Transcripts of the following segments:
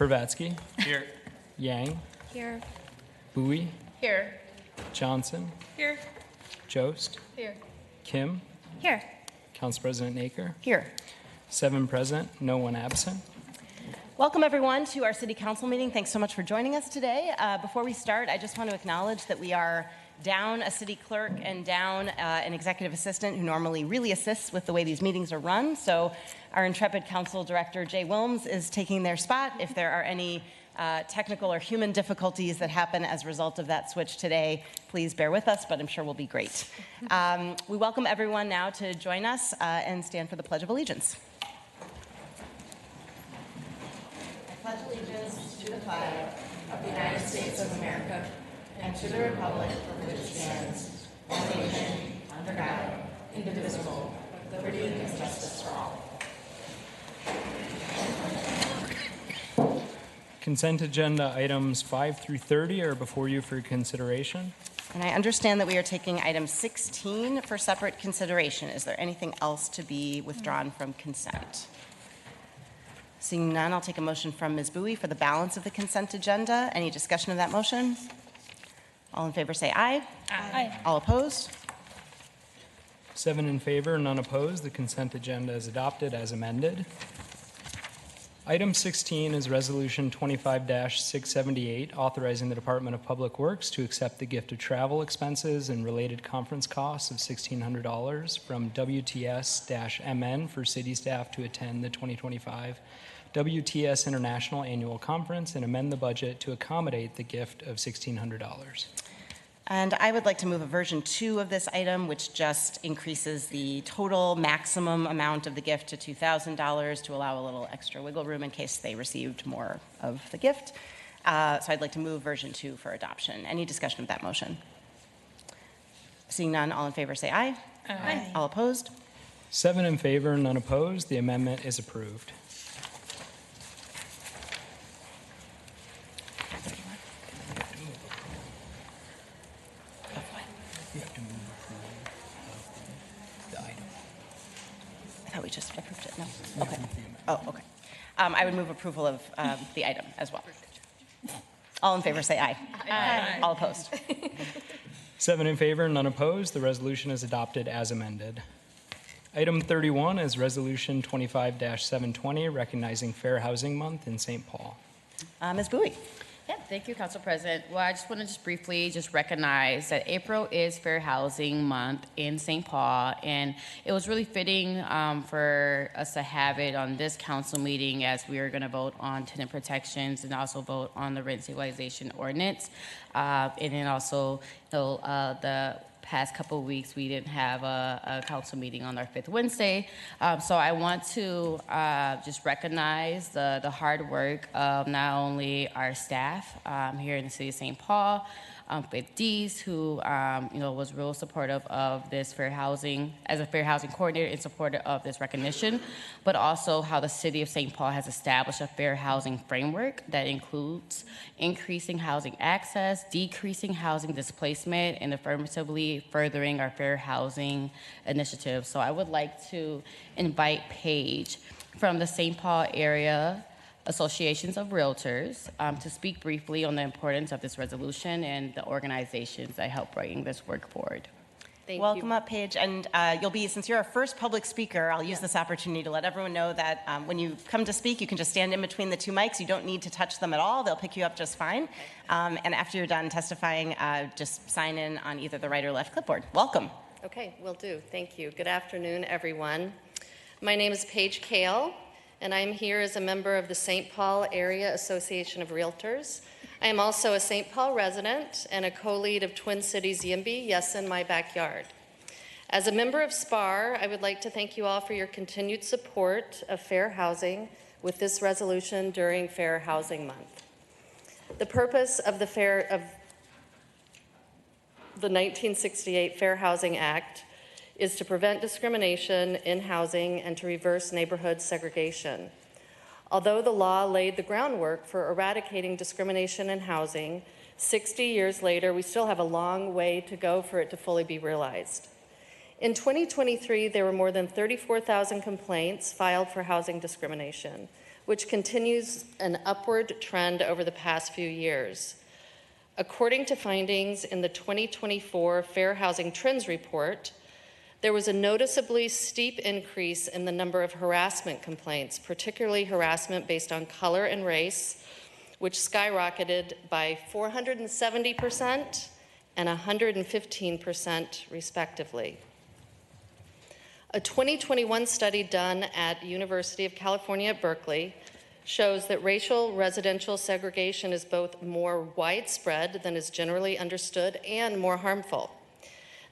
Pravatsky, Here. Yang, Here. Bowie, Here. Johnson, Here. Jost, Here. Kim, Here. Council President Naker. Here. 7 present, no one absent. Welcome, everyone, to our City Council meeting. Thanks so much for joining us today. Before we start, I just want to acknowledge that we are down a city clerk and down an executive assistant who normally really assists with the way these meetings are run. So our intrepid council director, Jay Wilms, is taking their spot. If there are any technical or human difficulties that happen as a result of that switch today, please bear with us, but I'm sure we'll be great. We welcome everyone now to join us and stand for the Pledge of Allegiance. I pledge allegiance to the flag of the United States of America and to the republic for which it stands, one nation, under God, indivisible, with liberty and justice for all. Consent agenda items 5 through 30 are before you for consideration. And I understand that we are taking item 16 for separate consideration. Is there anything else to be withdrawn from consent? Seeing none, I'll take a motion from Ms. Bowie for the balance of the consent agenda. Any discussion of that motion? All in favor say aye. Aye. All opposed? 7 in favor, none opposed. The consent agenda is adopted as amended. Item 16 is Resolution 25-678, authorizing the Department of Public Works to accept the gift of travel expenses and related conference costs of $1,600 from WTS-MN for city staff to attend the 2025 WTS International Annual Conference and amend the budget to accommodate the gift of $1,600. And I would like to move a version 2 of this item, which just increases the total maximum amount of the gift to $2,000 to allow a little extra wiggle room in case they received more of the gift. So I'd like to move version 2 for adoption. Any discussion of that motion? Seeing none, all in favor say aye. Aye. All opposed? 7 in favor, none opposed. The amendment is approved. I thought we just approved it. No. Okay. Oh, okay. I would move approval of the item as well. All in favor say aye. Aye. All opposed? 7 in favor, none opposed. The resolution is adopted as amended. Item 31 is Resolution 25-720, recognizing Fair Housing Month in St. Paul. Ms. Bowie. Yeah, thank you, Council President. Well, I just want to briefly recognize that April is Fair Housing Month in St. Paul, and it was really fitting for us to have it on this council meeting as we are going to vote on tenant protections and also vote on the rent stabilization ordinance. And then also, the past couple of weeks we didn't have a council meeting on our 5th Wednesday. So I want to just recognize the hard work of not only our staff here in the city of St. Paul, Faith Dees, who was real supportive of this fair housing, as a fair housing coordinator in support of this recognition, but also how the city of St. Paul has established a fair housing framework that includes increasing housing access, decreasing housing displacement, and affirmatively furthering our fair housing initiative. So I would like to invite Paige from the St. Paul area Associations of Realtors to speak briefly on the importance of this resolution and the organizations that help bring this work forward. Welcome up, Paige. And you'll be, since you're our first public speaker, I'll use this opportunity to let everyone know that when you come to speak, you can just stand in between the 2 mics. You don't need to touch them at all. They'll pick you up just fine. And after you're done testifying, just sign in on either the right or left clipboard. Welcome. Okay, will do. Thank you. Good afternoon, everyone. My name is Paige Kale, and I'm here as a member of the St. Paul Area Association of Realtors. I am also a St. Paul resident and a co-lead of Twin Cities YIMBY, Yes in My Backyard. As a member of SPAR, I would like to thank you all for your continued support of fair housing with this resolution during Fair Housing Month. The purpose of the 1968 Fair Housing Act is to prevent discrimination in housing and to reverse neighborhood segregation. Although the law laid the groundwork for eradicating discrimination in housing, 60 years later, we still have a long way to go for it to fully be realized. In 2023, there were more than 34,000 complaints filed for housing discrimination, which continues an upward trend over the past few years. According to findings in the 2024 Fair Housing Trends Report, there was a noticeably steep increase in the number of harassment complaints, particularly harassment based on color and race, which skyrocketed by 470% and 115% respectively. A 2021 study done at University of California at Berkeley shows that racial residential segregation is both more widespread than is generally understood and more harmful.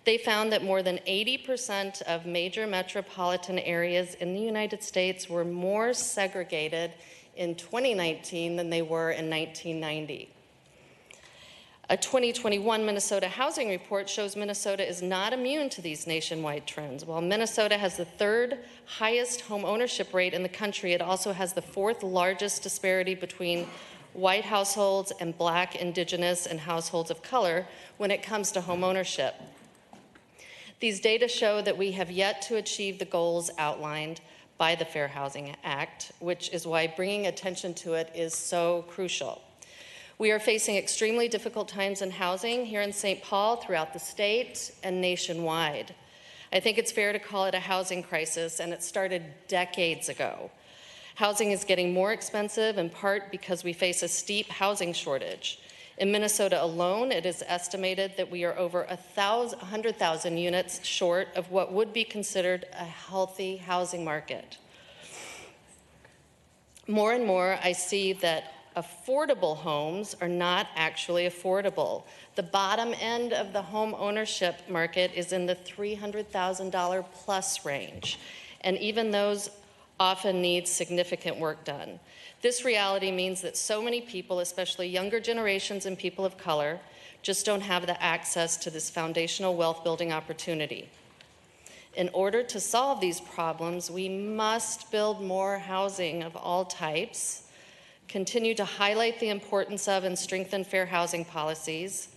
They found that more than 80% of major metropolitan areas in the United States were more segregated in 2019 than they were in 1990. A 2021 Minnesota housing report shows Minnesota is not immune to these nationwide trends. While Minnesota has the third highest home ownership rate in the country, it also has the fourth largest disparity between white households and Black, Indigenous, and households of color when it comes to home ownership. These data show that we have yet to achieve the goals outlined by the Fair Housing Act, which is why bringing attention to it is so crucial. We are facing extremely difficult times in housing here in St. Paul, throughout the state, and nationwide. I think it's fair to call it a housing crisis, and it started decades ago. Housing is getting more expensive, in part because we face a steep housing shortage. In Minnesota alone, it is estimated that we are over 100,000 units short of what would be considered a healthy housing market. More and more, I see that affordable homes are not actually affordable. The bottom end of the home ownership market is in the $300,000 plus range, and even those often need significant work done. This reality means that so many people, especially younger generations and people of color, just don't have the access to this foundational wealth-building opportunity. In order to solve these problems, we must build more housing of all types, continue to highlight the importance of and strengthen fair housing policies,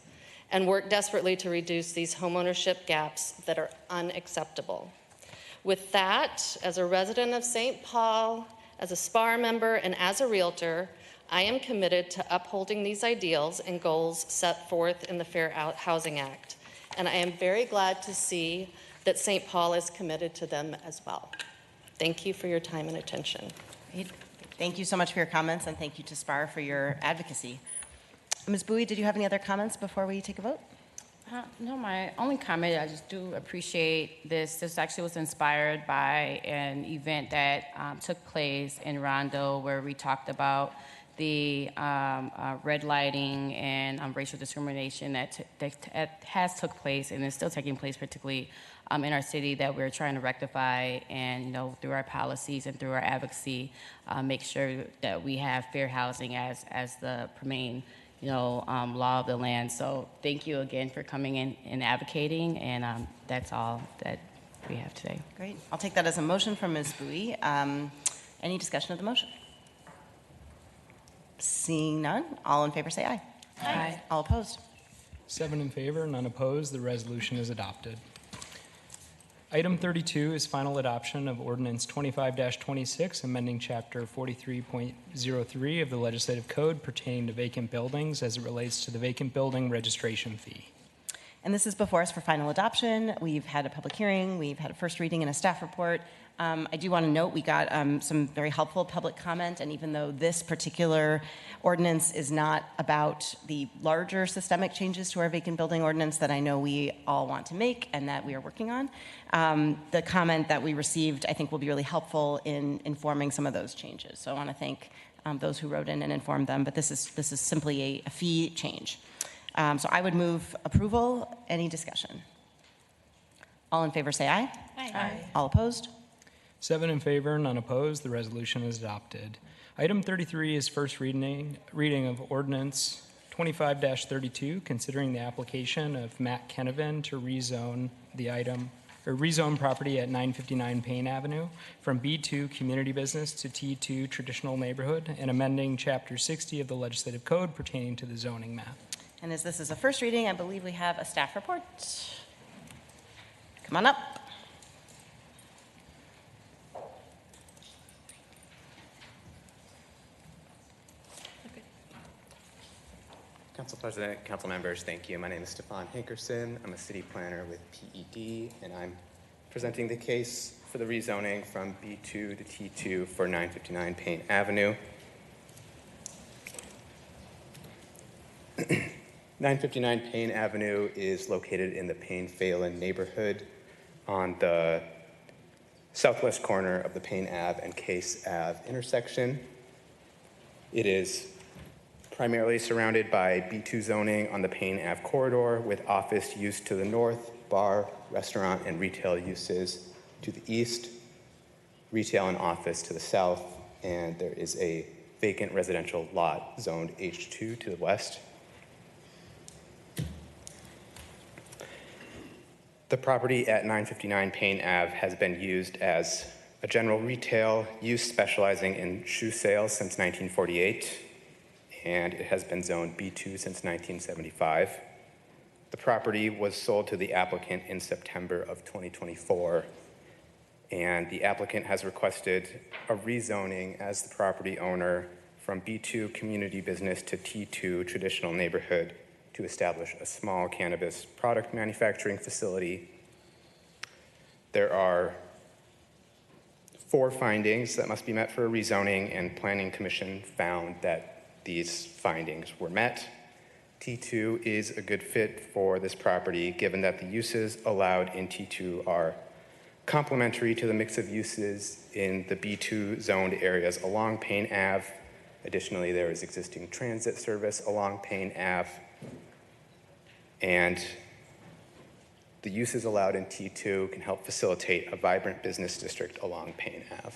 and work desperately to reduce these homeownership gaps that are unacceptable. With that, as a resident of St. Paul, as a SPAR member, and as a realtor, I am committed to upholding these ideals and goals set forth in the Fair Housing Act. And I am very glad to see that St. Paul is committed to them as well. Thank you for your time and attention. Thank you so much for your comments, and thank you to SPAR for your advocacy. Ms. Bowie, did you have any other comments before we take a vote? No, my only comment, I just do appreciate this. This actually was inspired by an event that took place in Rondo, where we talked about the red lighting and racial discrimination that has took place and is still taking place, particularly in our city, that we're trying to rectify, and through our policies and through our advocacy, make sure that we have fair housing as the main law of the land. So thank you again for coming in and advocating, and that's all that we have today. Great. I'll take that as a motion from Ms. Bowie. Any discussion of the motion? Seeing none, all in favor say aye. Aye. All opposed? 7 in favor, none opposed. The resolution is adopted. Item 32 is final adoption of Ordinance 25-26, amending Chapter 43.03 of the Legislative Code pertaining to vacant buildings as it relates to the vacant building registration fee. And this is before us for final adoption. We've had a public hearing, we've had a first reading and a staff report. I do want to note we got some very helpful public comment, and even though this particular ordinance is not about the larger systemic changes to our vacant building ordinance that I know we all want to make and that we are working on, the comment that we received I think will be really helpful in informing some of those changes. So I want to thank those who wrote in and informed them, but this is simply a fee change. So I would move approval. Any discussion? All in favor say aye. Aye. All opposed? 7 in favor, none opposed. The resolution is adopted. Item 33 is first reading of Ordinance 25-32, considering the application of Matt Kenevin to rezone rezone property at 959 Payne Avenue from B2 Community Business to T2 Traditional Neighborhood, and amending Chapter 60 of the Legislative Code pertaining to the zoning map. And as this is a first reading, I believe we have a staff report. Come on up. Council President, council members, thank you. My name is Stefan Hankerson. I'm a city planner with PED, and I'm presenting the case for the rezoning from B2 to T2 for 959 Payne Avenue. 959 Payne Avenue is located in the Payne-Phelan neighborhood on the southwest corner of the Payne Ave and Case Ave intersection. It is primarily surrounded by B2 zoning on the Payne Ave corridor with office use to the north, bar, restaurant, and retail uses to the east, retail and office to the south, and there is a vacant residential lot zoned H2 to the west. The property at 959 Payne Ave has been used as a general retail use specializing in shoe sales since 1948, and it has been zoned B2 since 1975. The property was sold to the applicant in September of 2024, and the applicant has requested a rezoning as the property owner from B2 community business to T2 traditional neighborhood to establish a small cannabis product manufacturing facility. There are 4 findings that must be met for a rezoning, and Planning Commission found that these findings were met. T2 is a good fit for this property given that the uses allowed in T2 are complementary to the mix of uses in the B2 zoned areas along Payne Ave. Additionally, there is existing transit service along Payne Ave, and the uses allowed in T2 can help facilitate a vibrant business district along Payne Ave.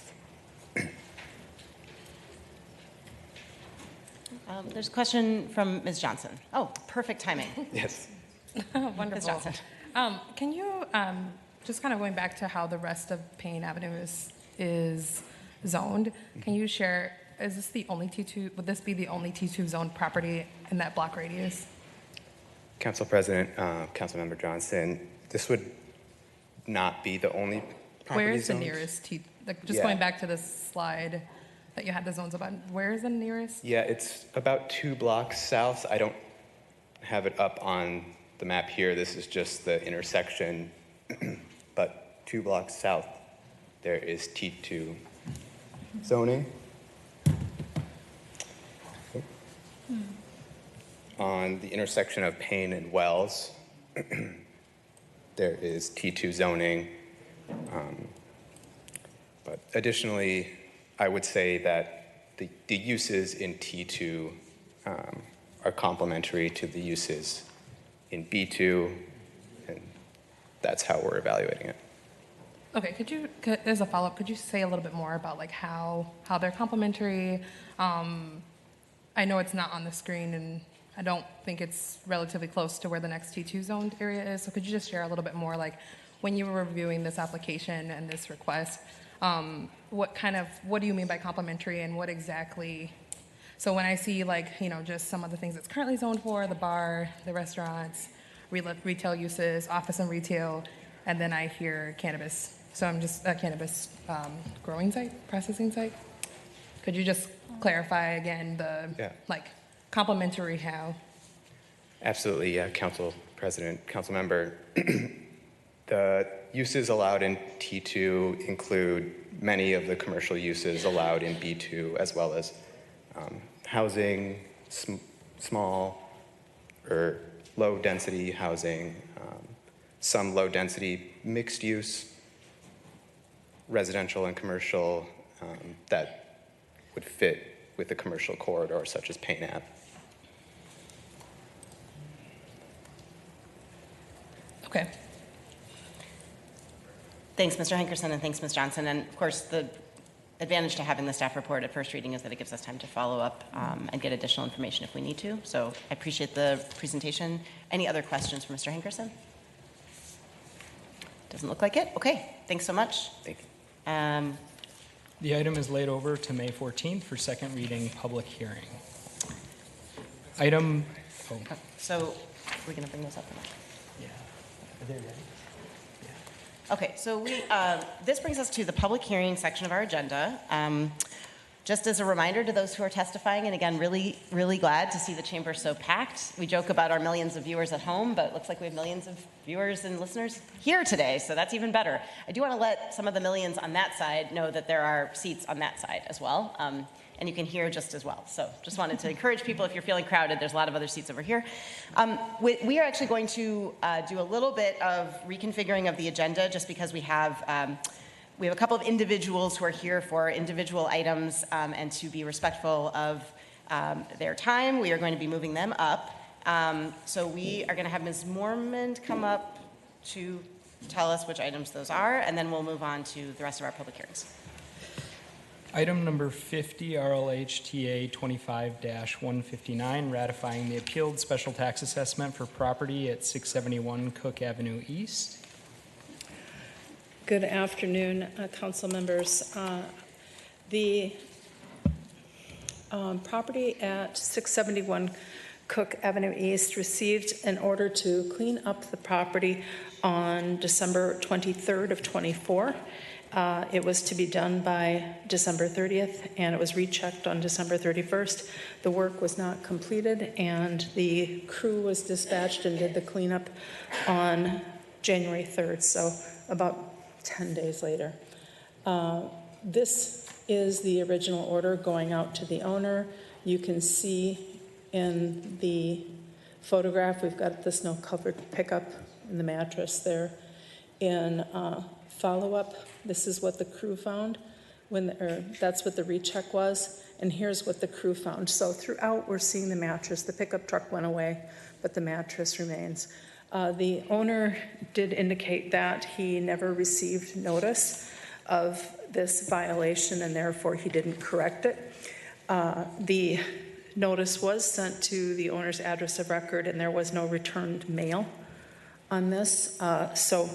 There's a question from Ms. Johnson. Oh, perfect timing. Yes. Wonderful. Ms. Johnson. Can you, just kind of going back to how the rest of Payne Avenue is zoned, can you share, is this the only T2, would this be the only T2 zoned property in that block radius? Council President, Councilmember Johnson, this would not be the only property Where is the zoned. nearest just Yeah. going back to this slide that you had the zones about, where is the nearest? Yeah, it's about 2 blocks south. I don't have it up on the map here. This is just the intersection, but 2 blocks south, there is T2 zoning. On the intersection of Payne and Wells, there is T2 zoning. But additionally, I would say that the uses in T2 are complementary to the uses in B2, and that's how we're evaluating it. Okay, as a follow-up, could you say a little bit more about like how they're complementary? I know it's not on the screen, and I don't think it's relatively close to where the next T2 zoned area is. So could you just share a little bit more, like when you were reviewing this application and this request, what do you mean by complementary, and what exactly? So when I see just some of the things it's currently zoned for, the bar, the restaurants, retail uses, office and retail, and then I hear cannabis. So I'm just a cannabis growing site, processing site. Could you just clarify again complementary how? Absolutely, yeah, Council President, Council Member. The uses allowed in T2 include many of the commercial uses allowed in B2, as well as housing, small or low-density housing, some low-density mixed use, residential and commercial that would fit with the commercial corridor, such as Payne Ave. Okay. Thanks, Mr. Hankerson, and thanks, Ms. Johnson. And of course, the advantage to having the staff report at first reading is that it gives us time to follow up and get additional information if we need to. So I appreciate the presentation. Any other questions for Mr. Hankerson? Doesn't look like it. Okay, thanks so much. Thank you. The item is laid over to May 14th for second reading public hearing. Item, So we're going to bring those up or not? yeah. Are they ready? Okay, so this brings us to the public hearing section of our agenda. Just as a reminder to those who are testifying, and again, really, really glad to see the chamber so packed. We joke about our millions of viewers at home, but it looks like we have millions of viewers and listeners here today, so that's even better. I do want to let some of the millions on that side know that there are seats on that side as well, and you can hear just as well. So just wanted to encourage people, if you're feeling crowded, there's a lot of other seats over here. We are actually going to do a little bit of reconfiguring of the agenda just because we have a couple of individuals who are here for individual items, and to be respectful of their time, we are going to be moving them up. So we are going to have Ms. Mormond come up to tell us which items those are, and then we'll move on to the rest of our public hearings. Item number 50, RLHTA 25-159, ratifying the appealed special tax assessment for property at 671 Cook Avenue East. Good afternoon, council members. The property at 671 Cook Avenue East received an order to clean up the property on December 23rd of 24. It was to be done by December 30th, and it was rechecked on December 31st. The work was not completed, and the crew was dispatched and did the cleanup on January 3rd, so about 10 days later. This is the original order going out to the owner. You can see in the photograph, we've got the snow-covered pickup and the mattress there. In follow-up, this is what the crew found, that's what the recheck was, and here's what the crew found. So throughout, we're seeing the mattress. The pickup truck went away, but the mattress remains. The owner did indicate that he never received notice of this violation, and therefore he didn't correct it. The notice was sent to the owner's address of record, and there was no returned mail on this. So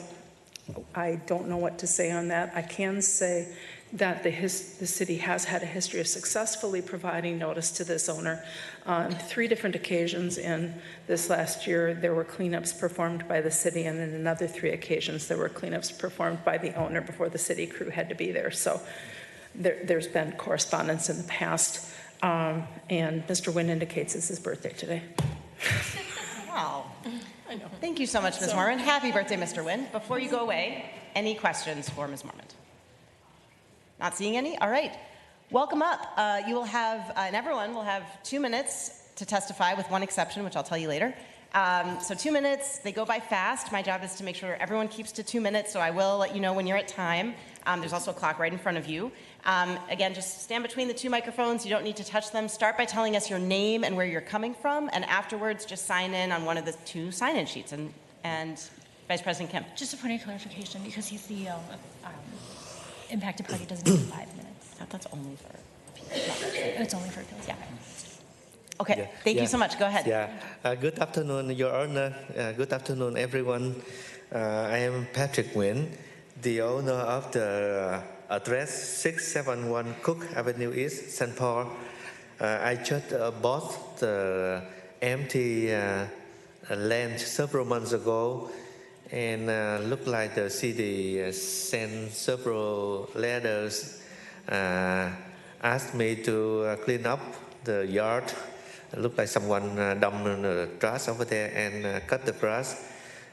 I don't know what to say on that. I can say that the city has had a history of successfully providing notice to this owner. On 3 different occasions in this last year, there were cleanups performed by the city, and in another 3 occasions, there were cleanups performed by the owner before the city crew had to be there. So there's been correspondence in the past, and Mr. Wynn indicates it's his birthday today. Wow. I know. Thank you so much, Ms. Mormon. Happy birthday, Mr. Wynn. Before you go away, any questions for Ms. Mormon? Not seeing any? All right. Welcome up. You will have, and everyone will have 2 minutes to testify, with one exception, which I'll tell you later. So 2 minutes, they go by fast. My job is to make sure everyone keeps to 2 minutes, so I will let you know when you're at time. There's also a clock right in front of you. Again, just stand between the 2 microphones. You don't need to touch them. Start by telling us your name and where you're coming from, and afterwards, just sign in on one of the 2 sign-in sheets. And Vice President Kim. Just a point of clarification, because he's the impacted party doesn't need 5 minutes. That's only for It's only for appeals. Yeah. Okay, thank you so much. Go ahead. Good afternoon, Your Honor. Good afternoon, everyone. I am Patrick Nguyen, the owner of the address 671 Cook Avenue East, St. Paul. I just bought the empty land several months ago, and looked like the city sent several letters, asked me to clean up the yard. It looked like someone dumped the trash over there and cut the grass,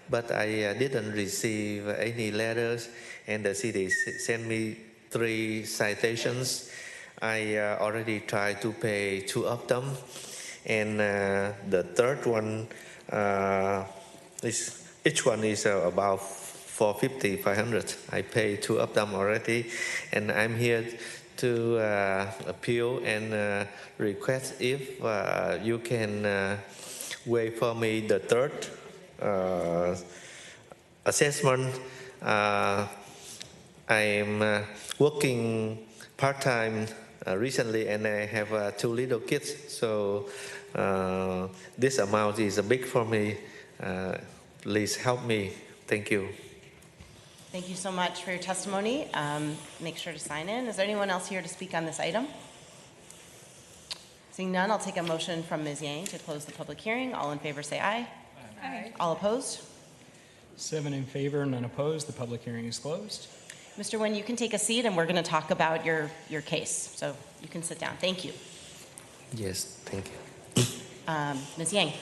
but I didn't receive any letters, and the city sent me 3 citations. I already tried to pay 2 of them, and the third one each one is about $450, $500. I paid 2 of them already, and I'm here to appeal and request if you can waive for me the third assessment. I am working part-time recently, and I have 2 little kids, so this amount is big for me. Please help me. Thank you. Thank you so much for your testimony. Make sure to sign in. Is there anyone else here to speak on this item? Seeing none, I'll take a motion from Ms. Yang to close the public hearing. All in favor say aye. Aye. All opposed? 7 in favor, none opposed. The public hearing is closed. Mr. Nguyen, you can take a seat and we're going to talk about your case. So you can sit down. Thank you. Yes, thank you. Ms. Yang.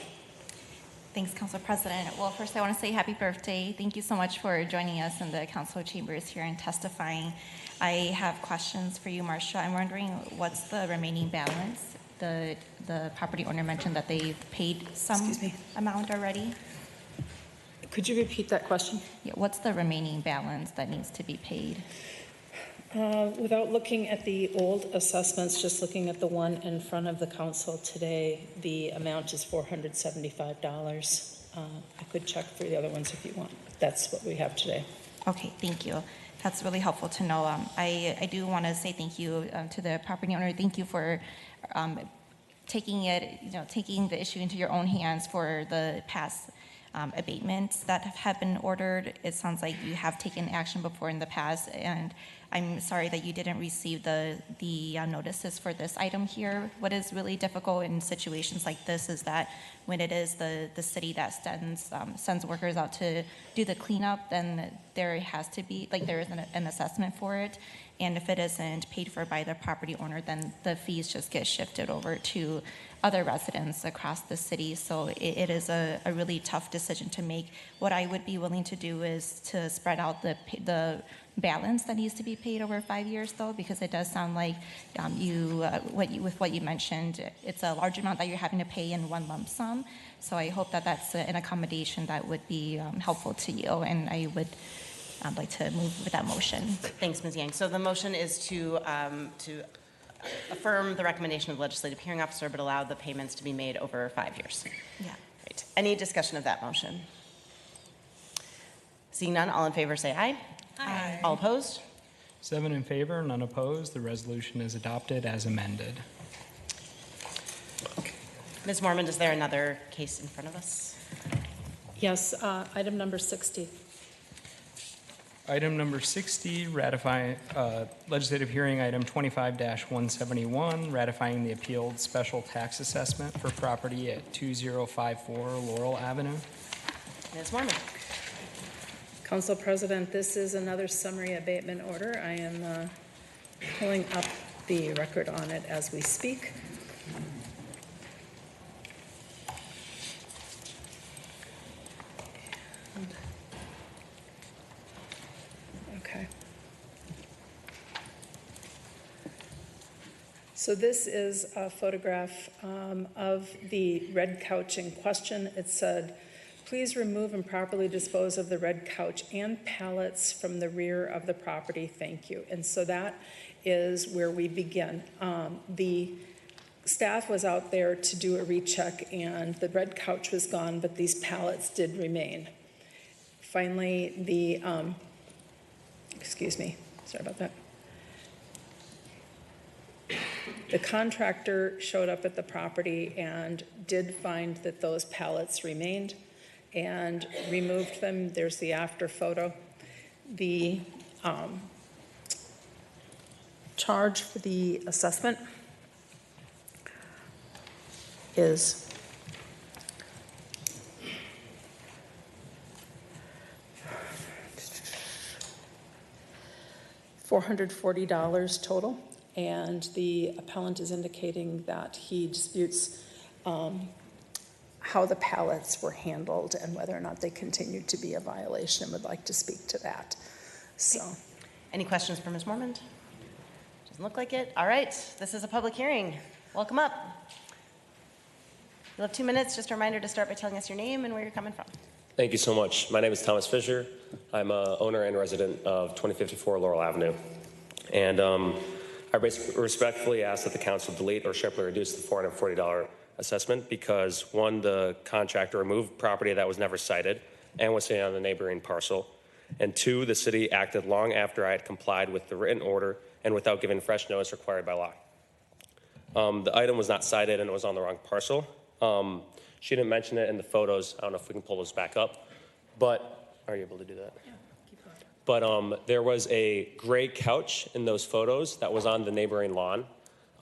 Thanks, Council President. Well, first I want to say happy birthday. Thank you so much for joining us in the council chambers here and testifying. I have questions for you, Marcia. I'm wondering what's the remaining balance? The property owner mentioned that they've paid some amount already. Could you repeat that question? Yeah, what's the remaining balance that needs to be paid? Without looking at the old assessments, just looking at the one in front of the council today, the amount is $475. I could check for the other ones if you want. That's what we have today. Okay, thank you. That's really helpful to know. I do want to say thank you to the property owner. Thank you for taking the issue into your own hands for the past abatements that have been ordered. It sounds like you have taken action before in the past, and I'm sorry that you didn't receive the notices for this item here. What is really difficult in situations like this is that when it is the city that sends workers out to do the cleanup, then there has to be, there is an assessment for it. And if it isn't paid for by the property owner, then the fees just get shifted over to other residents across the city. So it is a really tough decision to make. What I would be willing to do is to spread out the balance that needs to be paid over 5 years, though, because it does sound like with what you mentioned, it's a large amount that you're having to pay in one lump sum. So I hope that that's an accommodation that would be helpful to you, and I'd like to move with that motion. Thanks, Ms. Yang. So the motion is to affirm the recommendation of the legislative hearing officer, but allow the payments to be made over 5 years. Yeah. Great. Any discussion of that motion? Seeing none, all in favor say aye. Aye. All opposed? 7 in favor, none opposed. The resolution is adopted as amended. Ms. Mormon, is there another case in front of us? Yes, item number 60. Item number 60, ratify legislative hearing item 25-171, ratifying the appealed special tax assessment for property at 2054 Laurel Avenue. Ms. Mormon. Council President, this is another summary abatement order. I am pulling up the record on it as we speak. Okay. So this is a photograph of the red couch in question. It said, "Please remove and properly dispose of the red couch and pallets from the rear of the property. Thank you." And so that is where we begin. The staff was out there to do a recheck, and the red couch was gone, but these pallets did remain. Finally, sorry about that. The contractor showed up at the property and did find that those pallets remained and removed them. There's the after photo. The charge for the assessment is $440 total, and the appellant is indicating that he disputes how the pallets were handled and whether or not they continued to be a violation, and would like to speak to that. So, Any questions for Ms. Mormon? Doesn't look like it. All right, this is a public hearing. Welcome up. You'll have 2 minutes. Just a reminder to start by telling us your name and where you're coming from. Thank you so much. My name is Thomas Fisher. I'm an owner and resident of 2054 Laurel Avenue. And I respectfully ask that the council delete or sharply reduce the $440 assessment because, one, the contractor removed property that was never cited and was sitting on the neighboring parcel. And two, the city acted long after I had complied with the written order and without giving fresh notice required by law. The item was not cited and it was on the wrong parcel. She didn't mention it in the photos. I don't know if we can pull those back up, but are you able to do that? Yeah, keep going. But there was a gray couch in those photos that was on the neighboring lawn,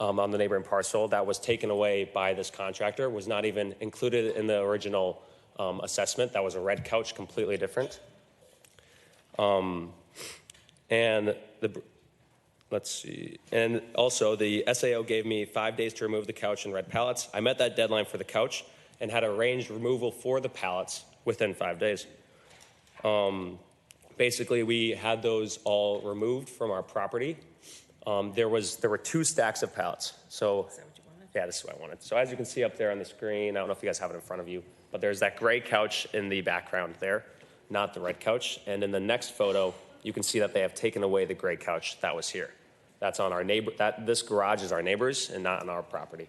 on the neighboring parcel that was taken away by this contractor, was not even included in the original assessment. That was a red couch, completely different. And let's see. And also, the SAO gave me 5 days to remove the couch and red pallets. I met that deadline for the couch and had arranged removal for the pallets within 5 days. Basically, we had those all removed from our property. There were 2 stacks of pallets. So, yeah, this is what I wanted. So as you can see up there on the screen, I don't know if you guys have it in front of you, but there's that gray couch in the background there, not the red couch. And in the next photo, you can see that they have taken away the gray couch that was here. That's on our neighbor. This garage is our neighbor's and not on our property.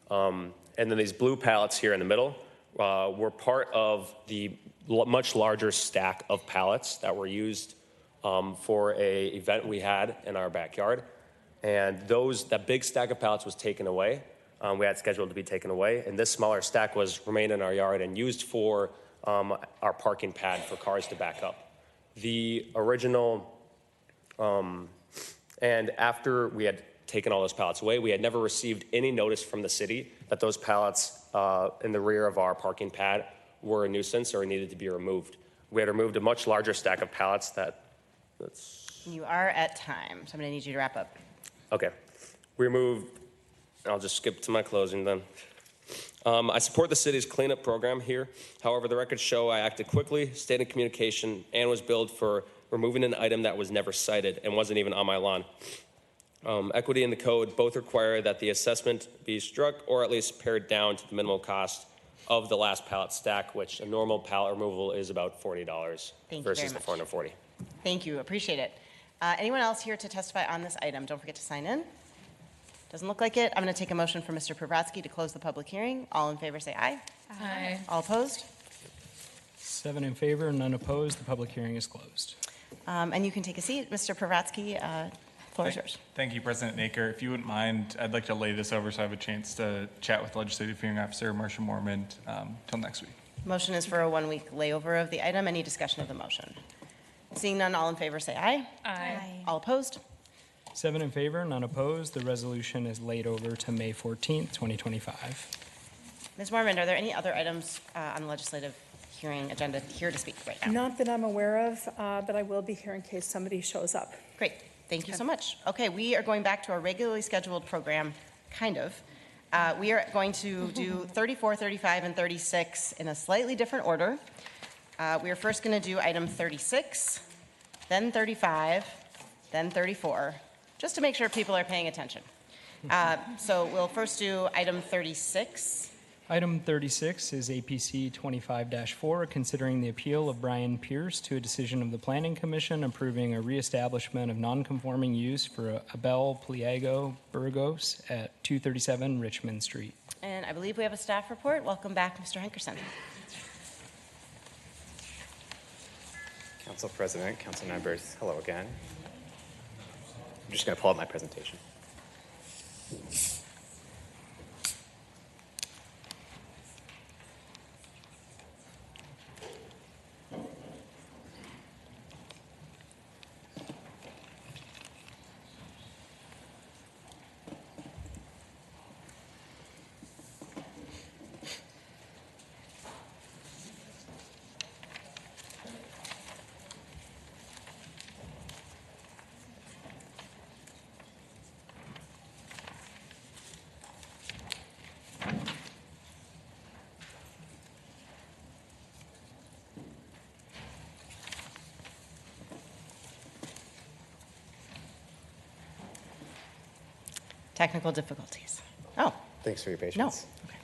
And then these blue pallets here in the middle were part of the much larger stack of pallets that were used for a event we had in our backyard. And that big stack of pallets was taken away. We had scheduled to be taken away. And this smaller stack remained in our yard and used for our parking pad for cars to back up. The original, and after we had taken all those pallets away, we had never received any notice from the city that those pallets in the rear of our parking pad were a nuisance or needed to be removed. We had removed a much larger stack of pallets You are at time, so I'm going to need you to wrap up. Okay. We removed, I'll just skip to my closing then. I support the city's cleanup program here. However, the records show I acted quickly, stayed in communication, and was billed for removing an item that was never cited and wasn't even on my lawn. Equity and the code both require that the assessment be struck or at least pared down to the minimal cost of the last pallet stack, which a normal pallet removal is about $40 versus the $440. Thank you. Appreciate it. Anyone else here to testify on this item? Don't forget to sign in. Doesn't look like it. I'm going to take a motion for Mr. Pravratsky to close the public hearing. All in favor say aye. Aye. All opposed? 7 in favor, none opposed. The public hearing is closed. And you can take a seat. Mr. Pravratsky, floor is yours. Thank you, President Naker. If you wouldn't mind, I'd like to lay this over so I have a chance to chat with Legislative Hearing Officer Marcia Mormond till next week. Motion is for a 1-week layover of the item. Any discussion of the motion? Seeing none, all in favor say aye. Aye. All opposed? 7 in favor, none opposed. The resolution is laid over to May 14th, 2025. Ms. Mormon, are there any other items on the legislative hearing agenda here to speak right now? Not that I'm aware of, but I will be here in case somebody shows up. Great. Thank you so much. Okay, we are going back to our regularly scheduled program, kind of. We are going to do 34, 35, and 36 in a slightly different order. We are first going to do item 36, then 35, then 34, just to make sure people are paying attention. So we'll first do item 36. Item 36 is APC 25-4, considering the appeal of Brian Pierce to a decision of the Planning Commission approving a reestablishment of nonconforming use for Abel Pliego Burgos at 237 Richmond Street. And I believe we have a staff report. Welcome back, Mr. Henkerson. Council President, council members, hello again. I'm just going to pull up my presentation. Technical difficulties. Oh. Thanks for your patience. No. Okay.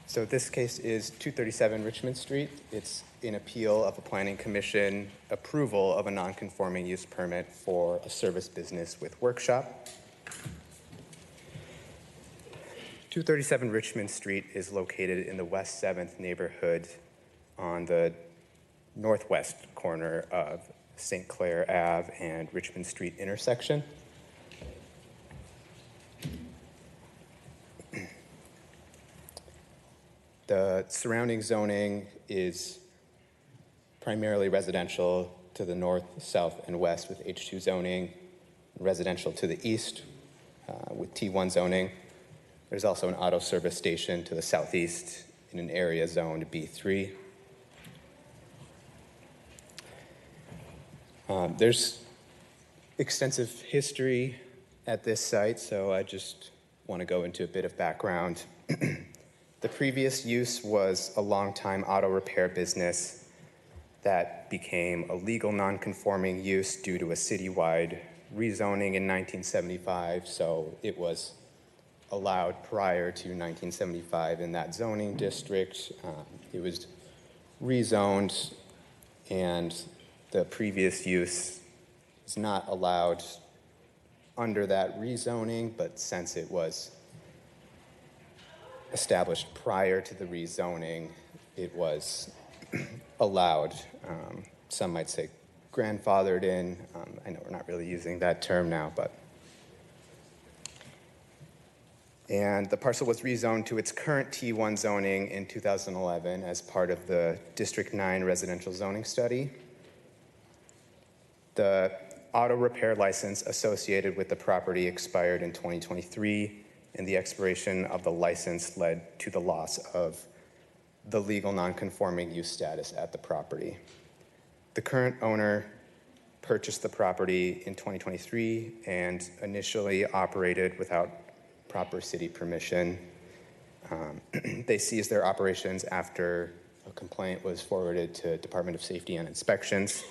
So this case is 237 Richmond Street. It's an appeal of a Planning Commission approval of a non-conforming use permit for a service business with workshop. 237 Richmond Street is located in the West 7th neighborhood on the northwest corner of St. Clair Ave and Richmond Street intersection. The surrounding zoning is primarily residential to the north, south, and west with H2 zoning, residential to the east with T1 zoning. There's also an auto service station to the southeast in an area zoned B3. There's extensive history at this site, so I just want to go into a bit of background. The previous use was a long-time auto repair business that became a legal non-conforming use due to a citywide rezoning in 1975, so it was allowed prior to 1975 in that zoning district. It was rezoned, and the previous use is not allowed under that rezoning, but since it was established prior to the rezoning, it was allowed. Some might say grandfathered in. I know we're not really using that term now, but. And the parcel was rezoned to its current T1 zoning in 2011 as part of the District 9 residential zoning study. The auto repair license associated with the property expired in 2023, and the expiration of the license led to the loss of the legal non-conforming use status at the property. The current owner purchased the property in 2023 and initially operated without proper city permission. They ceased their operations after a complaint was forwarded to Department of Safety and Inspections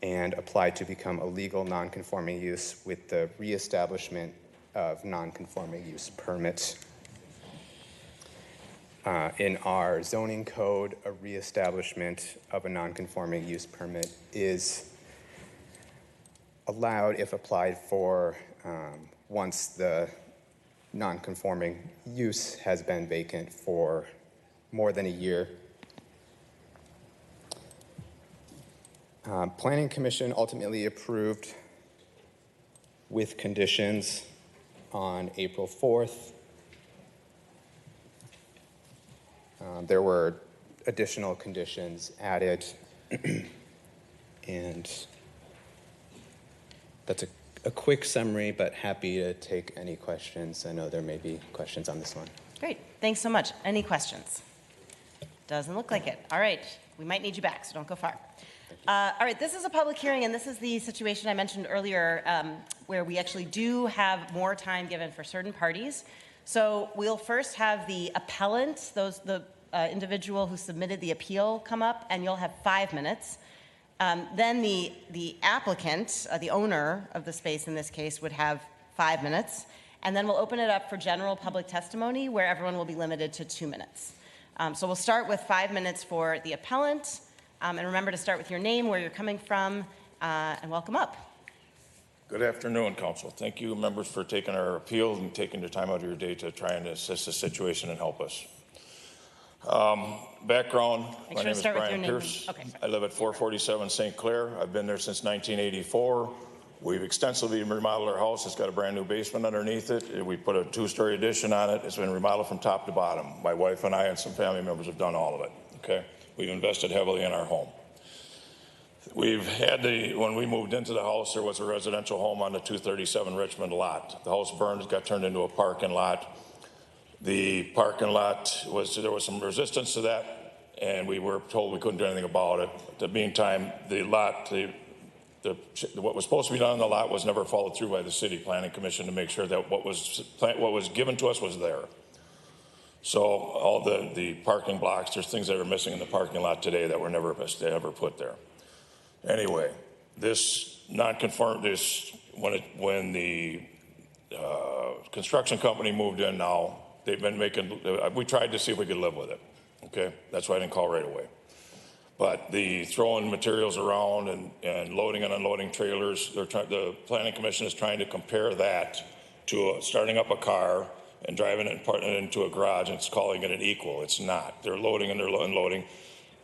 and applied to become a legal non-conforming use with the reestablishment of non-conforming use permits. In our zoning code, a reestablishment of a non-conforming use permit is allowed if applied for once the non-conforming use has been vacant for more than a year. Planning Commission ultimately approved with conditions on April 4th. There were additional conditions added, and that's a quick summary, but happy to take any questions. I know there may be questions on this one. Great. Thanks so much. Any questions? Doesn't look like it. All right. We might need you back, so don't go far. All right. This is a public hearing, and this is the situation I mentioned earlier where we actually do have more time given for certain parties. So we'll first have the appellant, the individual who submitted the appeal, come up, and you'll have 5 minutes. Then the applicant, the owner of the space in this case, would have 5 minutes. And then we'll open it up for general public testimony where everyone will be limited to 2 minutes. So we'll start with 5 minutes for the appellant. And remember to start with your name, where you're coming from, and welcome up. Good afternoon, Council. Thank you, members, for taking our appeal and taking the time out of your day to try and assist the situation and help us. Background, my name is Brian Pierce. Okay. I live at 447 St. Clair. I've been there since 1984. We've extensively remodeled our house. It's got a brand new basement underneath it. We put a 2-story addition on it. It's been remodeled from top to bottom. My wife and I and some family members have done all of it. Okay. We've invested heavily in our home. We've had when we moved into the house, there was a residential home on the 237 Richmond lot. The house burned, got turned into a parking lot. The parking lot there was some resistance to that, and we were told we couldn't do anything about it. At the meantime, the lot, what was supposed to be done on the lot was never followed through by the City Planning Commission to make sure that what was given to us was there. So all the parking blocks, there's things that are missing in the parking lot today that were never put there. Anyway, this when the construction company moved in now, they've been we tried to see if we could live with it. Okay, that's why I didn't call right away. But the throwing materials around and loading and unloading trailers, the Planning Commission is trying to compare that to starting up a car and driving it and putting it into a garage, and it's calling it an equal. It's not. They're loading and they're unloading.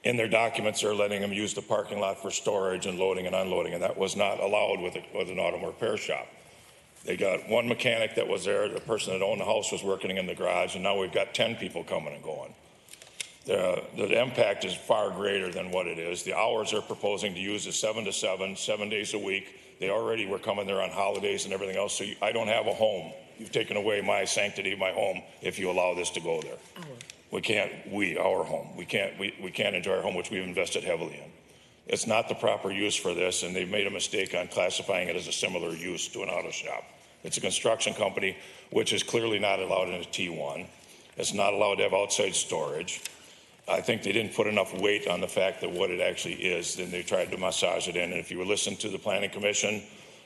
In their documents, they're letting them use the parking lot for storage and loading and unloading, and that was not allowed with an auto repair shop. They got one mechanic that was there. The person that owned the house was working in the garage, and now we've got 10 people coming and going. The impact is far greater than what it is. The hours they're proposing to use is 7 to 7, 7 days a week. They already were coming there on holidays and everything else, so I don't have a home. You've taken away my sanctity of my home if you allow this to go there. Our home. We can't enjoy our home, which we've invested heavily in. It's not the proper use for this, and they've made a mistake on classifying it as a similar use to an auto shop. It's a construction company, which is clearly not allowed in a T1. It's not allowed to have outside storage. I think they didn't put enough weight on the fact that what it actually is, then they tried to massage it in. And if you listen to the Planning Commission,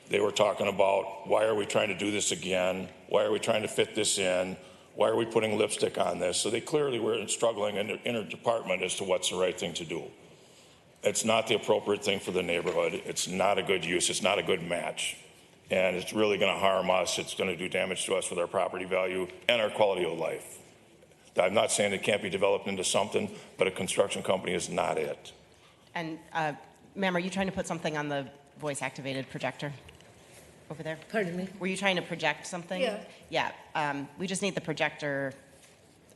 they were talking about, why are we trying to do this again? Why are we trying to fit this in? Why are we putting lipstick on this? So they clearly were struggling in the interdepartment as to what's the right thing to do. It's not the appropriate thing for the neighborhood. It's not a good use. It's not a good match. And it's really going to harm us. It's going to do damage to us with our property value and our quality of life. I'm not saying it can't be developed into something, but a construction company is not it. And ma'am, are you trying to put something on the voice-activated projector over there? Pardon me? Were you trying to project something? Yeah. Yeah. We just need the projector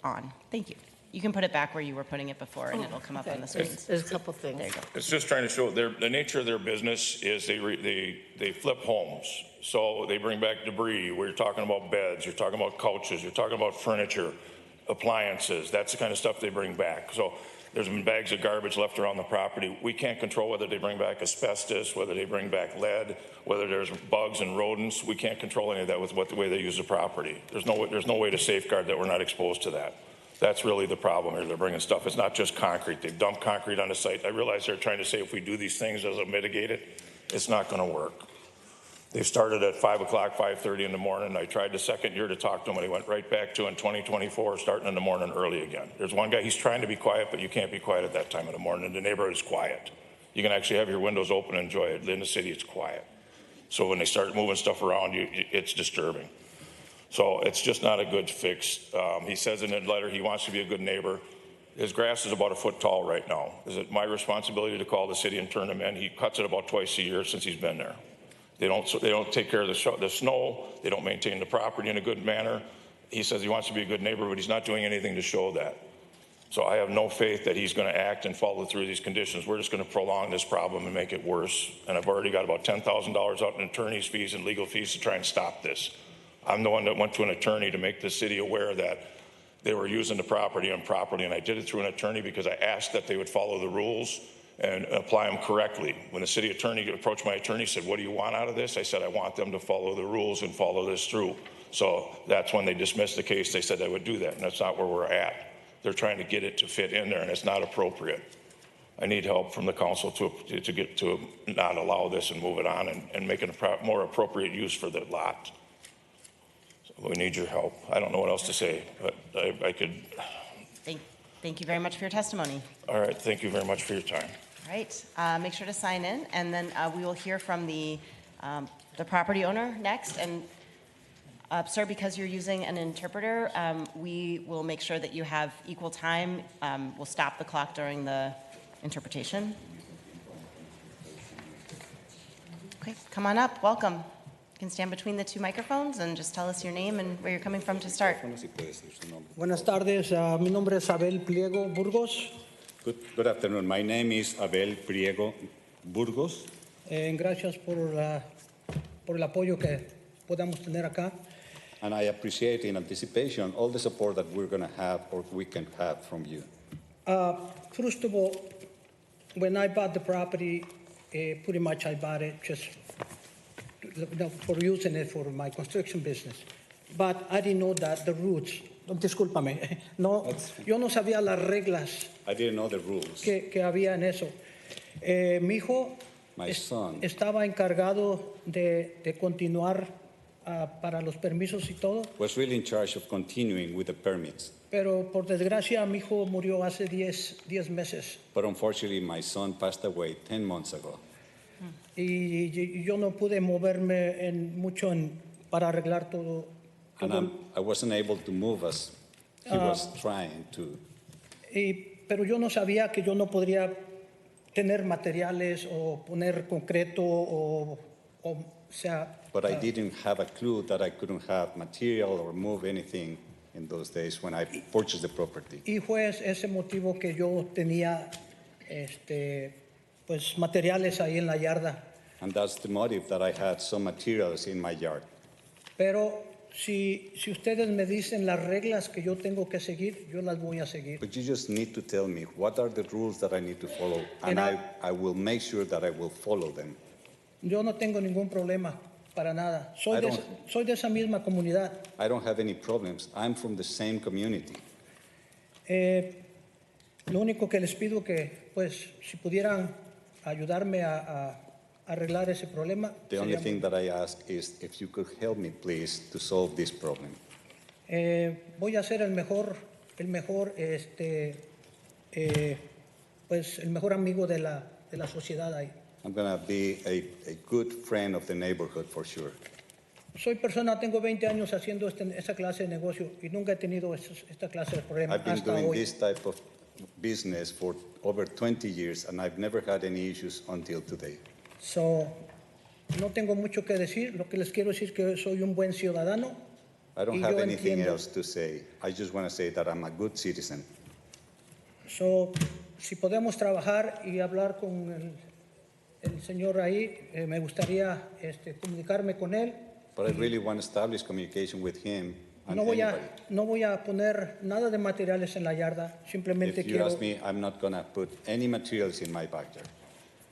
on. Thank you. You can put it back where you were putting it before, and it'll come up on the screen. There's a couple things. There you go. It's just trying to show the nature of their business is they flip homes. So they bring back debris. We're talking about beds. You're talking about couches. You're talking about furniture, appliances. That's the kind of stuff they bring back. So there's been bags of garbage left around the property. We can't control whether they bring back asbestos, whether they bring back lead, whether there's bugs and rodents. We can't control any of that with the way they use the property. There's no way to safeguard that we're not exposed to that. That's really the problem here. They're bringing stuff. It's not just concrete. They've dumped concrete on the site. I realize they're trying to say if we do these things, does it mitigate it? It's not going to work. They started at 5 o'clock, 5:30 in the morning. I tried the second year to talk to him, and he went right back to in 2024, starting in the morning early again. There's one guy, he's trying to be quiet, but you can't be quiet at that time of the morning. The neighborhood is quiet. You can actually have your windows open and enjoy it. In the city, it's quiet. So when they start moving stuff around, it's disturbing. So it's just not a good fix. He says in the letter he wants to be a good neighbor. His grass is about a foot tall right now. Is it my responsibility to call the city and turn him in? He cuts it about twice a year since he's been there. They don't take care of the snow. They don't maintain the property in a good manner. He says he wants to be a good neighbor, but he's not doing anything to show that. So I have no faith that he's going to act and follow through these conditions. We're just going to prolong this problem and make it worse. And I've already got about $10,000 out in attorney's fees and legal fees to try and stop this. I'm the one that went to an attorney to make the city aware that they were using the property improperly, and I did it through an attorney because I asked that they would follow the rules and apply them correctly. When the city attorney approached my attorney, said, "What do you want out of this?" I said, "I want them to follow the rules and follow this through." So that's when they dismissed the case. They said they would do that, and that's not where we're at. They're trying to get it to fit in there, and it's not appropriate. I need help from the council to get to not allow this and move it on and make it a more appropriate use for the lot. We need your help. I don't know what else to say, but I could. Thank you very much for your testimony. All right. Thank you very much for your time. All right. Make sure to sign in, and then we will hear from the property owner next. And sir, because you're using an interpreter, we will make sure that you have equal time. We'll stop the clock during the interpretation. Okay. Come on up. Welcome. You can stand between the two microphones and just tell us your name and where you're coming from to start. Buenas tardes, mi nombre es Abel Pliego Burgos. Good afternoon. My name is Abel Pliego Burgos. Gracias por el apoyo que podamos tener acá. And I appreciate in anticipation all the support that we're going to have or we can have from you. First of all, when I bought the property, pretty much I bought it just for using it for my construction business. But I didn't know that the roots, discúlpame, no, yo no sabía las reglas. I didn't know the rules. Que había en eso. Mi hijo My son estaba encargado de continuar para los permisos y todo. was really in charge of continuing with the permits. Pero por desgracia mi hijo murió hace 10 meses. But unfortunately, my son passed away 10 months ago. Y yo no pude moverme mucho para arreglar todo. And I wasn't able to move as he was trying to. Pero yo no sabía que yo no podría tener materiales o poner concreto o sea. But I didn't have a clue that I couldn't have material or move anything in those days when I purchased the property. Y fue ese motivo que yo tenía pues materiales ahí en la yarda. And that's the motive that I had some materials in my yard. Pero Si ustedes me dicen las reglas que yo tengo que seguir, yo las voy a seguir. But you just need to tell me what are the rules that I need to follow, and And I will make sure that I will follow them. Yo no tengo ningún problema para nada. Soy de esa misma comunidad. I don't have any problems. I'm from the same community. Lo único que les pido que, pues, si pudieran ayudarme a arreglar ese problema. The only sería thing that I ask is if you could help me, please, to solve this problem. Voy a ser el mejor, pues, el mejor amigo de la sociedad ahí. I'm going to be a good friend of the neighborhood for sure. Soy persona, tengo 20 años haciendo esa clase de negocio y nunca he tenido esta clase de problemas I've been hasta doing hoy. this type of business for over 20 years, and I've never had any issues until today. So, no tengo mucho que decir. Lo que les quiero decir es que soy un buen ciudadano. I don't Y have yo anything entiendo. else to say. I just want to say that I'm a good citizen. So, si podemos trabajar y hablar con el señor ahí, me gustaría comunicarme con él. But I really want to establish communication with him and No voy anybody. a poner nada de materiales en la yarda. Simplemente If you quiero. ask me, I'm not going to put any materials in my backyard.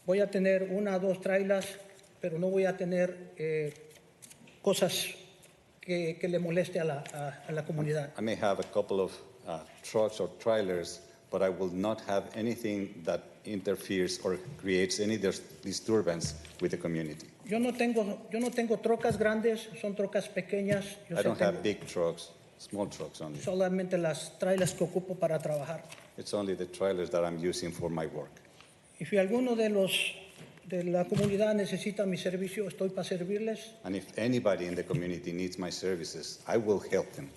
Voy a tener 1 o 2 trailers, pero no voy a tener cosas que le moleste a la comunidad. I may have a couple of trucks or trailers, but I will not have anything that interferes or creates any disturbance with the community. Yo no tengo trocas grandes, son trocas pequeñas. Yo I don't tengo have big trucks, small trucks only. solamente las trailers que ocupo para trabajar. It's only the trailers that I'm using for my work. Y si alguno de la comunidad necesita mi servicio, estoy para servirles. And if anybody in the community needs my services, I will help them.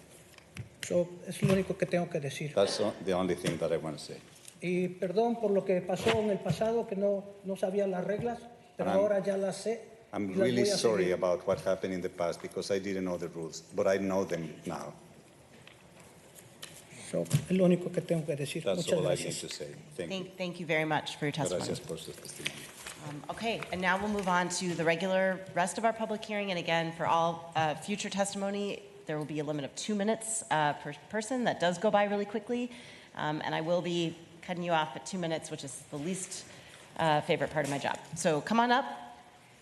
So, es lo único que tengo que decir. That's the only thing that I want to say. Y perdón por lo que pasó en el pasado, que no sabía las reglas, pero ahora ya las sé. I'm y las really voy a sorry seguir. about what happened in the past because I didn't know the rules, but I know them now. So, es lo único que tengo que decir. That's Muchas all I need gracias. to say. Thank you. Thank you very much for your testimony. Gracias por su testimonio. Okay, and now we'll move on to the regular rest of our public hearing. And again, for all future testimony, there will be a limit of 2 minutes per person. That does go by really quickly. And I will be cutting you off at 2 minutes, which is the least favorite part of my job. So come on up.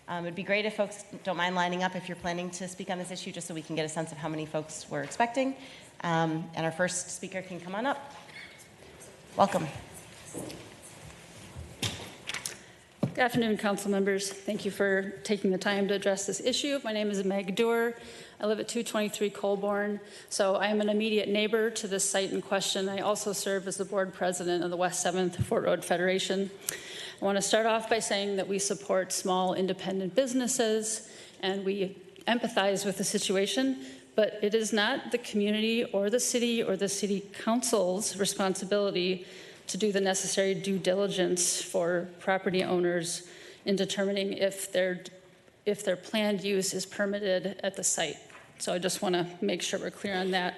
It'd be great if folks don't mind lining up if you're planning to speak on this issue, just so we can get a sense of how many folks we're expecting. And our first speaker can come on up. Welcome. Good afternoon, council members. Thank you for taking the time to address this issue. My name is Meg Doer. I live at 223 Colborne, so I am an immediate neighbor to this site in question. I also serve as the board president of the West 7th Fort Road Federation. I want to start off by saying that we support small independent businesses and we empathize with the situation, but it is not the community or the city council's responsibility to do the necessary due diligence for property owners in determining if their planned use is permitted at the site. So I just want to make sure we're clear on that.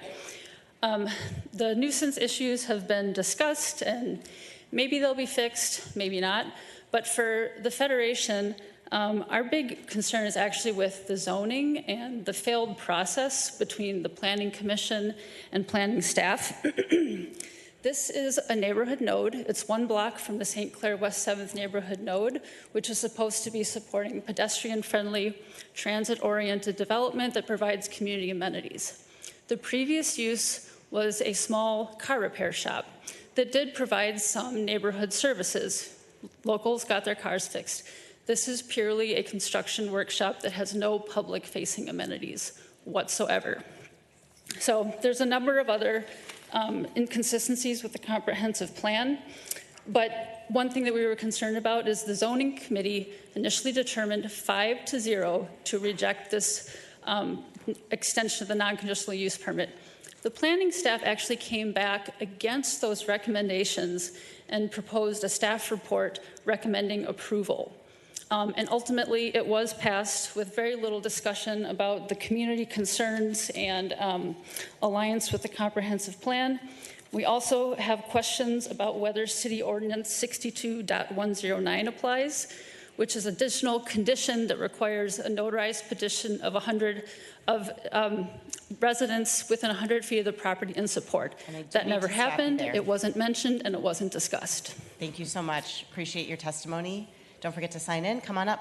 The nuisance issues have been discussed, and maybe they'll be fixed, maybe not. But for the Federation, our big concern is actually with the zoning and the failed process between the Planning Commission and planning staff. This is a neighborhood node. It's 1 block from the St. Clair West 7th neighborhood node, which is supposed to be supporting pedestrian-friendly, transit-oriented development that provides community amenities. The previous use was a small car repair shop that did provide some neighborhood services. Locals got their cars fixed. This is purely a construction workshop that has no public-facing amenities whatsoever. So there's a number of other inconsistencies with the comprehensive plan. But one thing that we were concerned about is the zoning committee initially determined 5-0 to reject this extension of the non-conditional use permit. The planning staff actually came back against those recommendations and proposed a staff report recommending approval. And ultimately, it was passed with very little discussion about the community concerns and alliance with the comprehensive plan. We also have questions about whether City Ordinance 62.109 applies, which is additional condition that requires a notarized petition of 100 of residents within 100 feet of the property in support. That never happened, it wasn't mentioned, and it wasn't discussed. Thank you so much. Appreciate your testimony. Don't forget to sign in. Come on up.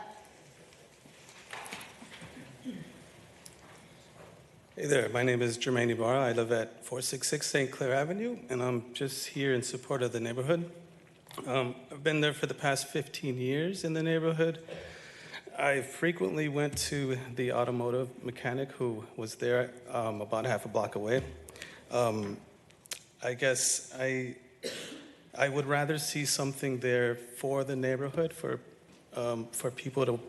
Hey there, my name is Jermaine Ibarra. I live at 466 St. Clair Avenue, and I'm just here in support of the neighborhood. I've been there for the past 15 years in the neighborhood. I frequently went to the automotive mechanic who was there about half a block away. I guess I would rather see something there for the neighborhood, for people to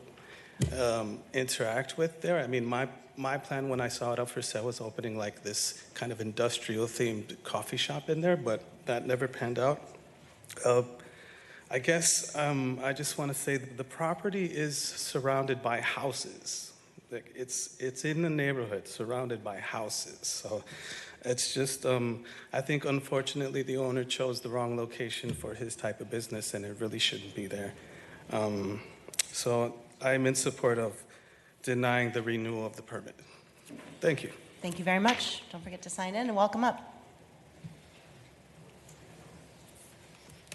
interact with there. I mean, my plan when I saw it up for sale was opening like this kind of industrial themed coffee shop in there, but that never panned out. I guess I just want to say that the property is surrounded by houses. Like it's in the neighborhood, surrounded by houses. So it's just, I think unfortunately the owner chose the wrong location for his type of business, and it really shouldn't be there. So I'm in support of denying the renewal of the permit. Thank you. Thank you very much. Don't forget to sign in and welcome up.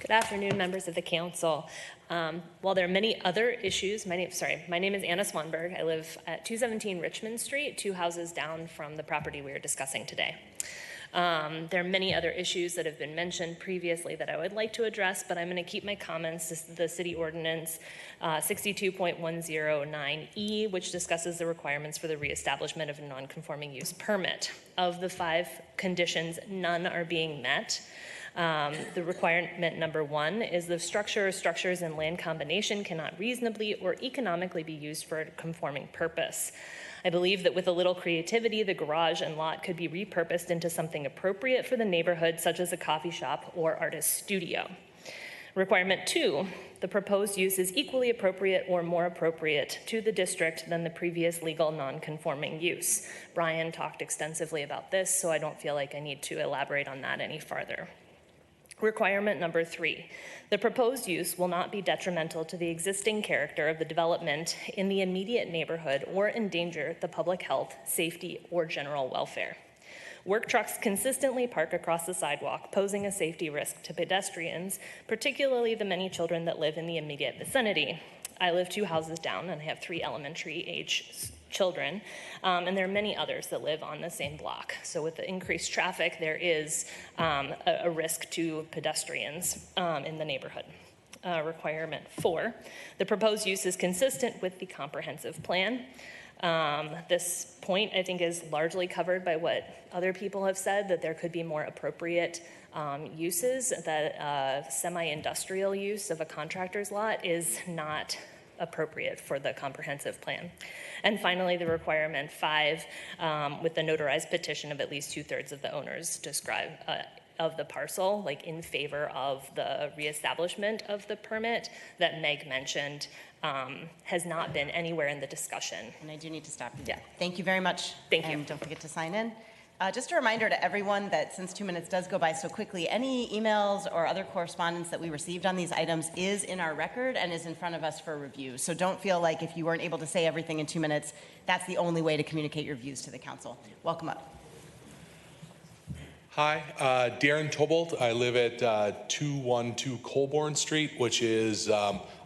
Good afternoon, members of the council. While there are many other issues, my name is Anna Swanberg. I live at 217 Richmond Street, 2 houses down from the property we are discussing today. There are many other issues that have been mentioned previously that I would like to address, but I'm going to keep my comments to the city ordinance 62.109E, which discusses the requirements for the reestablishment of a non-conforming use permit. Of the 5 conditions, none are being met. The requirement number 1 is the structures and land combination cannot reasonably or economically be used for a conforming purpose. I believe that with a little creativity, the garage and lot could be repurposed into something appropriate for the neighborhood, such as a coffee shop or artist studio. Requirement 2, the proposed use is equally appropriate or more appropriate to the district than the previous legal non-conforming use. Brian talked extensively about this, so I don't feel like I need to elaborate on that any farther. Requirement number 3, the proposed use will not be detrimental to the existing character of the development in the immediate neighborhood or endanger the public health, safety, or general welfare. Work trucks consistently park across the sidewalk, posing a safety risk to pedestrians, particularly the many children that live in the immediate vicinity. I live 2 houses down, and I have 3 elementary age children, and there are many others that live on the same block. So with the increased traffic, there is a risk to pedestrians in the neighborhood. Requirement 4, the proposed use is consistent with the comprehensive plan. This point, I think, is largely covered by what other people have said, that there could be more appropriate uses, that semi-industrial use of a contractor's lot is not appropriate for the comprehensive plan. And finally, the requirement 5, with the notarized petition of at least 2/3 of the owners of the parcel, like in favor of the reestablishment of the permit that Meg mentioned, has not been anywhere in the discussion. And I do need to stop you. Yeah. Thank you very much. Thank you. And don't forget to sign in. Just a reminder to everyone that since 2 minutes does go by so quickly, any emails or other correspondence that we received on these items is in our record and is in front of us for review. So don't feel like if you weren't able to say everything in 2 minutes, that's the only way to communicate your views to the council. Welcome up. Hi, Darren Tobolt. I live at 212 Colborne Street, which is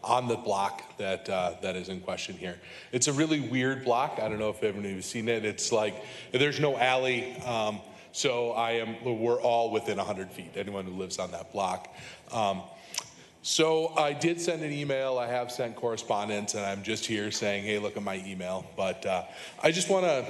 on the block that is in question here. It's a really weird block. I don't know if everybody's seen it. It's like there's no alley, so we're all within 100 feet. Anyone who lives on that block. So I did send an email. I have sent correspondence, and I'm just here saying, hey, look at my email. But I just want to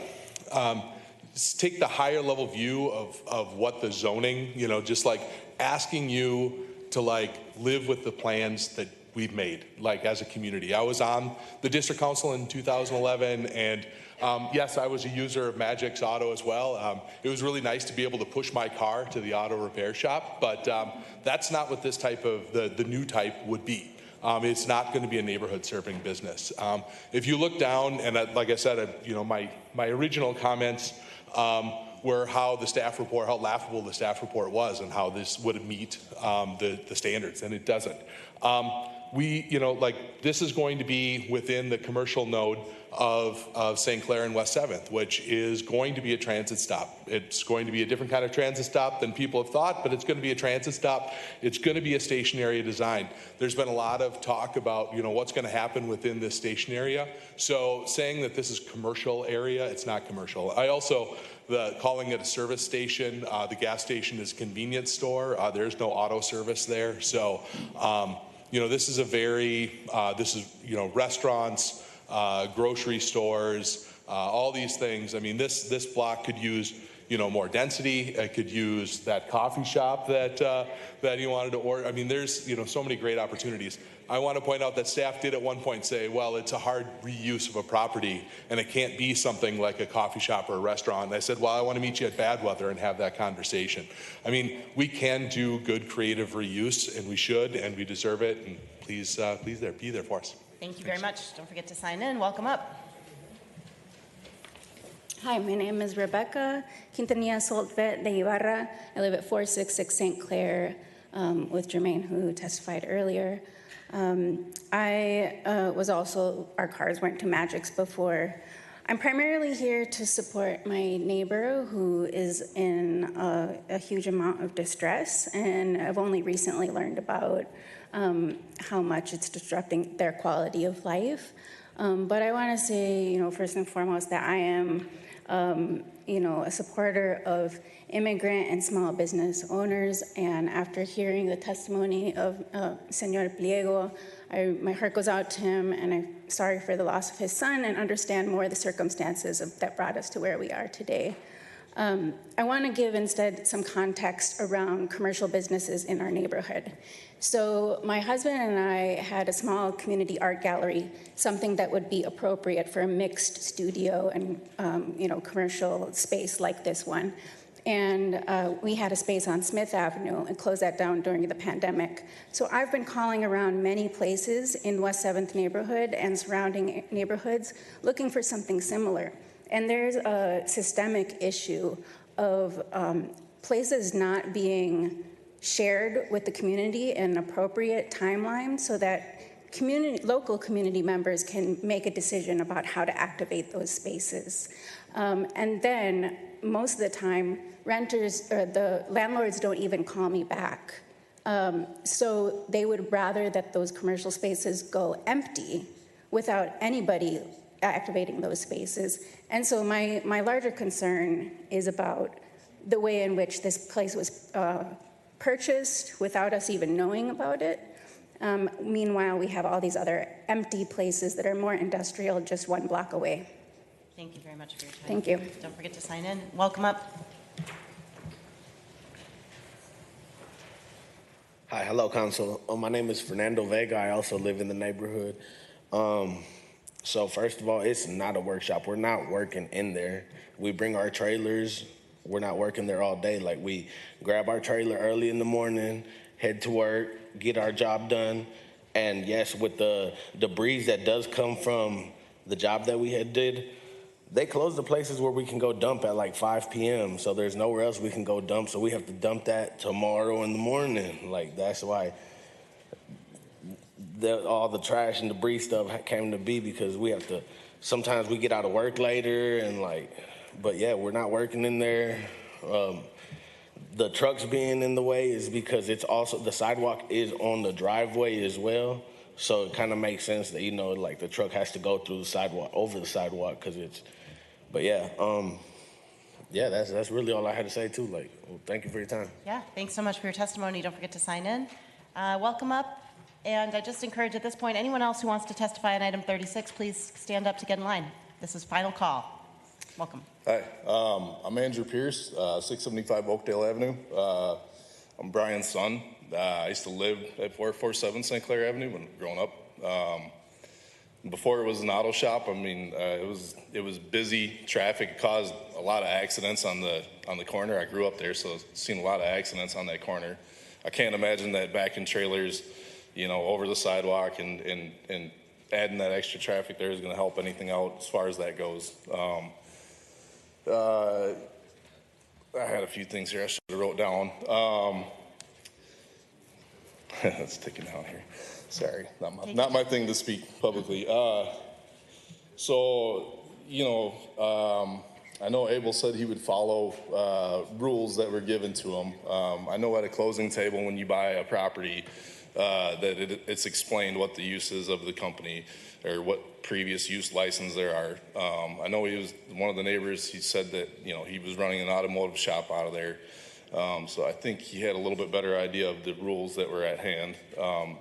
take the higher level view of what the zoning, just like asking you to live with the plans that we've made, as a community. I was on the district council in 2011, and yes, I was a user of Magic's Auto as well. It was really nice to be able to push my car to the auto repair shop, but that's not what this type of, the new type would be. It's not going to be a neighborhood serving business. If you look down, and like I said, my original comments were how the staff report, how laughable the staff report was, and how this would meet the standards, and it doesn't. This is going to be within the commercial node of St. Clair and West 7th, which is going to be a transit stop. It's going to be a different kind of transit stop than people have thought, but it's going to be a transit stop. It's going to be a station area design. There's been a lot of talk about, what's going to happen within this station area. So saying that this is commercial area, it's not commercial. Calling it a service station, the gas station is a convenience store. There's no auto service there. So, this is restaurants, grocery stores, all these things. I mean, this block could use, more density. It could use that coffee shop that you wanted to order. I mean, there's, so many great opportunities. I want to point out that staff did at one point say, well, it's a hard reuse of a property and it can't be something like a coffee shop or a restaurant. And I said, well, I want to meet you at Badweather and have that conversation. I mean, we can do good creative reuse, and we should, and we deserve it. And please be there for us. Thank you very much. Don't forget to sign in. Welcome up. Hi, my name is Rebecca Quintanilla Soltvet de Ibarra. I live at 466 St. Clair with Jermaine, who testified earlier. Our cars went to Magic's before. I'm primarily here to support my neighbor who is in a huge amount of distress, and I've only recently learned about how much it's disrupting their quality of life. But I want to say, first and foremost, that I am, a supporter of immigrant and small business owners. And after hearing the testimony of Senor Pliego, my heart goes out to him, and I'm sorry for the loss of his son and understand more the circumstances that brought us to where we are today. I want to give instead some context around commercial businesses in our neighborhood. So my husband and I had a small community art gallery, something that would be appropriate for a mixed studio and commercial space like this one. And we had a space on Smith Avenue and closed that down during the pandemic. So I've been calling around many places in West 7th neighborhood and surrounding neighborhoods looking for something similar. And there's a systemic issue of places not being shared with the community in an appropriate timeline so that local community members can make a decision about how to activate those spaces. And then most of the time, the landlords don't even call me back. So they would rather that those commercial spaces go empty without anybody activating those spaces. And so my larger concern is about the way in which this place was purchased without us even knowing about it. Meanwhile, we have all these other empty places that are more industrial just one block away. Thank you very much for your time. Thank you. Don't forget to sign in. Welcome up. Hi, hello, Council. My name is Fernando Vega. I also live in the neighborhood. So first of all, it's not a workshop. We're not working in there. We bring our trailers. We're not working there all day. Like, we grab our trailer early in the morning, head to work, get our job done. And yes, with the debris that does come from the job that we did, they close the places where we can go dump at like 5 p.m. So there's nowhere else we can go dump. So we have to dump that tomorrow in the morning. Like, that's why all the trash and debris stuff came to be, because we have to, sometimes we get out of work later and but yeah, we're not working in there. The trucks being in the way is because it's also, the sidewalk is on the driveway as well. So it kind of makes sense that, the truck has to go through the sidewalk, over the sidewalk, because it's, but yeah, that's really all I had to say too. Thank you for your time. Yeah, thanks so much for your testimony. Don't forget to sign in. Welcome up. And I just encourage at this point, anyone else who wants to testify on item 36, please stand up to get in line. This is final call. Welcome. Hi, I'm Andrew Pierce, 675 Oakdale Avenue. I'm Brian's son. I used to live at 447 St. Clair Avenue when growing up. Before it was an auto shop, it was busy. Traffic caused a lot of accidents on the corner. I grew up there, so I've seen a lot of accidents on that corner. I can't imagine that backing trailers, over the sidewalk and adding that extra traffic there is going to help anything out as far as that goes. I had a few things here I should have wrote down. Let's take it down here. Sorry, not my thing to speak publicly. So, you know, I know Abel said he would follow rules that were given to him. I know at a closing table when you buy a property that it's explained what the use is of the company or what previous use license there are. I know he was one of the neighbors. He said that, you know, he was running an automotive shop out of there. So I think he had a little bit better idea of the rules that were at hand,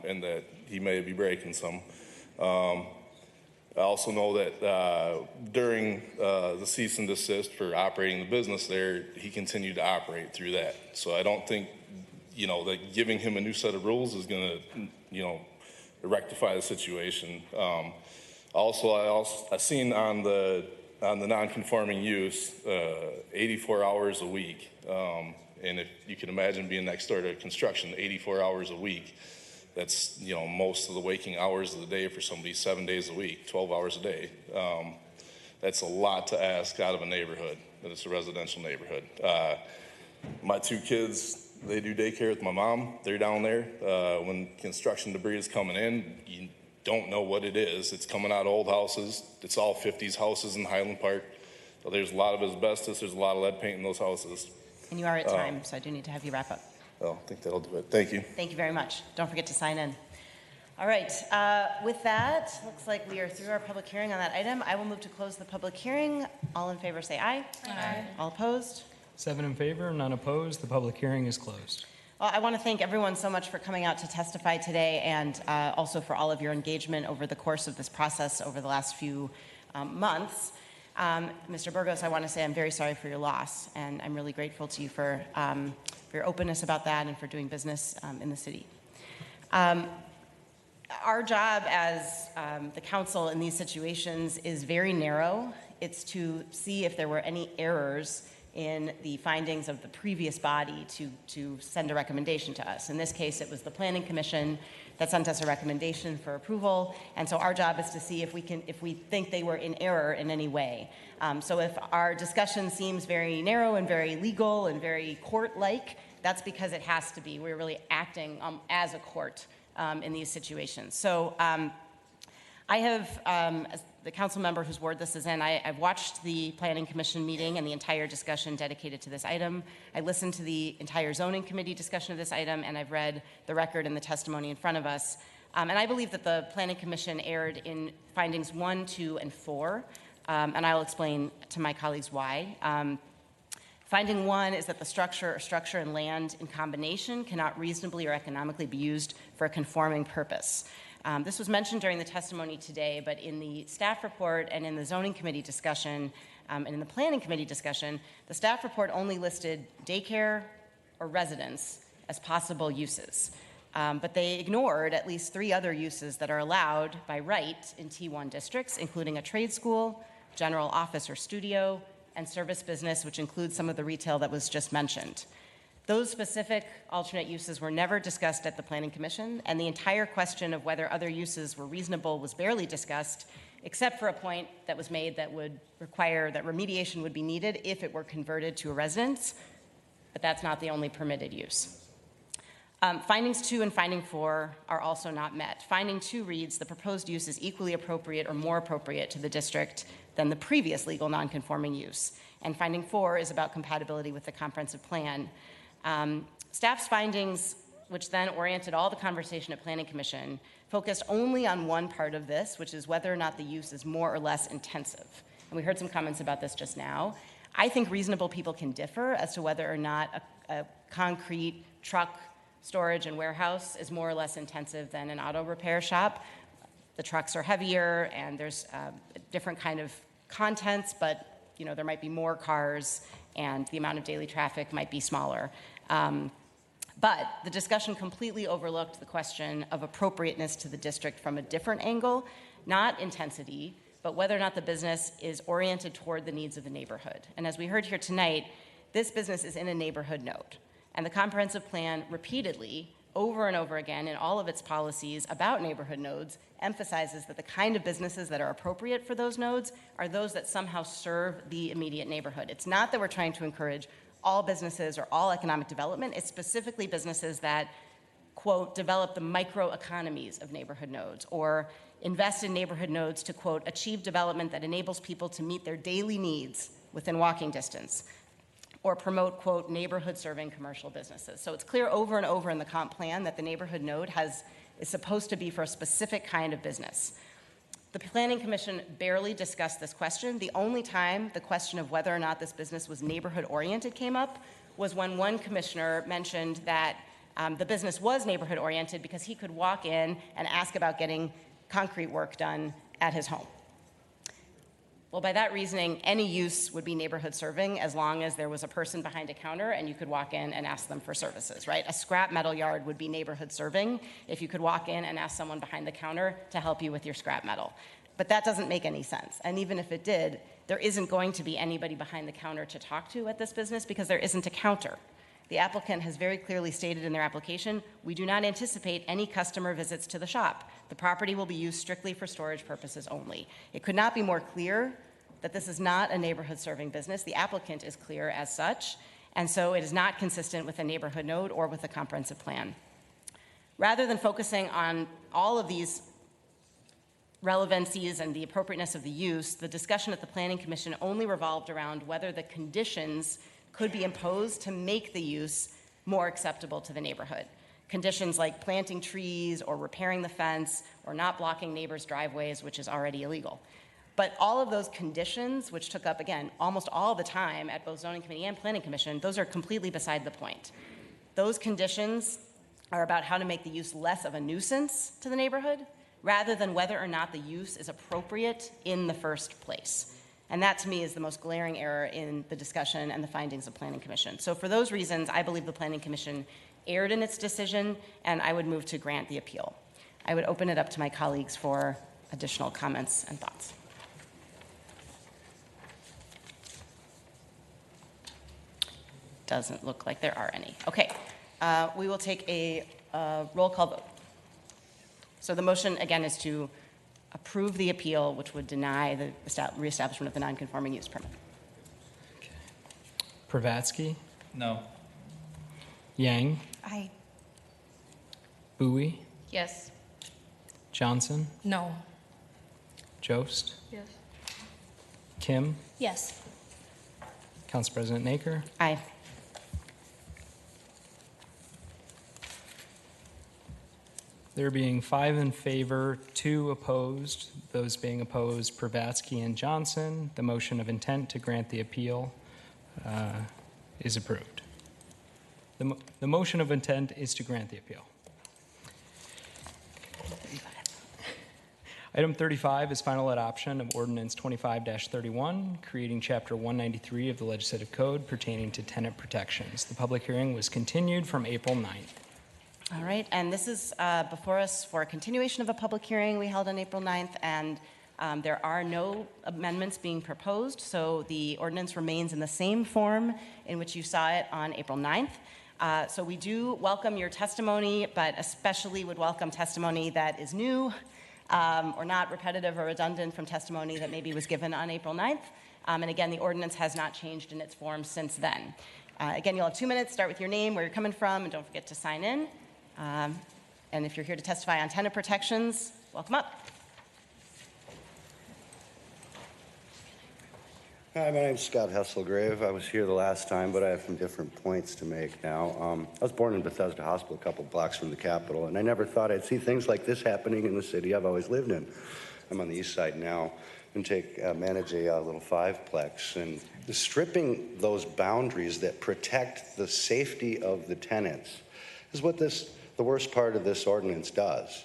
and that he may be breaking some. I also know that during the cease and desist for operating the business there, he continued to operate through that. So I don't think, you know, that giving him a new set of rules is going to, you know, rectify the situation. I seen on the non-conforming use 84 hours a week. And if you can imagine being next door to construction, 84 hours a week, that's, you know, most of the waking hours of the day for somebody 7 days a week, 12 hours a day. That's a lot to ask out of a neighborhood, and it's a residential neighborhood. My two kids, they do daycare with my mom. They're down there. When construction debris is coming in, you don't know what it is. It's coming out of old houses. It's all 50s houses in Highland Park. So there's a lot of asbestos. There's a lot of lead paint in those houses. And you are at time, so I do need to have you wrap up. I think that'll do it. Thank you. Thank you very much. Don't forget to sign in. All right, with that, looks like we are through our public hearing on that item. I will move to close the public hearing. All in favor say aye. Aye. All opposed? 7 in favor, none opposed. The public hearing is closed. Well, I want to thank everyone so much for coming out to testify today, and also for all of your engagement over the course of this process over the last few months. Mr. Burgos, I want to say I'm very sorry for your loss, and I'm really grateful to you for your openness about that and for doing business in the city. Our job as the council in these situations is very narrow. It's to see if there were any errors in the findings of the previous body to send a recommendation to us. In this case, it was the Planning Commission that sent us a recommendation for approval, and so our job is to see if we think they were in error in any way. So if our discussion seems very narrow and very legal and very court-like, that's because it has to be. We're really acting as a court in these situations. So I have, as the council member whose ward this is in, I've watched the Planning Commission meeting and the entire discussion dedicated to this item. I listened to the entire zoning committee discussion of this item, and I've read the record and the testimony in front of us. And I believe that the Planning Commission erred in findings 1, 2, and 4, and I'll explain to my colleagues why. Finding 1 is that the structure and land in combination cannot reasonably or economically be used for a conforming purpose. This was mentioned during the testimony today, but in the staff report and in the zoning committee discussion and in the planning committee discussion, the staff report only listed daycare or residence as possible uses. But they ignored at least 3 other uses that are allowed by right in T1 districts, including a trade school, general office or studio, and service business, which includes some of the retail that was just mentioned. Those specific alternate uses were never discussed at the Planning Commission, and the entire question of whether other uses were reasonable was barely discussed, except for a point that was made that would require that remediation would be needed if it were converted to a residence, but that's not the only permitted use. Findings 2 and finding 4 are also not met. Finding 2 reads, the proposed use is equally appropriate or more appropriate to the district than the previous legal nonconforming use. And finding 4 is about compatibility with the comprehensive plan. Staff's findings, which then oriented all the conversation at Planning Commission, focused only on one part of this, which is whether or not the use is more or less intensive. And we heard some comments about this just now. I think reasonable people can differ as to whether or not a concrete truck storage and warehouse is more or less intensive than an auto repair shop. The trucks are heavier and there's a different kind of contents, but you know, there might be more cars and the amount of daily traffic might be smaller. But the discussion completely overlooked the question of appropriateness to the district from a different angle, not intensity, but whether or not the business is oriented toward the needs of the neighborhood. And as we heard here tonight, this business is in a neighborhood node. And the comprehensive plan repeatedly, over and over again, in all of its policies about neighborhood nodes, emphasizes that the kind of businesses that are appropriate for those nodes are those that somehow serve the immediate neighborhood. It's not that we're trying to encourage all businesses or all economic development. It's specifically businesses that quote, develop the microeconomies of neighborhood nodes, or invest in neighborhood nodes to, quote, achieve development that enables people to meet their daily needs within walking distance, or promote, quote, neighborhood serving commercial businesses. So it's clear over and over in the comp plan that the neighborhood node is supposed to be for a specific kind of business. The Planning Commission barely discussed this question. The only time the question of whether or not this business was neighborhood oriented came up was when one commissioner mentioned that the business was neighborhood oriented because he could walk in and ask about getting concrete work done at his home. Well, by that reasoning, any use would be neighborhood serving as long as there was a person behind a counter and you could walk in and ask them for services, right? A scrap metal yard would be neighborhood serving if you could walk in and ask someone behind the counter to help you with your scrap metal. But that doesn't make any sense. And even if it did, there isn't going to be anybody behind the counter to talk to at this business because there isn't a counter. The applicant has very clearly stated in their application, we do not anticipate any customer visits to the shop. The property will be used strictly for storage purposes only. It could not be more clear that this is not a neighborhood serving business. The applicant is clear as such, and so it is not consistent with a neighborhood node or with a comprehensive plan. Rather than focusing on all of these relevancies and the appropriateness of the use, the discussion at the Planning Commission only revolved around whether the conditions could be imposed to make the use more acceptable to the neighborhood. Conditions like planting trees or repairing the fence or not blocking neighbors' driveways, which is already illegal. But all of those conditions, which took up, again, almost all the time at both Zoning Committee and Planning Commission, those are completely beside the point. Those conditions are about how to make the use less of a nuisance to the neighborhood rather than whether or not the use is appropriate in the first place. And that, to me, is the most glaring error in the discussion and the findings of Planning Commission. So for those reasons, I believe the Planning Commission erred in its decision, and I would move to grant the appeal. I would open it up to my colleagues for additional comments and thoughts. Doesn't look like there are any. Okay, we will take a roll call vote. So the motion, again, is to approve the appeal, which would deny the reestablishment of the non-conforming use permit. Pravatsky, No. Yang, Aye. Bowie, Yes. Johnson, No. Jost, Yes. Kim, Yes. Council President Naker. Aye. There being 5 in favor, 2 opposed, those being opposed, Pravatsky and Johnson, the motion of intent to grant the appeal is approved. The motion of intent is to grant the appeal. Item 35 is final adoption of Ordinance 25-31, creating Chapter 193 of the Legislative Code pertaining to tenant protections. The public hearing was continued from April 9th. All right, and this is before us for a continuation of a public hearing we held on April 9th, and there are no amendments being proposed, so the ordinance remains in the same form in which you saw it on April 9th. So we do welcome your testimony, but especially would welcome testimony that is new or not repetitive or redundant from testimony that maybe was given on April 9th. And again, the ordinance has not changed in its form since then. Again, you'll have 2 minutes. Start with your name, where you're coming from, and don't forget to sign in. And if you're here to testify on tenant protections, welcome up. Hi, my name's Scott Hesselgrave. I was here the last time, but I have some different points to make now. I was born in Bethesda Hospital, a couple blocks from the Capitol, and I never thought I'd see things like this happening in the city I've always lived in. I'm on the east side now and manage a little 5-plex. And stripping those boundaries that protect the safety of the tenants is what the worst part of this ordinance does.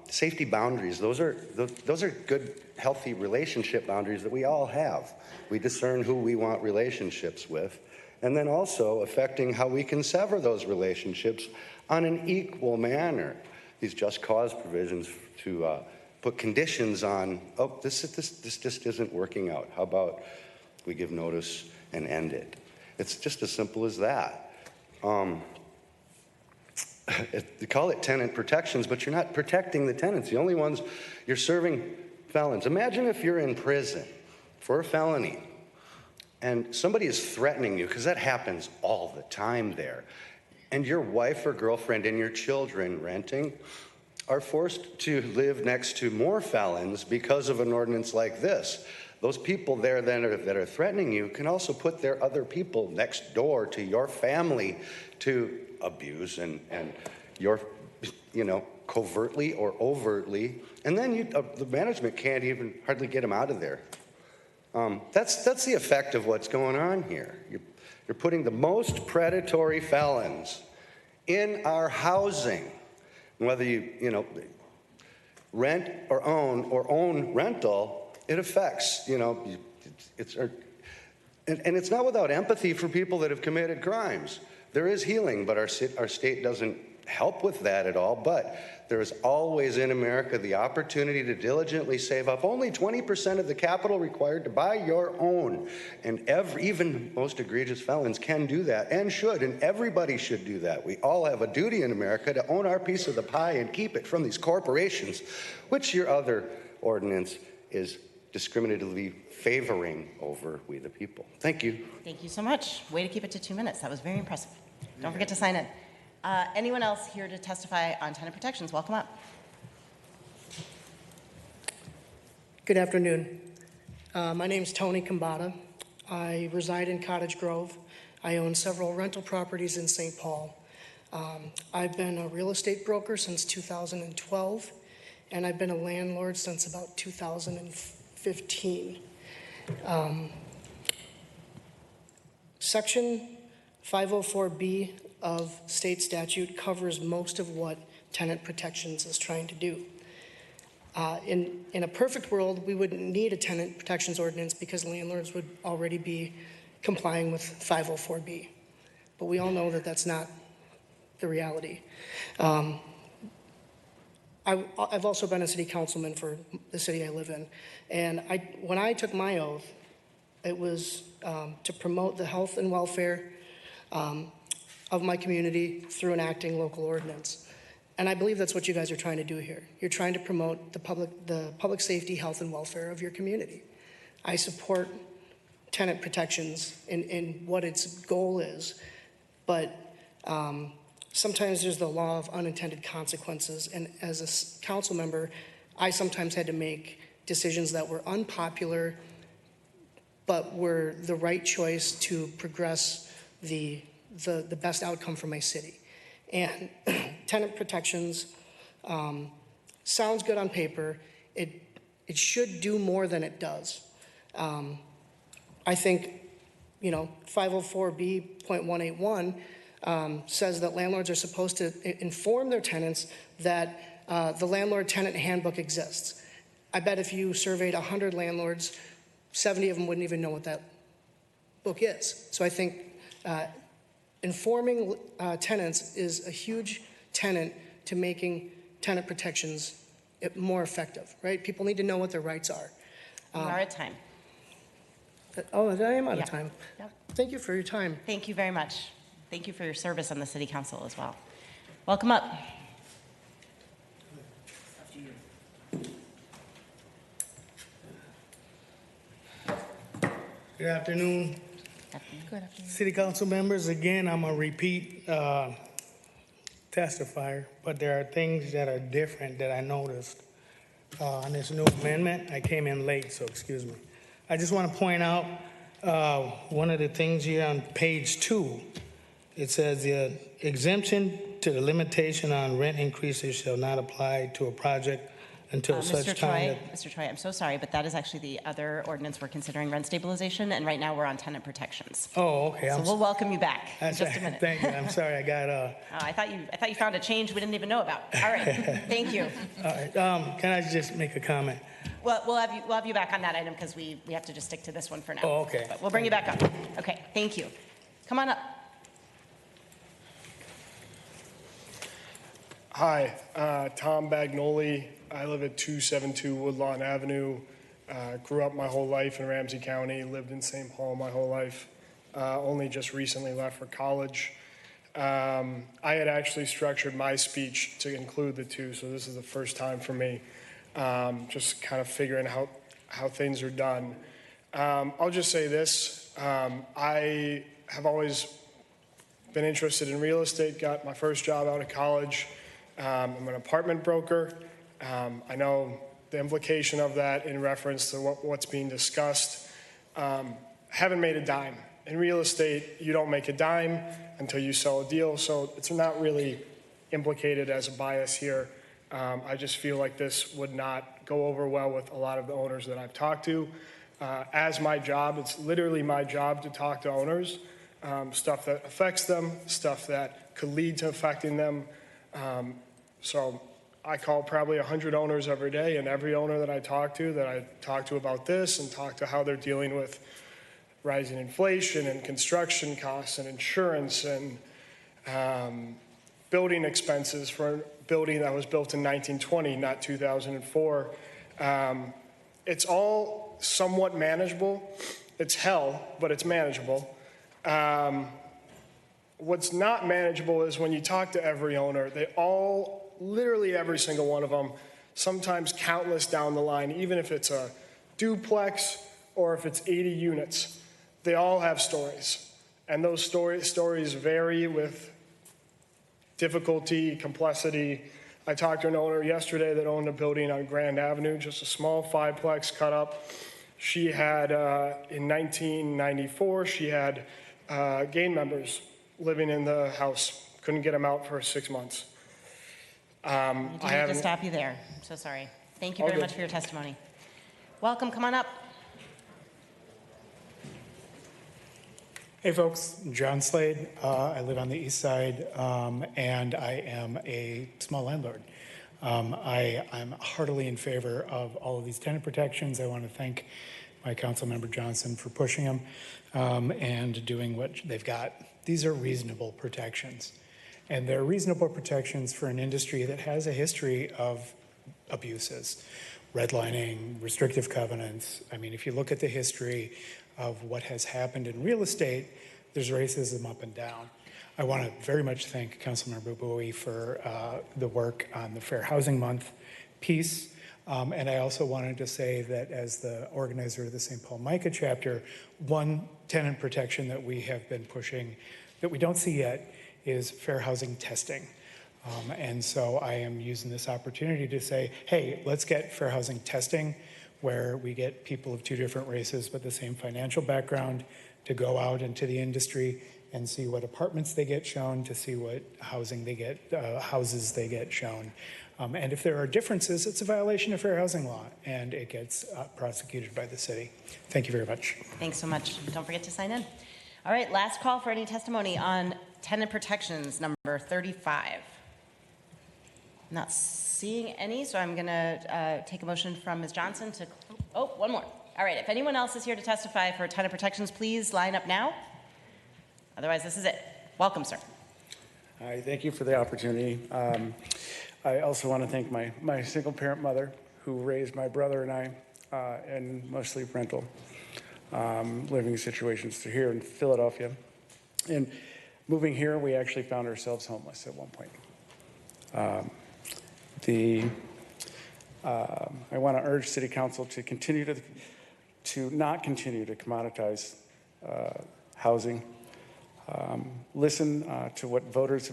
Safety boundaries, those are good, healthy relationship boundaries that we all have. We discern who we want relationships with, and then also affecting how we can sever those relationships on an equal manner. These just cause provisions to put conditions on, oh, this just isn't working out. How about we give notice and end it? It's just as simple as that. They call it tenant protections, but you're not protecting the tenants. The only ones you're serving felons. Imagine if you're in prison for a felony and somebody is threatening you, because that happens all the time there. and your wife or girlfriend and your children renting are forced to live next to more felons because of an ordinance like this. Those people there that are threatening you can also put their other people next door to your family to abuse and your, covertly or overtly, and then the management can't even hardly get them out of there. That's the effect of what's going on here. You're putting the most predatory felons in our housing, whether you rent or own rental. It affects, and it's not without empathy for people that have committed crimes. There is healing, but our state doesn't help with that at all. But there is always in America the opportunity to diligently save up only 20% of the capital required to buy your own. And even most egregious felons can do that and should, and everybody should do that. We all have a duty in America to own our piece of the pie and keep it from these corporations, which your other ordinance is discriminatively favoring over we the people. Thank you. Thank you so much. Way to keep it to 2 minutes. That was very impressive. Don't forget to sign in. Anyone else here to testify on tenant protections? Welcome up. Good afternoon. My name is Tony Kambata. I reside in Cottage Grove. I own several rental properties in St. Paul. I've been a real estate broker since 2012, and I've been a landlord since about 2015. Section 504B of state statute covers most of what tenant protections is trying to do. In a perfect world, we wouldn't need a tenant protections ordinance because landlords would already be complying with 504B. But we all know that that's not the reality. I've also been a city councilman for the city I live in. And when I took my oath, it was to promote the health and welfare of my community through enacting local ordinance. And I believe that's what you guys are trying to do here. You're trying to promote the public safety, health, and welfare of your community. I support tenant protections in what its goal is, but sometimes there's the law of unintended consequences. And as a council member, I sometimes had to make decisions that were unpopular, but were the right choice to progress the best outcome for my city. And tenant protections sounds good on paper. It should do more than it does. I think, 504B.181 says that landlords are supposed to inform their tenants that the landlord-tenant handbook exists. I bet if you surveyed 100 landlords, 70 of them wouldn't even know what that book is. So I think informing tenants is a huge tenet to making tenant protections more effective, right? People need to know what their rights are. You are at time. Oh, I am out of Yeah. time. Yep. Thank you for your time. Thank you very much. Thank you for your service on the city council as well. Welcome up. Good afternoon. Good afternoon. City council members, again, I'm a repeat testifier, but there are things that are different that I noticed on this new amendment. I came in late, so excuse me. I just want to point out one of the things here on page 2. It says the exemption to the limitation on rent increases shall not apply to a project until such time that... Mr. Troy, I'm so sorry, but that is actually the other ordinance we're considering, rent stabilization, and right now we're on tenant protections. Oh, okay. So we'll welcome you back in just a minute. Thank you. I'm sorry, I got... I thought you found a change we didn't even know about. All right, thank you. All right, can I just make a comment? Well, we'll have you back on that item because we have to just stick to this one for now. Oh, okay. But we'll bring you back up. Okay, thank you. Come on up. Hi, Tom Bagnoli. I live at 272 Woodlawn Avenue. Grew up my whole life in Ramsey County, lived in St. Paul my whole life. Only just recently left for college. I had actually structured my speech to include the two, so this is the first time for me. Just kind of figuring how things are done. I'll just say this. I have always been interested in real estate, got my first job out of college. I'm an apartment broker. I know the implication of that in reference to what's being discussed. Haven't made a dime. In real estate, you don't make a dime until you sell a deal, so it's not really implicated as a bias here. I just feel like this would not go over well with a lot of the owners that I've talked to. As my job, it's literally my job to talk to owners, stuff that affects them, stuff that could lead to affecting them. So I call probably 100 owners every day, and every owner that I talk to about this and talk to how they're dealing with rising inflation and construction costs and insurance and building expenses for a building that was built in 1920, not 2004. It's all somewhat manageable. It's hell, but it's manageable. What's not manageable is when you talk to every owner, they all, literally every single one of them, sometimes countless down the line, even if it's a duplex or if it's 80 units, they all have stories. And those stories vary with difficulty, complexity. I talked to an owner yesterday that owned a building on Grand Avenue, just a small fiveplex cut up. She had, in 1994, she had gang members living in the house. Couldn't get them out for 6 months. I have to stop you there. I'm so sorry. Thank you very much for your testimony. Welcome, come on up. Hey folks, John Slade. I live on the east side and I am a small landlord. I'm heartily in favor of all of these tenant protections. I want to thank my council member Johnson for pushing them and doing what they've got. These are reasonable protections, and they're reasonable protections for an industry that has a history of abuses, redlining, restrictive covenants. I mean, if you look at the history of what has happened in real estate, there's racism up and down. I want to very much thank Councilmember Bowie for the work on the Fair Housing Month piece. And I also wanted to say that as the organizer of the St. Paul Micah chapter, one tenant protection that we have been pushing that we don't see yet is fair housing testing. And so I am using this opportunity to say, hey, let's get fair housing testing where we get people of two different races but the same financial background to go out into the industry and see what apartments they get shown, to see what housing they get, houses they get shown. And if there are differences, it's a violation of fair housing law, and it gets prosecuted by the city. Thank you very much. Thanks so much. Don't forget to sign in. All right, last call for any testimony on tenant protections, number 35. Not seeing any, so I'm going to take a motion from Ms. Johnson to, oh, one more. All right, if anyone else is here to testify for tenant protections, please line up now. Otherwise, this is it. Welcome, sir. Hi, thank you for the opportunity. I also want to thank my single-parent mother who raised my brother and I in mostly rental living situations here in Philadelphia. And moving here, we actually found ourselves homeless at one point. I want to urge City Council to continue to not continue to commoditize housing. Listen to what voters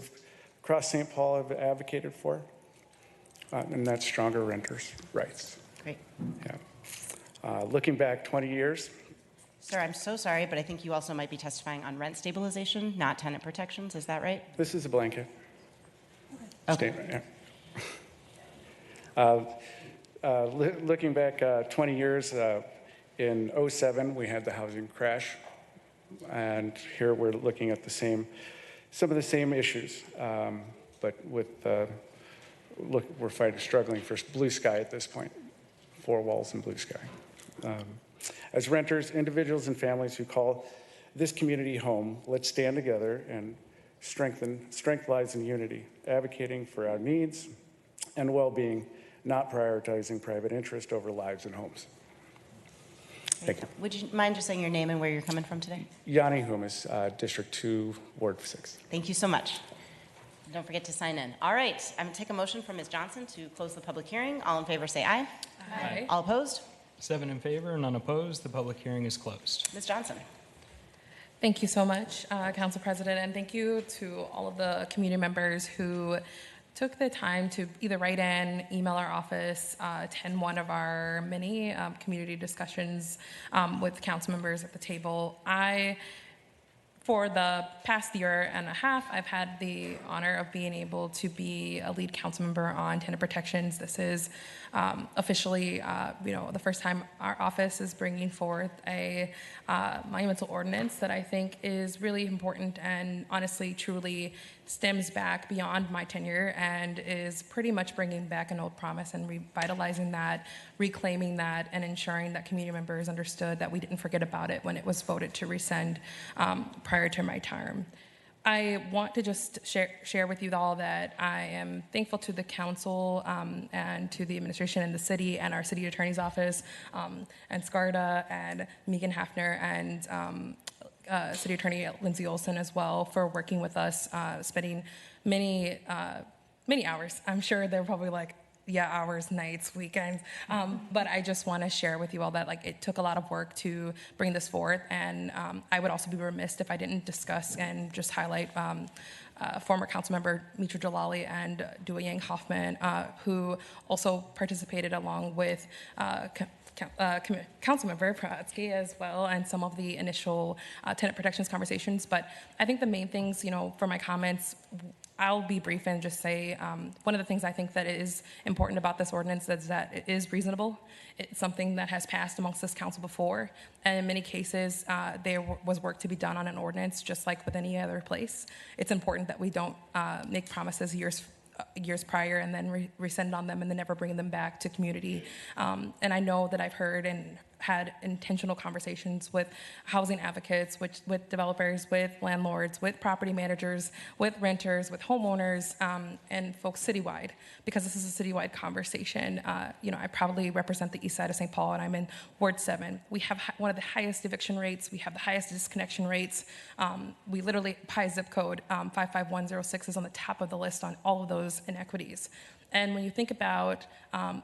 across St. Paul have advocated for, and that's stronger renters' rights. Great. Yeah. Looking back 20 years. Sir, I'm so sorry, but I think you also might be testifying on rent stabilization, not tenant protections. Is that right? This is a blanket. Okay. Statement, yeah. Looking back 20 years, in 2007, we had the housing crash. And here we're looking at some of the same issues, but with, we're struggling for blue sky at this point, 4 walls and blue sky. As renters, individuals and families who call this community home, let's stand together and strength lies in unity, advocating for our needs and well-being, not prioritizing private interest over lives and homes. Thank you. Would you mind just saying your name and where you're coming from today? Yanni Humas, District 2, Ward 6. Thank you so much. Don't forget to sign in. All right, I'm going to take a motion from Ms. Johnson to close the public hearing. All in favor say aye. Aye. All opposed? 7 in favor, none opposed. The public hearing is closed. Ms. Johnson. Thank you so much, Council President, and thank you to all of the community members who took the time to either write in, email our office, attend one of our many community discussions with council members at the table. For the past year and a half, I've had the honor of being able to be a lead council member on tenant protections. This is officially, the first time our office is bringing forth a monumental ordinance that I think is really important and honestly, truly stems back beyond my tenure and is pretty much bringing back an old promise and revitalizing that, reclaiming that, and ensuring that community members understood that we didn't forget about it when it was voted to rescind prior to my term. I want to just share with you all that I am thankful to the council and to the administration and the city and our city attorney's office and SCARTA and Megan Hafner and City Attorney Lindsay Olson as well for working with us, spending many hours. I'm sure they're probably like, yeah, hours, nights, weekends. But I just want to share with you all that it took a lot of work to bring this forth. And I would also be remiss if I didn't discuss and just highlight former Councilmember Mitra Jalali and Dua Yang Hoffman, who also participated along with Councilmember Pratsky as well, and some of the initial tenant protections conversations. But I think the main things, for my comments, I'll be brief and just say one of the things I think that is important about this ordinance is that it is reasonable. It's something that has passed amongst this council before, and in many cases, there was work to be done on an ordinance, just like with any other place. It's important that we don't make promises years prior and then rescind on them and then never bring them back to community. And I know that I've heard and had intentional conversations with housing advocates, with developers, with landlords, with property managers, with renters, with homeowners, and folks citywide, because this is a citywide conversation. I probably represent the east side of St. Paul, and I'm in Ward 7. We have one of the highest eviction rates. We have the highest disconnection rates. We literally, by zip code, 55106 is on the top of the list on all of those inequities. And when you think about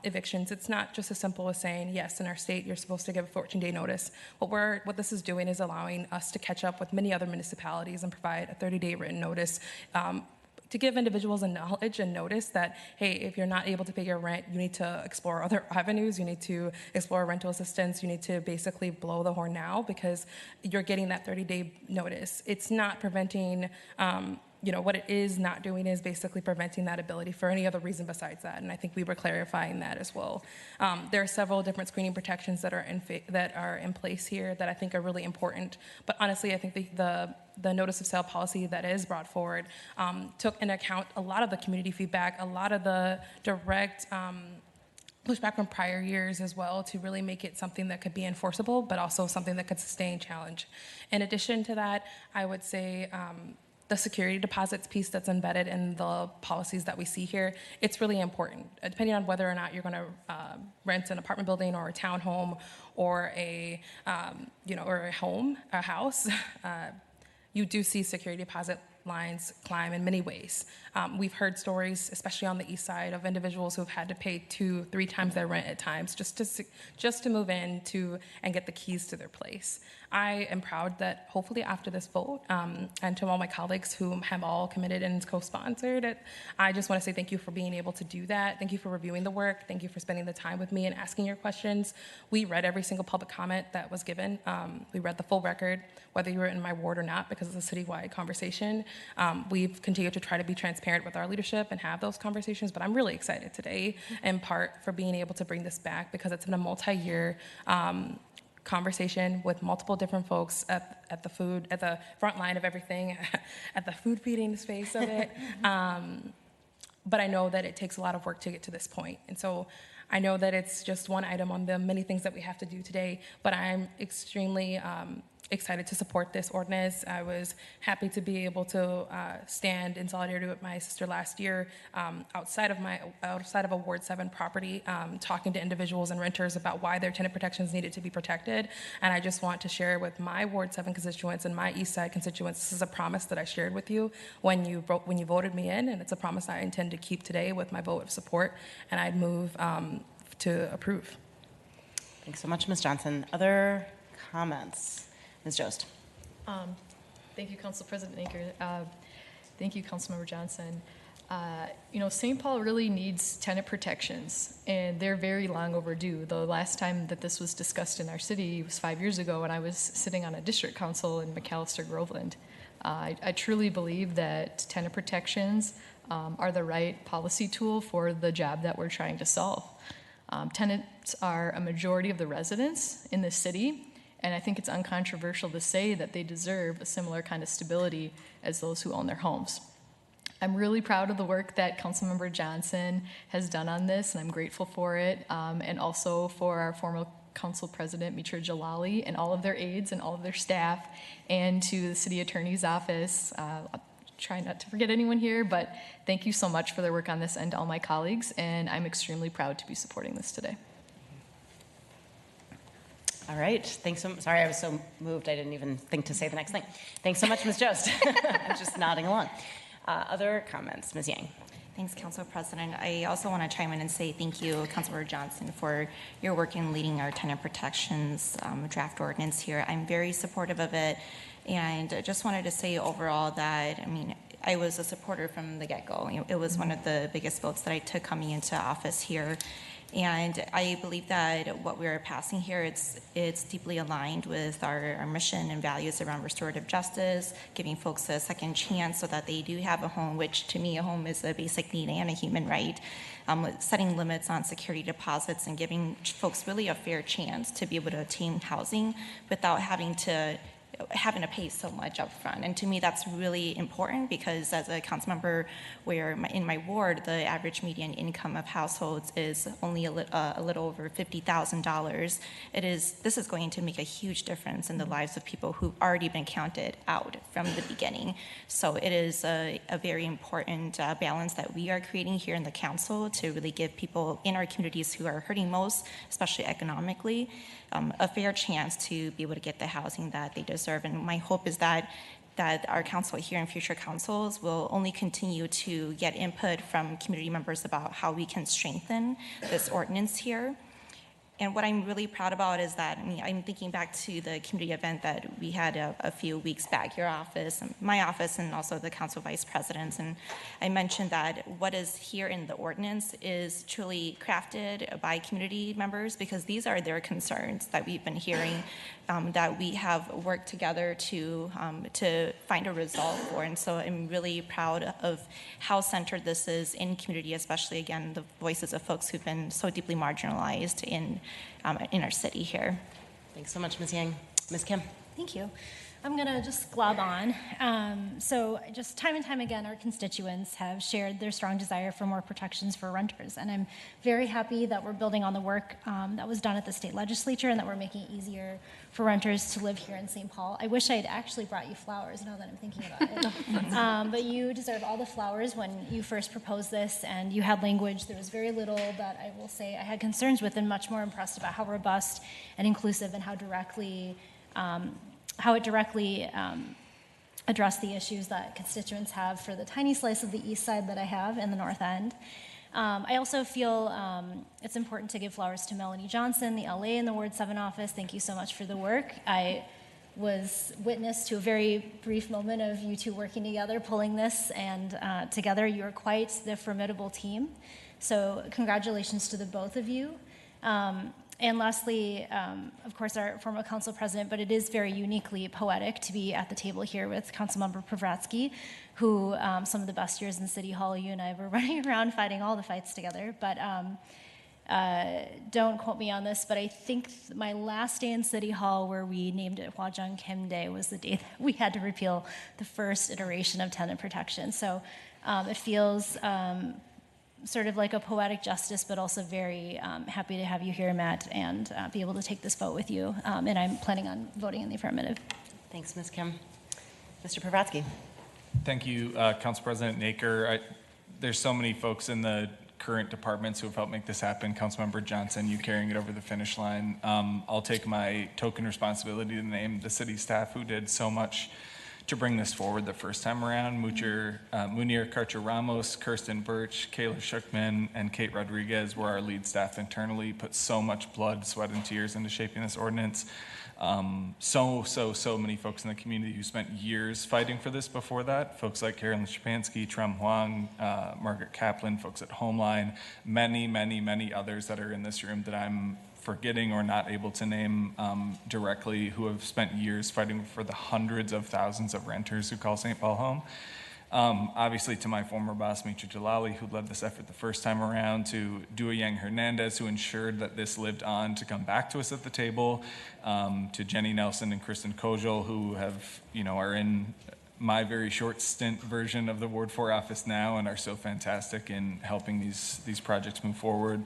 evictions, it's not just as simple as saying, yes, in our state, you're supposed to give a 14-day notice. What this is doing is allowing us to catch up with many other municipalities and provide a 30-day written notice to give individuals a knowledge and notice that, hey, if you're not able to pay your rent, you need to explore other avenues. You need to explore rental assistance. You need to basically blow the horn now because you're getting that 30-day notice. It's not preventing what it is not doing is basically preventing that ability for any other reason besides that, and I think we were clarifying that as well. There are several different screening protections that are in place here that I think are really important, but honestly, I think the notice of sale policy that is brought forward took into account a lot of the community feedback, a lot of the direct pushback from prior years as well to really make it something that could be enforceable, but also something that could sustain challenge. In addition to that, I would say the security deposits piece that's embedded in the policies that we see here, it's really important. Depending on whether or not you're going to rent an apartment building or a townhome or a house, you do see security deposit lines climb in many ways. We've heard stories, especially on the east side, of individuals who've had to pay 2-3 times their rent at times just to move in and get the keys to their place. I am proud that hopefully after this vote, and to all my colleagues who have all committed and co-sponsored it, I just want to say thank you for being able to do that. Thank you for reviewing the work. Thank you for spending the time with me and asking your questions. We read every single public comment that was given. We read the full record, whether you were in my ward or not, because it's a citywide conversation. We've continued to try to be transparent with our leadership and have those conversations, but I'm really excited today, in part, for being able to bring this back because it's been a multi-year conversation with multiple different folks at the front line of everything, at the food feeding space of it. But I know that it takes a lot of work to get to this point. And so I know that it's just one item on the many things that we have to do today, but I'm extremely excited to support this ordinance. I was happy to be able to stand in solidarity with my sister last year outside of a Ward 7 property, talking to individuals and renters about why their tenant protections needed to be protected. And I just want to share with my Ward 7 constituents and my East Side constituents, this is a promise that I shared with you when you voted me in, and it's a promise I intend to keep today with my vote of support, and I'd move to approve. Thanks so much, Ms. Johnson. Other comments? Ms. Jost. Thank you, Council President Aker. Thank you, Councilmember Johnson. St. Paul really needs tenant protections, and they're very long overdue. The last time that this was discussed in our city was 5 years ago when I was sitting on a district council in McAllister Groveland. I truly believe that tenant protections are the right policy tool for the job that we're trying to solve. Tenants are a majority of the residents in this city, and I think it's uncontroversial to say that they deserve a similar kind of stability as those who own their homes. I'm really proud of the work that Councilmember Johnson has done on this, and I'm grateful for it, and also for our former Council President, Mitra Jalali, and all of their aides and all of their staff, and to the City Attorney's Office. I'll try not to forget anyone here, but thank you so much for their work on this and to all my colleagues, and I'm extremely proud to be supporting this today. All right, thanks so much. Sorry, I was so moved I didn't even think to say the next thing. Thanks so much, Ms. Jost. I'm just nodding along. Other comments, Ms. Yang? Thanks, Council President. I also want to chime in and say thank you, Councilmember Johnson, for your work in leading our tenant protections draft ordinance here. I'm very supportive of it, and I just wanted to say overall that, I was a supporter from the get-go. It was one of the biggest votes that I took coming into office here. And I believe that what we're passing here, it's deeply aligned with our mission and values around restorative justice, giving folks a second chance so that they do have a home, which to me, a home is a basic need and a human right, setting limits on security deposits and giving folks really a fair chance to be able to obtain housing without having to pay so much up front. And to me, that's really important because as a council member where in my ward, the average median income of households is only a little over $50,000. This is going to make a huge difference in the lives of people who've already been counted out from the beginning. So it is a very important balance that we are creating here in the council to really give people in our communities who are hurting most, especially economically, a fair chance to be able to get the housing that they deserve. And my hope is that our council here and future councils will only continue to get input from community members about how we can strengthen this ordinance here. And what I'm really proud about is that, I'm thinking back to the community event that we had a few weeks back, your office, my office, and also the council vice presidents. And I mentioned that what is here in the ordinance is truly crafted by community members because these are their concerns that we've been hearing, that we have worked together to find a resolve for. And so I'm really proud of how centered this is in community, especially, again, the voices of folks who've been so deeply marginalized in our city here. Thanks so much, Ms. Yang. Ms. Kim? Thank you. I'm going to just glob on. So just time and time again, our constituents have shared their strong desire for more protections for renters. And I'm very happy that we're building on the work that was done at the state legislature and that we're making it easier for renters to live here in St. Paul. I wish I had actually brought you flowers now that I'm thinking about it. But you deserve all the flowers when you first proposed this, and you had language. There was very little that I will say I had concerns with, and much more impressed about how robust and inclusive and how it directly addressed the issues that constituents have for the tiny slice of the east side that I have in the north end. I also feel it's important to give flowers to Melanie Johnson, the LA in the Ward 7 office. Thank you so much for the work. I was witness to a very brief moment of you two working together, pulling this, and together you are quite the formidable team. So congratulations to the both of you. And lastly, of course, our former council president, but it is very uniquely poetic to be at the table here with Councilmember Pravratsky, who some of the best years in City Hall, you and I were running around fighting all the fights together. But don't quote me on this, but I think my last day in City Hall where we named it Hwajang Kim Day was the day that we had to repeal the first iteration of tenant protection. So it feels sort of like a poetic justice, but also very happy to have you here, Matt, and be able to take this vote with you. And I'm planning on voting in the affirmative. Thanks, Ms. Kim. Mr. Pravratsky. Thank you, Council President Naker. There's so many folks in the current departments who have helped make this happen. Councilmember Johnson, you carrying it over the finish line. I'll take my token responsibility to name the city staff who did so much to bring this forward the first time around. Munir Karcher-Ramos, Kirsten Birch, Kayla Schuckman, and Kate Rodriguez were our lead staff internally, put so much blood, sweat, and tears into shaping this ordinance. So many folks in the community who spent years fighting for this before that. Folks like Carolyn Shapansky, Trem Huang, Margaret Kaplan, folks at Homeline, many others that are in this room that I'm forgetting or not able to name directly, who have spent years fighting for the hundreds of thousands of renters who call St. Paul home. Obviously, to my former boss, Mitra Jalali, who led this effort the first time around, to Dua Yang Hernandez, who ensured that this lived on to come back to us at the table, to Jenny Nelson and Kristen Kojal, who have, are in my very short stint version of the Ward 4 office now and are so fantastic in helping these projects move forward.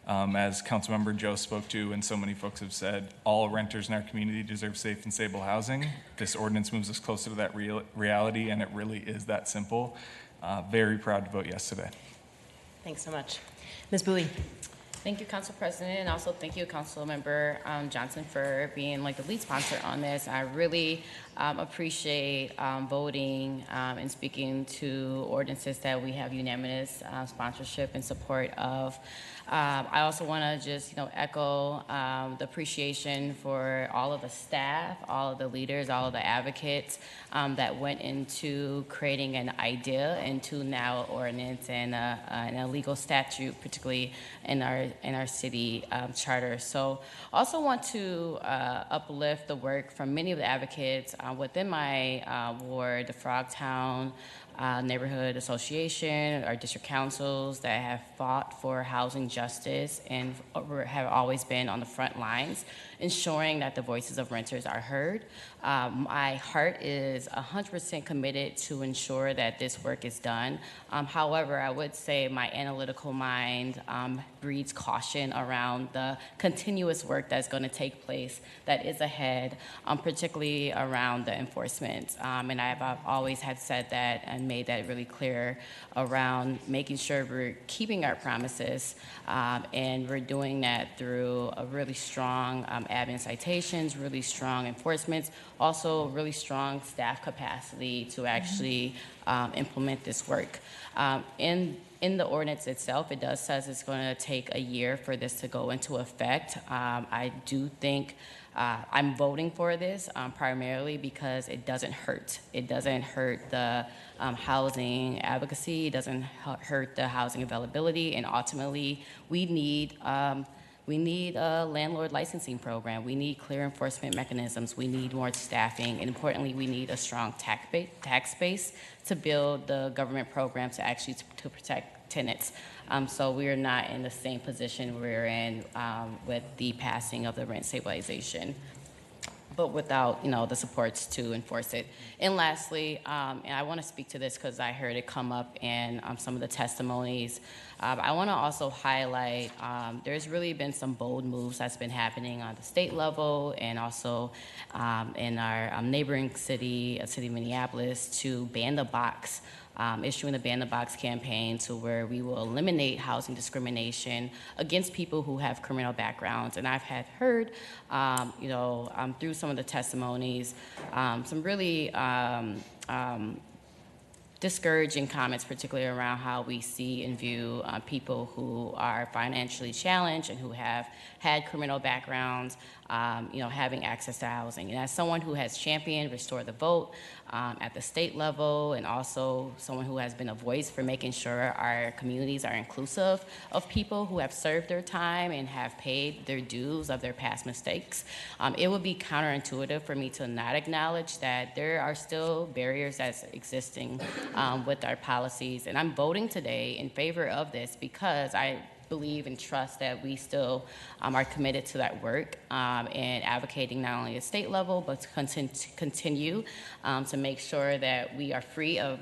As Councilmember Joe spoke to, and so many folks have said, all renters in our community deserve safe and stable housing. This ordinance moves us closer to that reality, and it really is that simple. Very proud to vote yes today. Thanks so much. Ms. Bowie. Thank you, Council President, and also thank you, Councilmember Johnson, for being the lead sponsor on this. I really appreciate voting and speaking to ordinances that we have unanimous sponsorship and support of. I also want to just, echo the appreciation for all of the staff, all of the leaders, all of the advocates that went into creating an idea into now ordinance and a legal statute, particularly in our city charter. So, also want to uplift the work from many of the advocates within my ward, the Frogtown Neighborhood Association, our district councils that have fought for housing justice and have always been on the front lines, ensuring that the voices of renters are heard. My heart is 100% committed to ensure that this work is done. However, I would say my analytical mind breeds caution around the continuous work that's going to take place that is ahead, particularly around the enforcement. And I've always had said that and made that really clear around making sure we're keeping our promises, and we're doing that through a really strong admin citations, really strong enforcements, also really strong staff capacity to actually implement this work. In the ordinance itself, it does says it's going to take a year for this to go into effect. I do think I'm voting for this primarily because it doesn't hurt. It doesn't hurt the housing advocacy. It doesn't hurt the housing availability. And ultimately, we need a landlord licensing program. We need clear enforcement mechanisms. We need more staffing. And importantly, we need a strong tax base to build the government programs to actually to protect tenants. So we are not in the same position we're in with the passing of the rent stabilization, but without the supports to enforce it. And lastly, and I want to speak to this because I heard it come up in some of the testimonies. I want to also highlight there's really been some bold moves that's been happening on the state level and also in our neighboring city of Minneapolis to ban the box. Issuing the Ban the Box campaign to where we will eliminate housing discrimination against people who have criminal backgrounds. And I've heard, through some of the testimonies, some really discouraging comments, particularly around how we see and view people who are financially challenged and who have had criminal backgrounds, having access to housing. And as someone who has championed Restore the Vote at the state level, and also someone who has been a voice for making sure our communities are inclusive of people who have served their time and have paid their dues of their past mistakes, it would be counterintuitive for me to not acknowledge that there are still barriers that's existing with our policies. And I'm voting today in favor of this because I believe and trust that we still are committed to that work and advocating not only at state level, but to continue to make sure that we are free of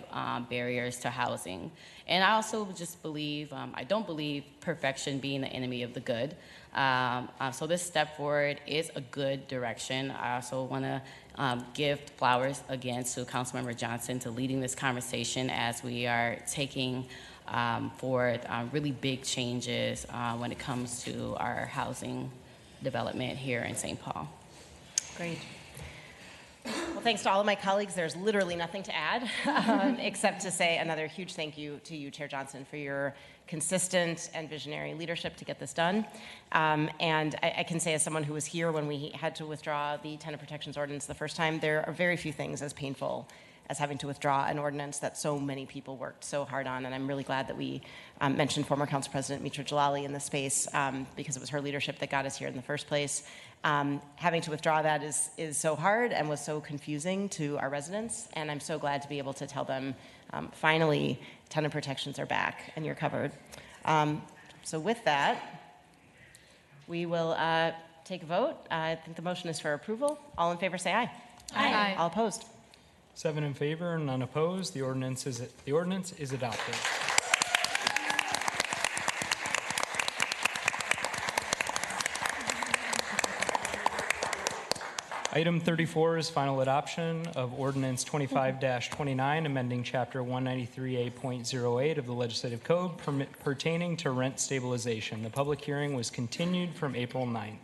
barriers to housing. And I also just believe, I don't believe perfection being the enemy of the good. So this step forward is a good direction. I also want to give flowers again to Councilmember Johnson to leading this conversation as we are taking forward really big changes when it comes to our housing development here in St. Paul. Great. Well, thanks to all of my colleagues. There's literally nothing to add, except to say another huge thank you to you, Chair Johnson, for your consistent and visionary leadership to get this done. And I can say, as someone who was here when we had to withdraw the tenant protections ordinance the first time, there are very few things as painful as having to withdraw an ordinance that so many people worked so hard on. And I'm really glad that we mentioned former Council President Mitra Jalali in this space, because it was her leadership that got us here in the first place. Having to withdraw that is so hard and was so confusing to our residents. And I'm so glad to be able to tell them, finally, tenant protections are back and you're covered. So with that, we will take a vote. I think the motion is for approval. All in favor say aye. Aye. All opposed? 7 in favor, none opposed. The ordinance is adopted. Item 34 is final adoption of Ordinance 25-29, amending Chapter 193A.08 of the Legislative Code pertaining to rent stabilization. The public hearing was continued from April 9th.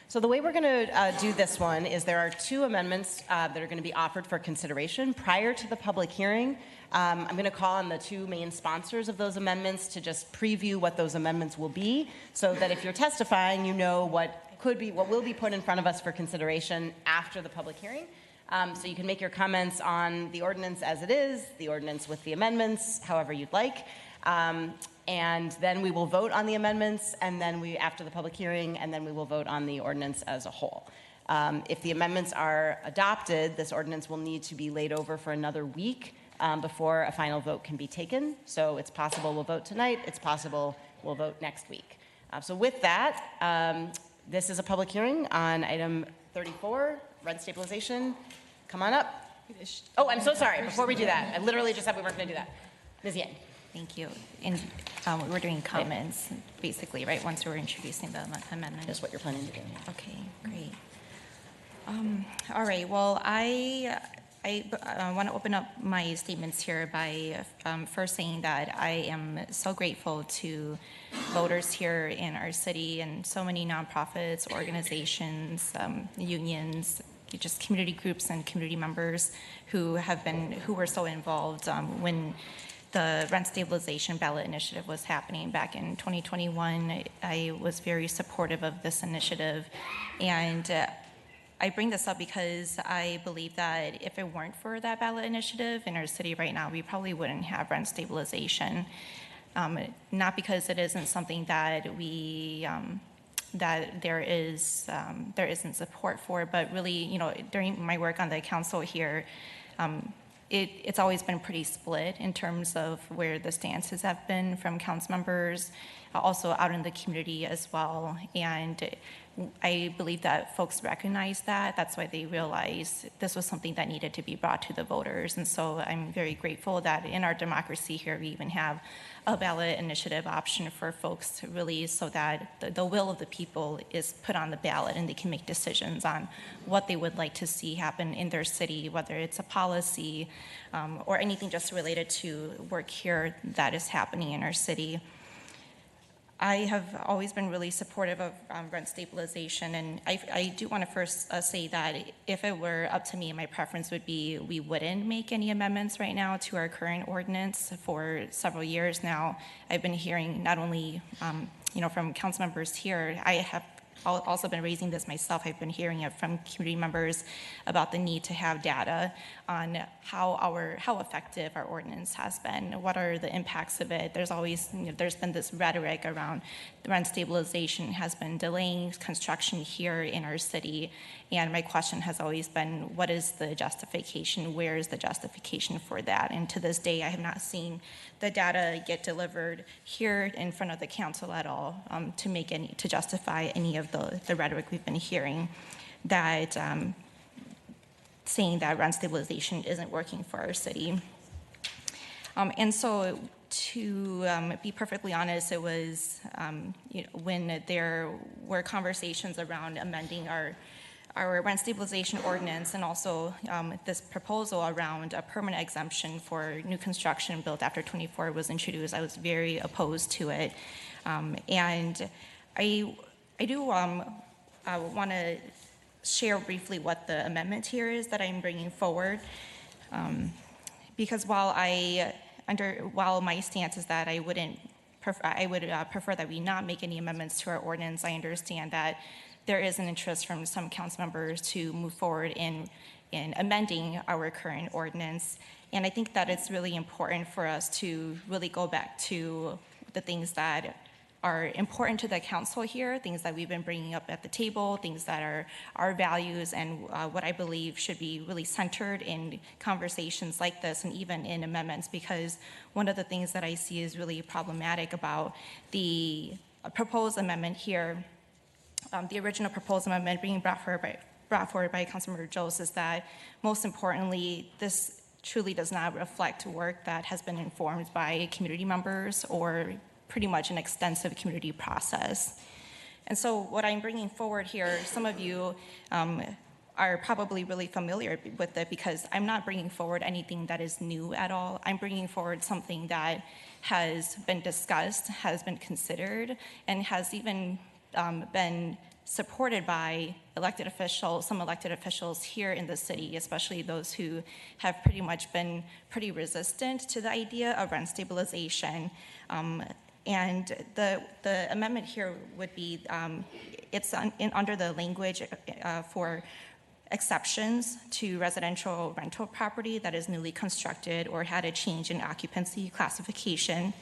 So the way we're going to do this one is there are two amendments that are going to be offered for consideration prior to the public hearing. I'm going to call on the two main sponsors of those amendments to just preview what those amendments will be, so that if you're testifying, you know what will be put in front of us for consideration after the public hearing. So you can make your comments on the ordinance as it is, the ordinance with the amendments, however you'd like. And then we will vote on the amendments, and then after the public hearing, and then we will vote on the ordinance as a whole. If the amendments are adopted, this ordinance will need to be laid over for another week before a final vote can be taken. So it's possible we'll vote tonight. It's possible we'll vote next week. So with that, this is a public hearing on item 34, rent stabilization. Come on up. Oh, I'm so sorry. Before we do that, I literally just said we weren't going to do that. Ms. Yen. Thank you. And we're doing comments, basically, right, once we're introducing the amendment. That's what you're planning to do. Okay, great. All right, well, I want to open up my statements here by first saying that I am so grateful to voters here in our city and so many nonprofits, organizations, unions, just community groups and community members who were so involved when the rent stabilization ballot initiative was happening back in 2021. I was very supportive of this initiative, and I bring this up because I believe that if it weren't for that ballot initiative in our city right now, we probably wouldn't have rent stabilization. Not because it isn't something that that there isn't support for, but really, during my work on the council here, it's always been pretty split in terms of where the stances have been from council members, also out in the community as well. And I believe that folks recognize that. That's why they realized this was something that needed to be brought to the voters. And so I'm very grateful that in our democracy here, we even have a ballot initiative option for folks to really, so that the will of the people is put on the ballot and they can make decisions on what they would like to see happen in their city, whether it's a policy or anything just related to work here that is happening in our city. I have always been really supportive of rent stabilization, and I do want to first say that if it were up to me, my preference would be we wouldn't make any amendments right now to our current ordinance. For several years now, I've been hearing not only from council members here, I have also been raising this myself. I've been hearing it from community members about the need to have data on how effective our ordinance has been. What are the impacts of it? There's always there's been this rhetoric around the rent stabilization has been delaying construction here in our city, and my question has always been, what is the justification? Where is the justification for that? And to this day, I have not seen the data get delivered here in front of the council at all to justify any of the rhetoric we've been hearing that saying that rent stabilization isn't working for our city. And so to be perfectly honest, it was when there were conversations around amending our rent stabilization ordinance and also this proposal around a permanent exemption for new construction built after 24 was introduced, I was very opposed to it. And I do want to share briefly what the amendment here is that I'm bringing forward. Because while my stance is that I would prefer that we not make any amendments to our ordinance, I understand that there is an interest from some council members to move forward in amending our current ordinance. And I think that it's really important for us to really go back to the things that are important to the council here, things that we've been bringing up at the table, things that are our values and what I believe should be really centered in conversations like this and even in amendments, because one of the things that I see is really problematic about the proposed amendment here, the original proposed amendment being brought forward by Councilmember Jost, is that most importantly, this truly does not reflect work that has been informed by community members or pretty much an extensive community process. And so what I'm bringing forward here, some of you are probably really familiar with it because I'm not bringing forward anything that is new at all. I'm bringing forward something that has been discussed, has been considered, and has even been supported by elected officials, some elected officials here in the city, especially those who have pretty much been pretty resistant to the idea of rent stabilization. And the amendment here would be, it's under the language for exceptions to residential rental property that is newly constructed or had a change in occupancy classification.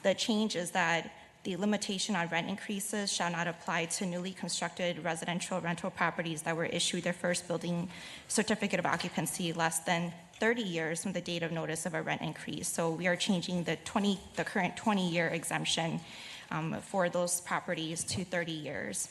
The change is that the limitation on rent increases shall not apply to newly constructed residential rental properties that were issued their first building certificate of occupancy less than 30 years from the date of notice of a rent increase. So we are changing the current 20-year exemption for those properties to 30 years.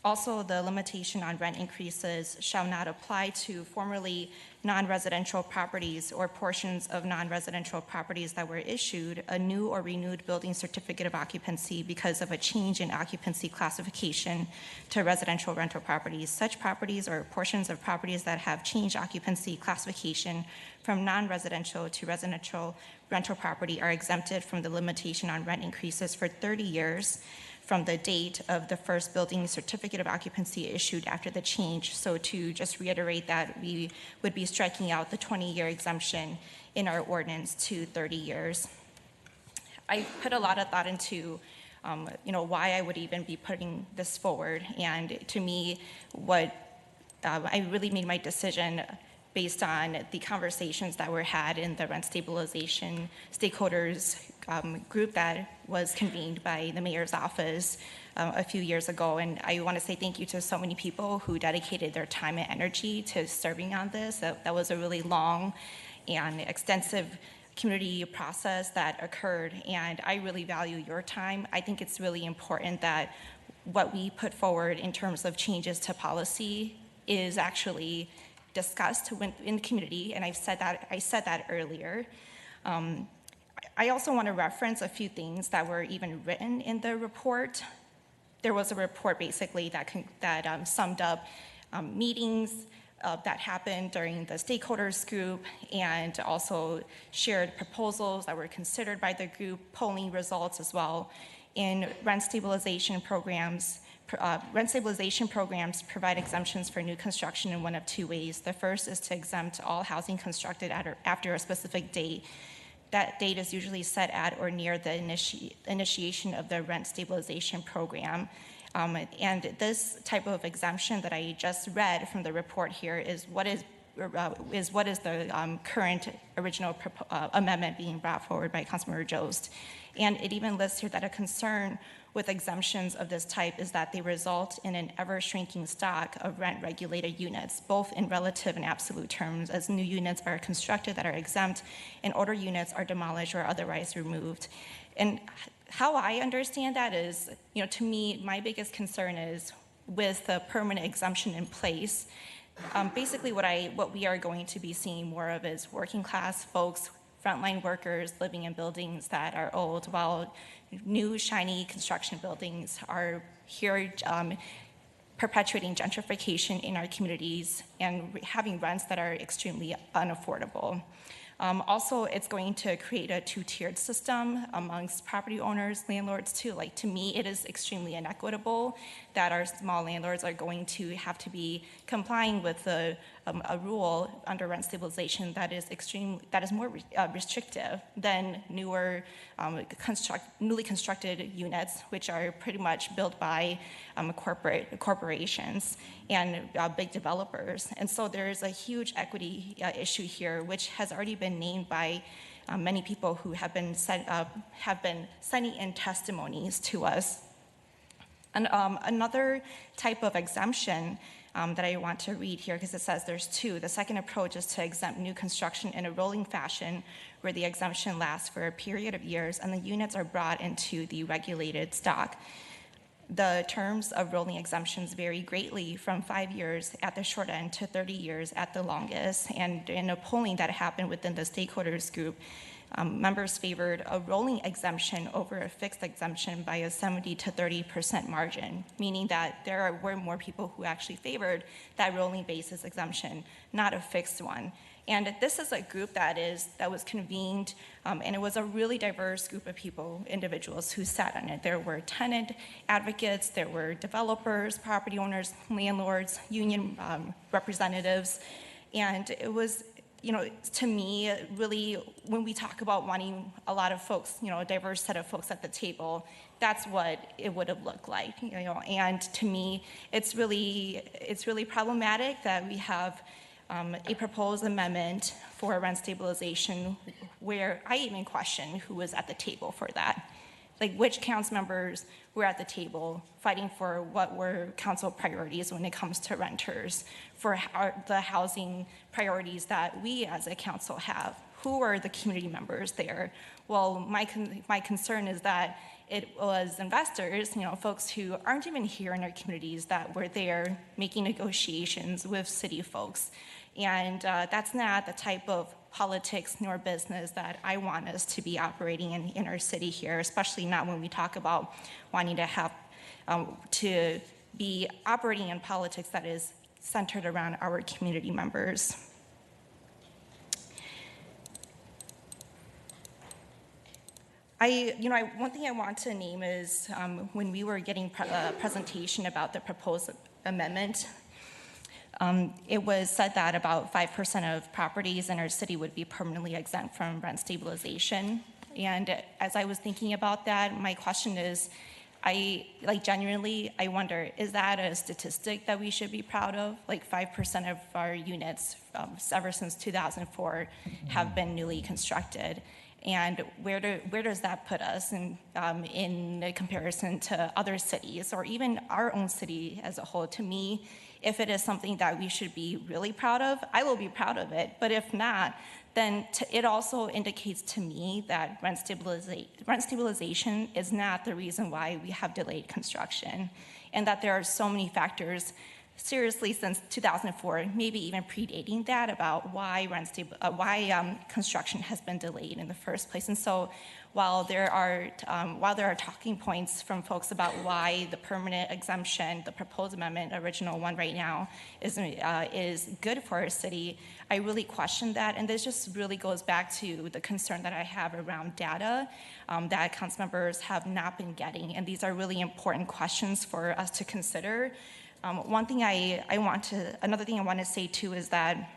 Also, the limitation on rent increases shall not apply to formerly non-residential properties or portions of non-residential properties that were issued a new or renewed building certificate of occupancy because of a change in occupancy classification to residential rental properties. Such properties or portions of properties that have changed occupancy classification from non-residential to residential rental property are exempted from the limitation on rent increases for 30 years from the date of the first building certificate of occupancy issued after the change. So to just reiterate that, we would be striking out the 20-year exemption in our ordinance to 30 years. I put a lot of thought into why I would even be putting this forward. And to me, I really made my decision based on the conversations that were had in the rent stabilization stakeholders group that was convened by the mayor's office a few years ago. And I want to say thank you to so many people who dedicated their time and energy to serving on this. That was a really long and extensive community process that occurred, and I really value your time. I think it's really important that what we put forward in terms of changes to policy is actually discussed in the community, and I said that earlier. I also want to reference a few things that were even written in the report. There was a report basically that summed up meetings that happened during the stakeholders group and also shared proposals that were considered by the group, polling results as well. In rent stabilization programs provide exemptions for new construction in one of two ways. The first is to exempt all housing constructed after a specific date. That date is usually set at or near the initiation of the rent stabilization program. And this type of exemption that I just read from the report here is what is the current original amendment being brought forward by Councilmember Jost. And it even lists here that a concern with exemptions of this type is that they result in an ever-shrinking stock of rent-regulated units, both in relative and absolute terms, as new units are constructed that are exempt and older units are demolished or otherwise removed. And how I understand that is, to me, my biggest concern is with the permanent exemption in place, basically what we are going to be seeing more of is working class folks, frontline workers living in buildings that are old, while new shiny construction buildings are here perpetuating gentrification in our communities and having rents that are extremely unaffordable. Also, it's going to create a two-tiered system amongst property owners, landlords too. Like, to me, it is extremely inequitable that our small landlords are going to have to be complying with a rule under rent stabilization that is more restrictive than newly constructed units, which are pretty much built by corporations and big developers. And so there's a huge equity issue here, which has already been named by many people who have been sending in testimonies to us. And another type of exemption that I want to read here, because it says there's two. The second approach is to exempt new construction in a rolling fashion, where the exemption lasts for a period of years and the units are brought into the regulated stock. The terms of rolling exemptions vary greatly from 5 years at the short end to 30 years at the longest. And in a polling that happened within the stakeholders group, members favored a rolling exemption over a fixed exemption by a 70 to 30% margin, meaning that there were more people who actually favored that rolling basis exemption, not a fixed one. And this is a group that was convened, and it was a really diverse group of people, individuals who sat on it. There were tenant advocates, there were developers, property owners, landlords, union representatives, and it was, to me, really, when we talk about wanting a lot of folks, a diverse set of folks at the table, that's what it would have looked like, And to me, it's really problematic that we have a proposed amendment for rent stabilization where I even question who was at the table for that. Like, which council members were at the table fighting for what were council priorities when it comes to renters, for the housing priorities that we as a council have. Who are the community members there? Well, my concern is that it was investors, folks who aren't even here in our communities, that were there making negotiations with city folks. And that's not the type of politics nor business that I want us to be operating in our city here, especially not when we talk about wanting to have to be operating in politics that is centered around our community members. One thing I want to name is when we were getting a presentation about the proposed amendment, it was said that about 5% of properties in our city would be permanently exempt from rent stabilization. And as I was thinking about that, my question is, genuinely, I wonder, is that a statistic that we should be proud of? Like 5% of our units ever since 2004 have been newly constructed. And where does that put us in comparison to other cities or even our own city as a whole? To me, if it is something that we should be really proud of, I will be proud of it. But if not, then it also indicates to me that rent stabilization is not the reason why we have delayed construction, and that there are so many factors, seriously, since 2004, maybe even predating that, about why construction has been delayed in the first place. And so, while there are talking points from folks about why the permanent exemption, the proposed amendment, original one right now, is good for our city, I really question that. And this just really goes back to the concern that I have around data that council members have not been getting. And these are really important questions for us to consider. Another thing I want to say too is that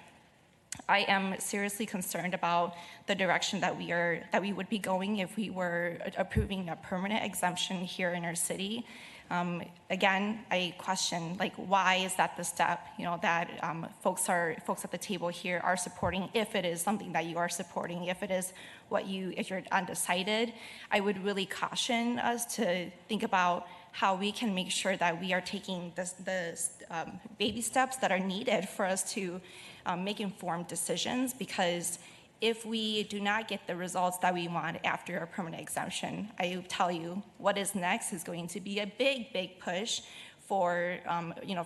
I am seriously concerned about the direction that we would be going if we were approving a permanent exemption here in our city. Again, I question, why is that the step, that folks at the table here are supporting, if it is something that you are supporting, if you're undecided. I would really caution us to think about how we can make sure that we are taking the baby steps that are needed for us to make informed decisions, because if we do not get the results that we want after a permanent exemption, I tell you, what is next is going to be a big, big push for,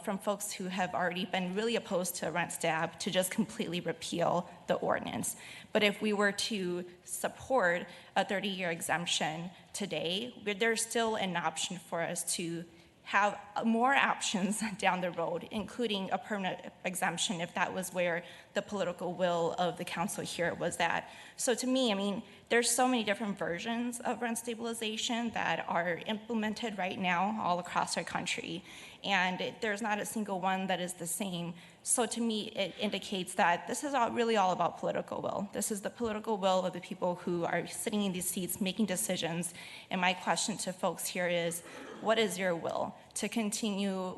from folks who have already been really opposed to rent stab to just completely repeal the ordinance. But if we were to support a 30-year exemption today, there's still an option for us to have more options down the road, including a permanent exemption if that was where the political will of the council here was at. So to me, I mean, there's so many different versions of rent stabilization that are implemented right now all across our country, and there's not a single one that is the same. So to me, it indicates that this is really all about political will. This is the political will of the people who are sitting in these seats making decisions. And my question to folks here is, what is your will to continue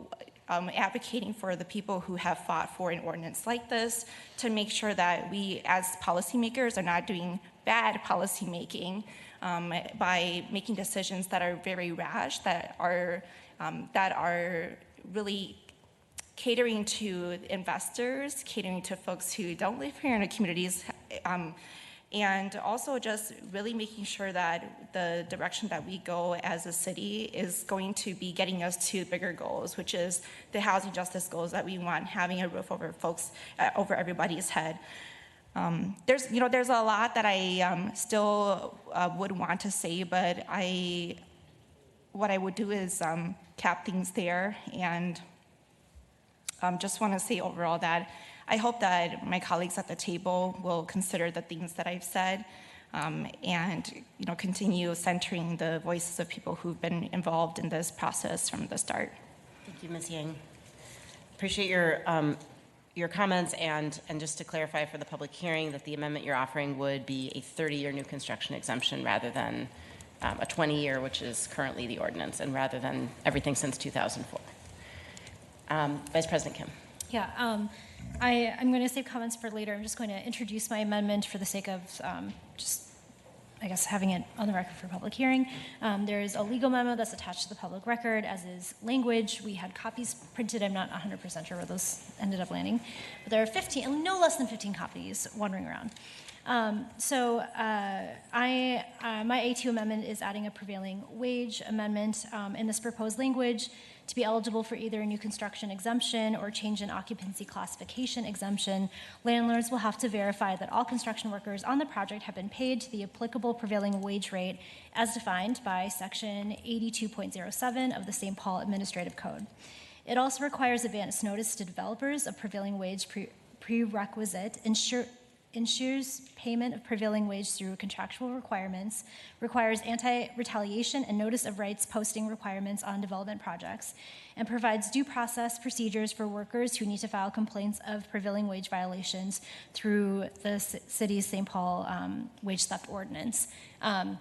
advocating for the people who have fought for an ordinance like this, to make sure that we as policymakers are not doing bad policymaking by making decisions that are very rash, that are really catering to investors, catering to folks who don't live here in the communities, and also just really making sure that the direction that we go as a city is going to be getting us to bigger goals, which is the housing justice goals that we want, having a roof over folks, over everybody's head. There's a lot that I still would want to say, but what I would do is cap things there, and just want to say overall that I hope that my colleagues at the table will consider the things that I've said, and continue centering the voices of people who've been involved in this process from the start. Thank you, Ms. Yang. Appreciate your comments, and just to clarify for the public hearing that the amendment you're offering would be a 30-year new construction exemption rather than a 20-year, which is currently the ordinance, and rather than everything since 2004. Vice President Kim. Yeah, I'm going to save comments for later. I'm just going to introduce my amendment for the sake of having it on the record for public hearing. There is a legal memo that's attached to the public record, as is language. We had copies printed. I'm not 100% sure where those ended up landing. But there are no less than 15 copies wandering around. My A2 amendment is adding a prevailing wage amendment in this proposed language. To be eligible for either a new construction exemption or change in occupancy classification exemption, landlords will have to verify that all construction workers on the project have been paid to the applicable prevailing wage rate as defined by Section 82.07 of the St. Paul Administrative Code. It also requires advance notice to developers of prevailing wage prerequisite, ensures payment of prevailing wage through contractual requirements, requires anti-retaliation and notice of rights posting requirements on development projects, and provides due process procedures for workers who need to file complaints of prevailing wage violations through the city's St. Paul wage theft ordinance. So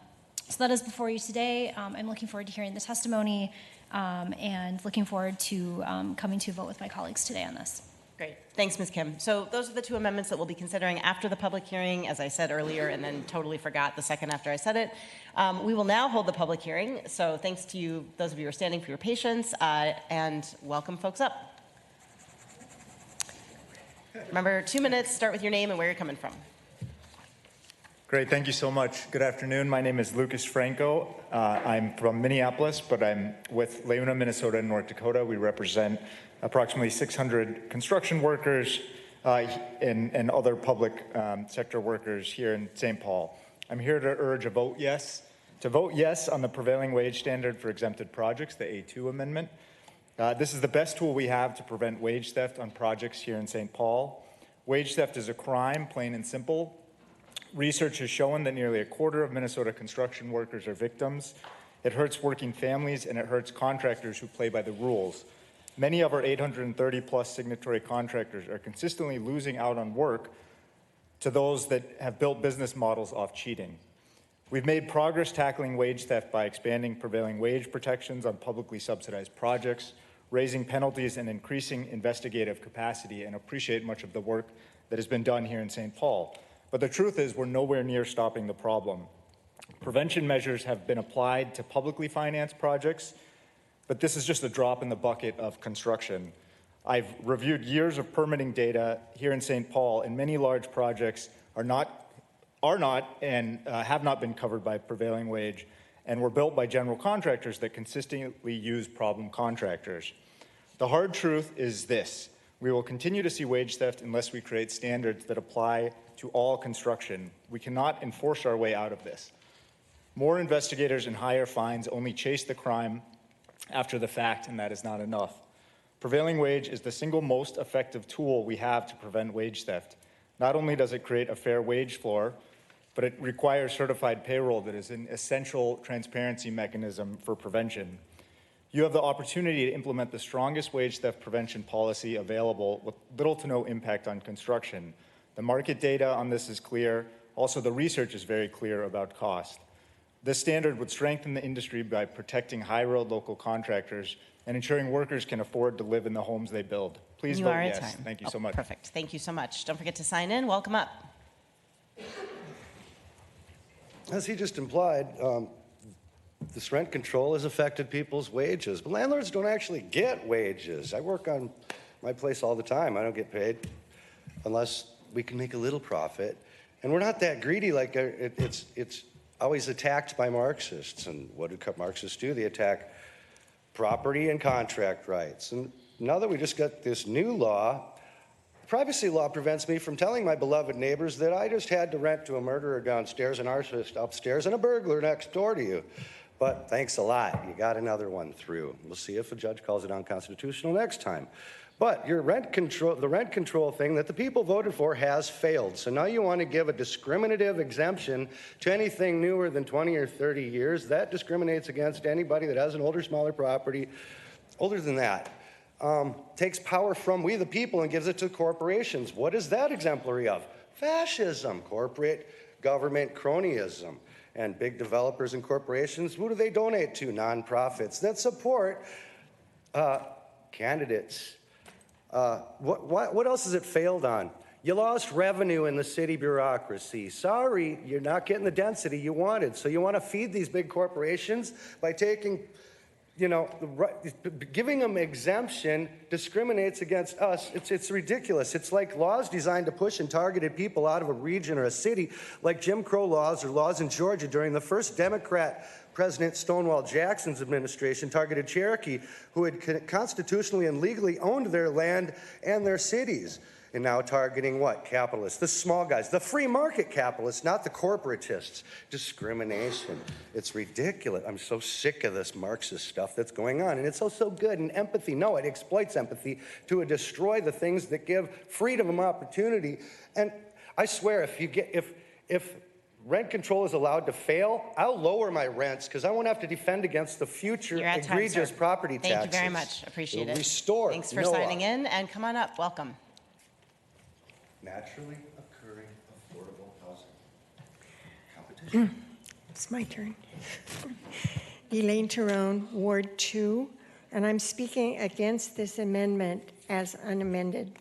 that is before you today. I'm looking forward to hearing the testimony and looking forward to coming to a vote with my colleagues today on this. Great. Thanks, Ms. Kim. So those are the two amendments that we'll be considering after the public hearing, as I said earlier, and then totally forgot the second after I said it. We will now hold the public hearing. So thanks to you, those of you who are standing, for your patience, and welcome folks up. Remember, 2 minutes, start with your name and where you're coming from. Great, thank you so much. Good afternoon. My name is Lucas Franco. I'm from Minneapolis, but I'm with LeUNA, Minnesota, and North Dakota. We represent approximately 600 construction workers and other public sector workers here in St. Paul. I'm here to urge a vote yes on the prevailing wage standard for exempted projects, the A2 amendment. This is the best tool we have to prevent wage theft on projects here in St. Paul. Wage theft is a crime, plain and simple. Research has shown that nearly a quarter of Minnesota construction workers are victims. It hurts working families, and it hurts contractors who play by the rules. Many of our 830-plus signatory contractors are consistently losing out on work to those that have built business models off cheating. We've made progress tackling wage theft by expanding prevailing wage protections on publicly subsidized projects, raising penalties, and increasing investigative capacity, and appreciate much of the work that has been done here in St. Paul. But the truth is, we're nowhere near stopping the problem. Prevention measures have been applied to publicly financed projects, but this is just a drop in the bucket of construction. I've reviewed years of permitting data here in St. Paul, and many large projects are not and have not been covered by prevailing wage, and were built by general contractors that consistently use problem contractors. The hard truth is this: we will continue to see wage theft unless we create standards that apply to all construction. We cannot enforce our way out of this. More investigators and higher fines only chase the crime after the fact, and that is not enough. Prevailing wage is the single most effective tool we have to prevent wage theft. Not only does it create a fair wage floor, but it requires certified payroll that is an essential transparency mechanism for prevention. You have the opportunity to implement the strongest wage theft prevention policy available with little to no impact on construction. The market data on this is clear. Also, the research is very clear about cost. This standard would strengthen the industry by protecting high-road local contractors and ensuring workers can afford to live in the homes they build. Please vote yes. Thank you so much. Perfect. Thank you so much. Don't forget to sign in. Welcome up. As he just implied, this rent control has affected people's wages, but landlords don't actually get wages. I work on my place all the time. I don't get paid unless we can make a little profit. And we're not that greedy. Like it's always attacked by Marxists. And what do Marxists do? They attack property and contract rights. And now that we just got this new law, privacy law prevents me from telling my beloved neighbors that I just had to rent to a murderer downstairs, an arsonist upstairs, and a burglar next door to you. But thanks a lot. You got another one through. We'll see if a judge calls it unconstitutional next time. But your rent control, the rent control thing that the people voted for has failed. So now you want to give a discriminative exemption to anything newer than 20 or 30 years. That discriminates against anybody that has an older, smaller property. Older than that. Takes power from we the people and gives it to corporations. What is that exemplary of? Fascism, corporate government cronyism. And big developers and corporations, who do they donate to? Nonprofits that support candidates. What else has it failed on? You lost revenue in the city bureaucracy. Sorry, you're not getting the density you wanted. So you want to feed these big corporations by taking, giving them exemption discriminates against us. It's ridiculous. It's like laws designed to push and targeted people out of a region or a city, like Jim Crow laws or laws in Georgia during the first Democrat President Stonewall Jackson's administration targeted Cherokee, who had constitutionally and legally owned their land and their cities. And now targeting what? Capitalists, the small guys, the free market capitalists, not the corporatists. Discrimination. It's ridiculous. I'm so sick of this Marxist stuff that's going on. And it's so good. And empathy, no, it exploits empathy to destroy the things that give freedom of opportunity. And I swear, if rent control is allowed to fail, I'll lower my rents because I won't have to defend against the future egregious property taxes. Thank you very much. Appreciate it. Restore. Thanks for signing in, and come on up. Welcome. Naturally occurring affordable housing. Competition. It's my turn. Elaine Tyrone, Ward 2, and I'm speaking against this amendment as unamended.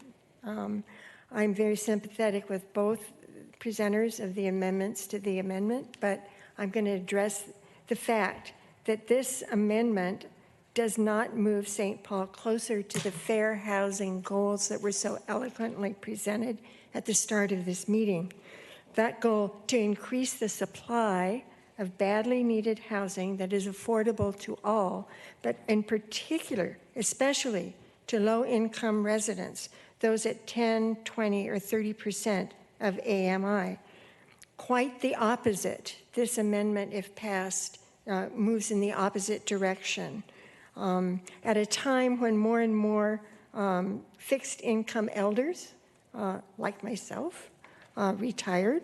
I'm very sympathetic with both presenters of the amendments to the amendment, but I'm going to address the fact that this amendment does not move St. Paul closer to the fair housing goals that were so eloquently presented at the start of this meeting. That goal to increase the supply of badly needed housing that is affordable to all, but in particular, especially to low-income residents, those at 10, 20, or 30% of AMI. Quite the opposite. This amendment, if passed, moves in the opposite direction. At a time when more and more fixed income elders, like myself, retired,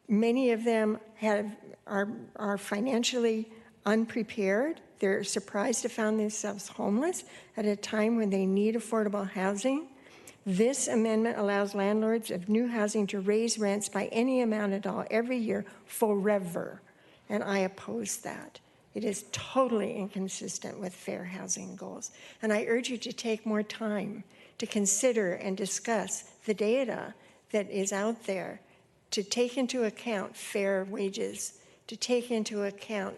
many of them are financially unprepared. They're surprised to find themselves homeless at a time when they need affordable housing. This amendment allows landlords of new housing to raise rents by any amount at all every year forever, and I oppose that. It is totally inconsistent with fair housing goals, and I urge you to take more time to consider and discuss the data that is out there, to take into account fair wages, to take into account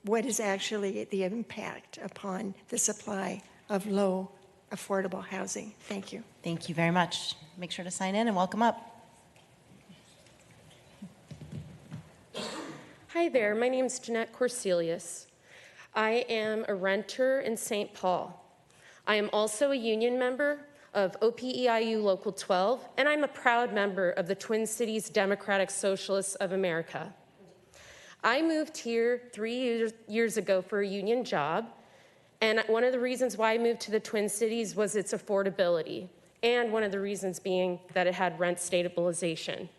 what is actually the impact upon the supply of low affordable housing. Thank you. Thank you very much. Make sure to sign in and welcome up. Hi there, my name is Jeanette Corselius. I am a renter in St. Paul. I am also a union member of OPEIU Local 12, and I'm a proud member of the Twin Cities Democratic Socialists of America. I moved here 3 years ago for a union job, and one of the reasons why I moved to the Twin Cities was its affordability, and one of the reasons being that it had rent stabilization.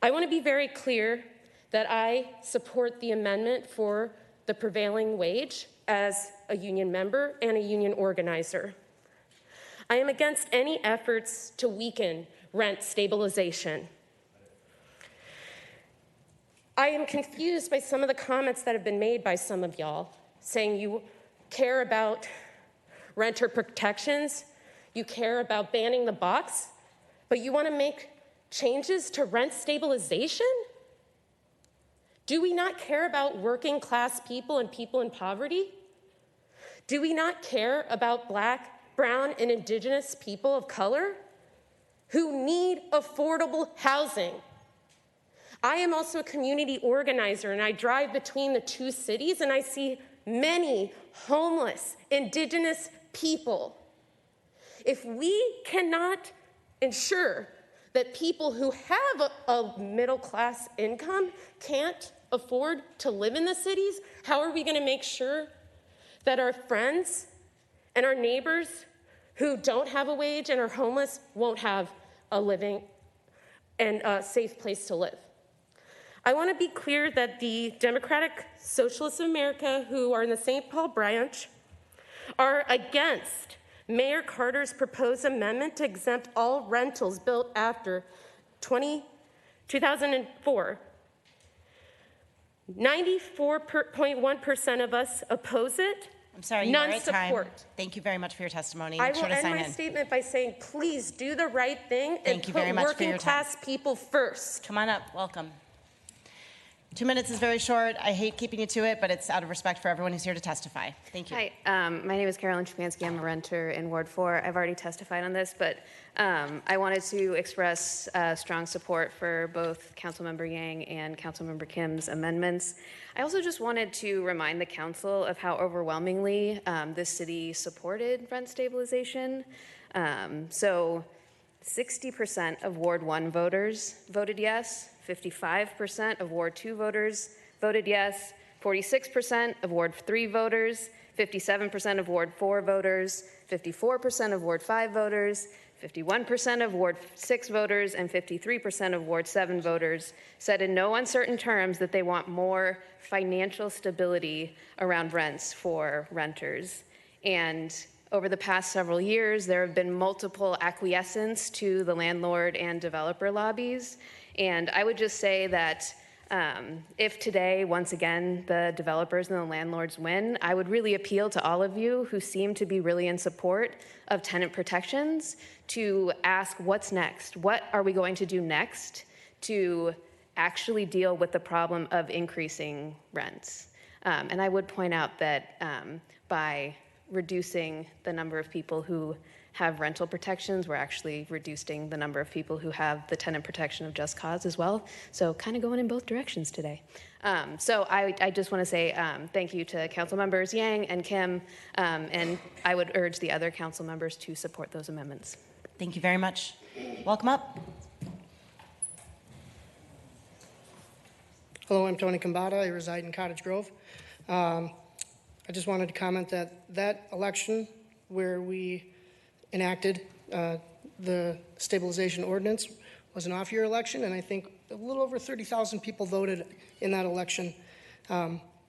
I want to be very clear that I support the amendment for the prevailing wage as a union member and a union organizer. I am against any efforts to weaken rent stabilization. I am confused by some of the comments that have been made by some of y'all, saying you care about renter protections, you care about banning the box, but you want to make changes to rent stabilization? Do we not care about working class people and people in poverty? Do we not care about Black, brown, and indigenous people of color who need affordable housing? I am also a community organizer, and I drive between the two cities, and I see many homeless indigenous people. If we cannot ensure that people who have a middle-class income can't afford to live in the cities, how are we going to make sure that our friends and our neighbors who don't have a wage and are homeless won't have a living and a safe place to live? I want to be clear that the Democratic Socialists of America, who are in the St. Paul branch, are against Mayor Carter's proposed amendment to exempt all rentals built after 2004. 94.1% of us oppose it. I'm sorry, none you're at support. time. Thank you very much for your testimony. I Make will sure to end sign my in. statement by saying, please do the right thing and Thank you very put much for working your time. class people first. Come on up. Welcome. 2 minutes is very short. I hate keeping you to it, but it's out of respect for everyone who's here to testify. Thank you. Hi, my name is Carolyn Chupansky. I'm a renter in Ward 4. I've already testified on this, but I wanted to express strong support for both Councilmember Yang and Councilmember Kim's amendments. I also just wanted to remind the council of how overwhelmingly this city supported rent stabilization. So 60% of Ward 1 voters voted yes. 55% of Ward 2 voters voted yes, 46% of Ward 3 voters, 57% of Ward 4 voters, 54% of Ward 5 voters, 51% of Ward 6 voters, and 53% of Ward 7 voters said in no uncertain terms that they want more financial stability around rents for renters. And over the past several years, there have been multiple acquiescence to the landlord and developer lobbies. And I would just say that if today, once again, the developers and the landlords win, I would really appeal to all of you who seem to be really in support of tenant protections to ask what's next? What are we going to do next to actually deal with the problem of increasing rents? And I would point out that by reducing the number of people who have rental protections, we're actually reducing the number of people who have the tenant protection of just cause as well. So kind of going in both directions today. So I just want to say thank you to council members Yang and Kim, and I would urge the other council members to support those amendments. Thank you very much. Welcome up. Hello, I'm Tony Kambata. I reside in Cottage Grove. I just wanted to comment that election where we enacted the stabilization ordinance was an off-year election, and I think a little over 30,000 people voted in that election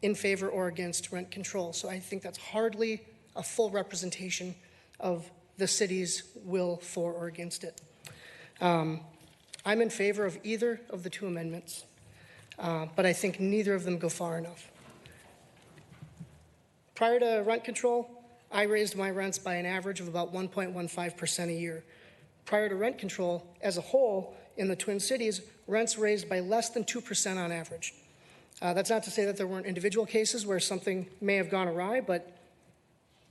in favor or against rent control. So I think that's hardly a full representation of the city's will for or against it. I'm in favor of either of the two amendments, but I think neither of them go far enough. Prior to rent control, I raised my rents by an average of about 1.15% a year. Prior to rent control, as a whole, in the Twin Cities, rents raised by less than 2% on average. That's not to say that there weren't individual cases where something may have gone awry, but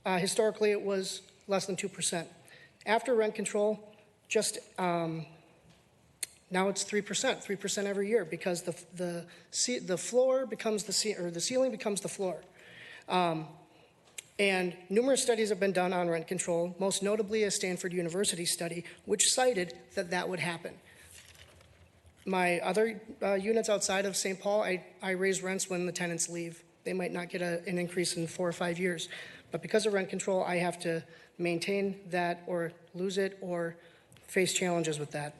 historically it was less than 2%. After rent control, just now it's 3% every year because the floor becomes the ceiling becomes the floor. And numerous studies have been done on rent control, most notably a Stanford University study, which cited that that would happen. my other units outside of St. Paul, I raise rents when the tenants leave. They might not get an increase in 4 or 5 years. But because of rent control, I have to maintain that or lose it or face challenges with that.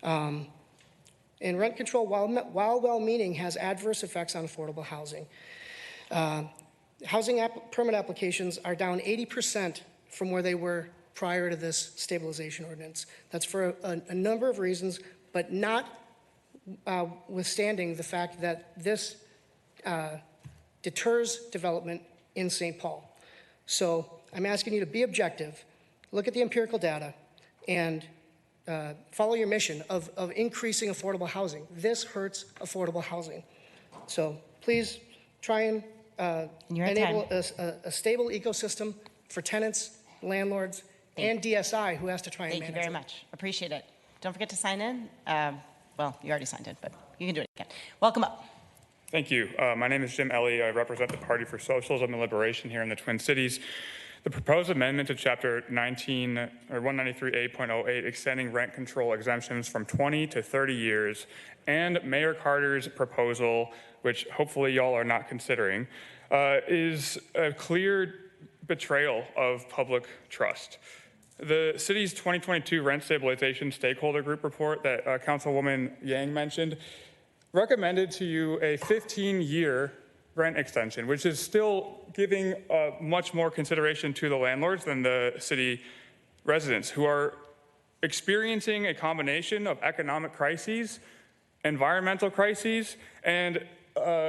And rent control, while well-meaning, has adverse effects on affordable housing. Housing permit applications are down 80% from where they were prior to this stabilization ordinance. That's for a number of reasons, but not withstanding the fact that this deters development in St. Paul. So I'm asking you to be objective, look at the empirical data, and follow your mission of increasing affordable housing. This hurts affordable housing. So please try and enable a stable ecosystem for tenants, landlords, and DSI, who has to try and manage it. Thank you very much. Appreciate it. Don't forget to sign in. Well, you already signed in, but you can do it again. Welcome up. Thank you. My name is Jim Ellie. I represent the Party for Socialism and Liberation here in the Twin Cities. The proposed amendment to Chapter 19 or 193A.08, extending rent control exemptions from 20 to 30 years, and Mayor Carter's proposal, which hopefully y'all are not considering, is a clear betrayal of public trust. The city's 2022 rent stabilization stakeholder group report that Councilwoman Yang mentioned recommended to you a 15-year rent extension, which is still giving much more consideration to the landlords than the city residents, who are experiencing a combination of economic crises, environmental crises, and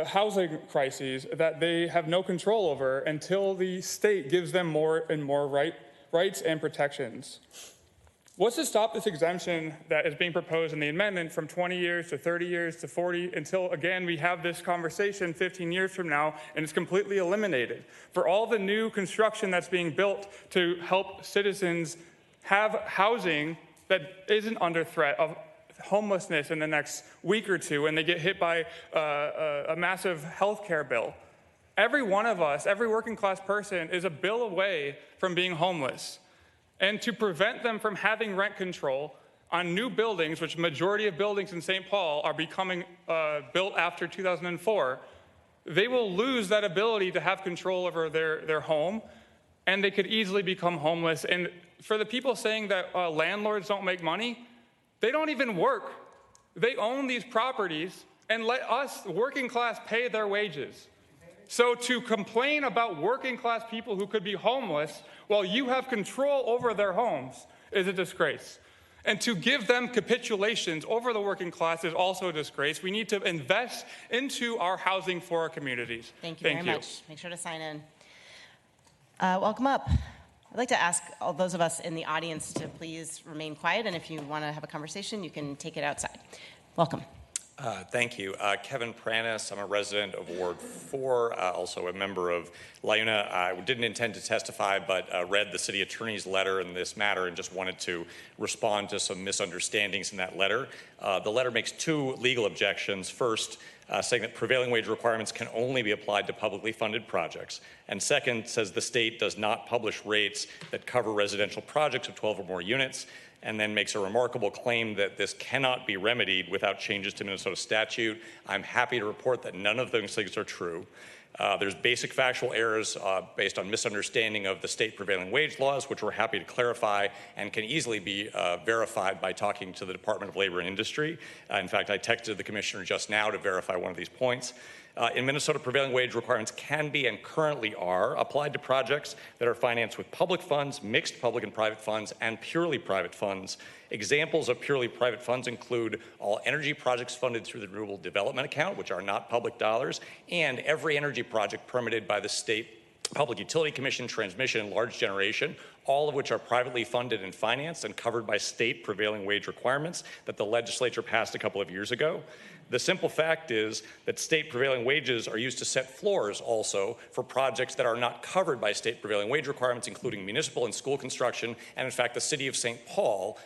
housing crises that they have no control over until the state gives them more and more rights and protections. What's to stop this exemption that is being proposed in the amendment from 20 years to 30 years to 40 until, again, we have this conversation 15 years from now and it's completely eliminated? For all the new construction that's being built to help citizens have housing that isn't under threat of homelessness in the next week or two when they get hit by a massive health care bill. Every one of us, every working class person, is a bill away from being homeless. And to prevent them from having rent control on new buildings, which majority of buildings in St. Paul are becoming built after 2004, they will lose that ability to have control over their home, and they could easily become homeless. And for the people saying that landlords don't make money, they don't even work. They own these properties and let us, working class, pay their wages. So to complain about working class people who could be homeless while you have control over their homes is a disgrace. And to give them capitulations over the working class is also a disgrace. We need to invest into our housing for our communities. Thank you very much. Make sure to sign in. Welcome up. I'd like to ask all those of us in the audience to please remain quiet, and if you want to have a conversation, you can take it outside. Welcome. Thank you. Kevin Pranis, I'm a resident of Ward 4, also a member of LiUNA. I didn't intend to testify, but read the city attorney's letter in this matter and just wanted to respond to some misunderstandings in that letter. The letter makes two legal objections. First, saying that prevailing wage requirements can only be applied to publicly funded projects. And second, says the state does not publish rates that cover residential projects of 12 or more units, and then makes a remarkable claim that this cannot be remedied without changes to Minnesota statute. I'm happy to report that none of those things are true. There's basic factual errors based on misunderstanding of the state prevailing wage laws, which we're happy to clarify and can easily be verified by talking to the Department of Labor and Industry. In fact, I texted the commissioner just now to verify one of these points. In Minnesota, prevailing wage requirements can be and currently are applied to projects that are financed with public funds, mixed public and private funds, and purely private funds. Examples of purely private funds include all energy projects funded through the Renewable Development Account, which are not public dollars, and every energy project permitted by the State Public Utility Commission, transmission, and large generation, all of which are privately funded and financed and covered by state prevailing wage requirements that the legislature passed a couple of years ago. The simple fact is that state prevailing wages are used to set floors also for projects that are not covered by state prevailing wage requirements, including municipal and school construction. And in fact, the city of St. Paul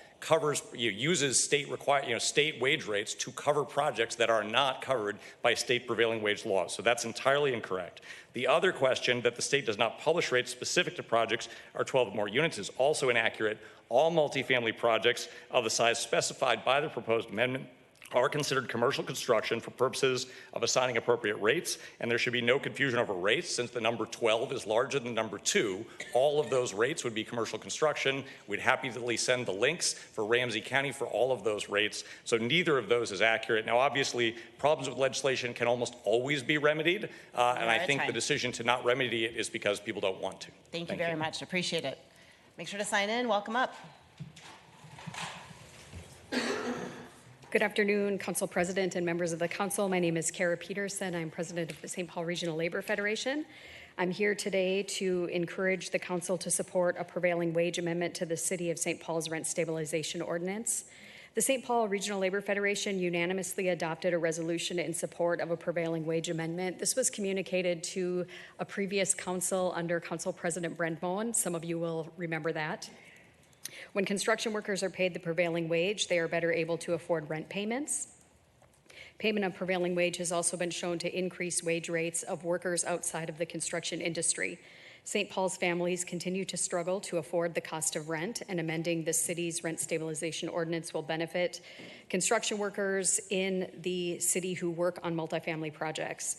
uses state wage rates to cover projects that are not covered by state prevailing wage laws. So that's entirely incorrect. The other question, that the state does not publish rates specific to projects or 12 or more units, is also inaccurate. All multifamily projects of the size specified by the proposed amendment are considered commercial construction for purposes of assigning appropriate rates, and there should be no confusion over rates. Since the number 12 is larger than number 2, all of those rates would be commercial construction. We'd happily send the links for Ramsey County for all of those rates, so neither of those is accurate. Now, obviously, problems with legislation can almost always be remedied, and I think the decision to not remedy it is because people don't want to. Thank you very much. Appreciate it. Make sure to sign in. Welcome up. Good afternoon, Council President and members of the Council. My name is Kara Peterson. I'm President of the St. Paul Regional Labor Federation. I'm here today to encourage the Council to support a prevailing wage amendment to the City of St. Paul's Rent Stabilization Ordinance. The St. Paul Regional Labor Federation unanimously adopted a resolution in support of a prevailing wage amendment. This was communicated to a previous council under Council President Brent Moen. Some of you will remember that. When construction workers are paid the prevailing wage, they are better able to afford rent payments. Payment of prevailing wage has also been shown to increase wage rates of workers outside of the construction industry. St. Paul's families continue to struggle to afford the cost of rent, and amending the city's rent stabilization ordinance will benefit construction workers in the city who work on multifamily projects.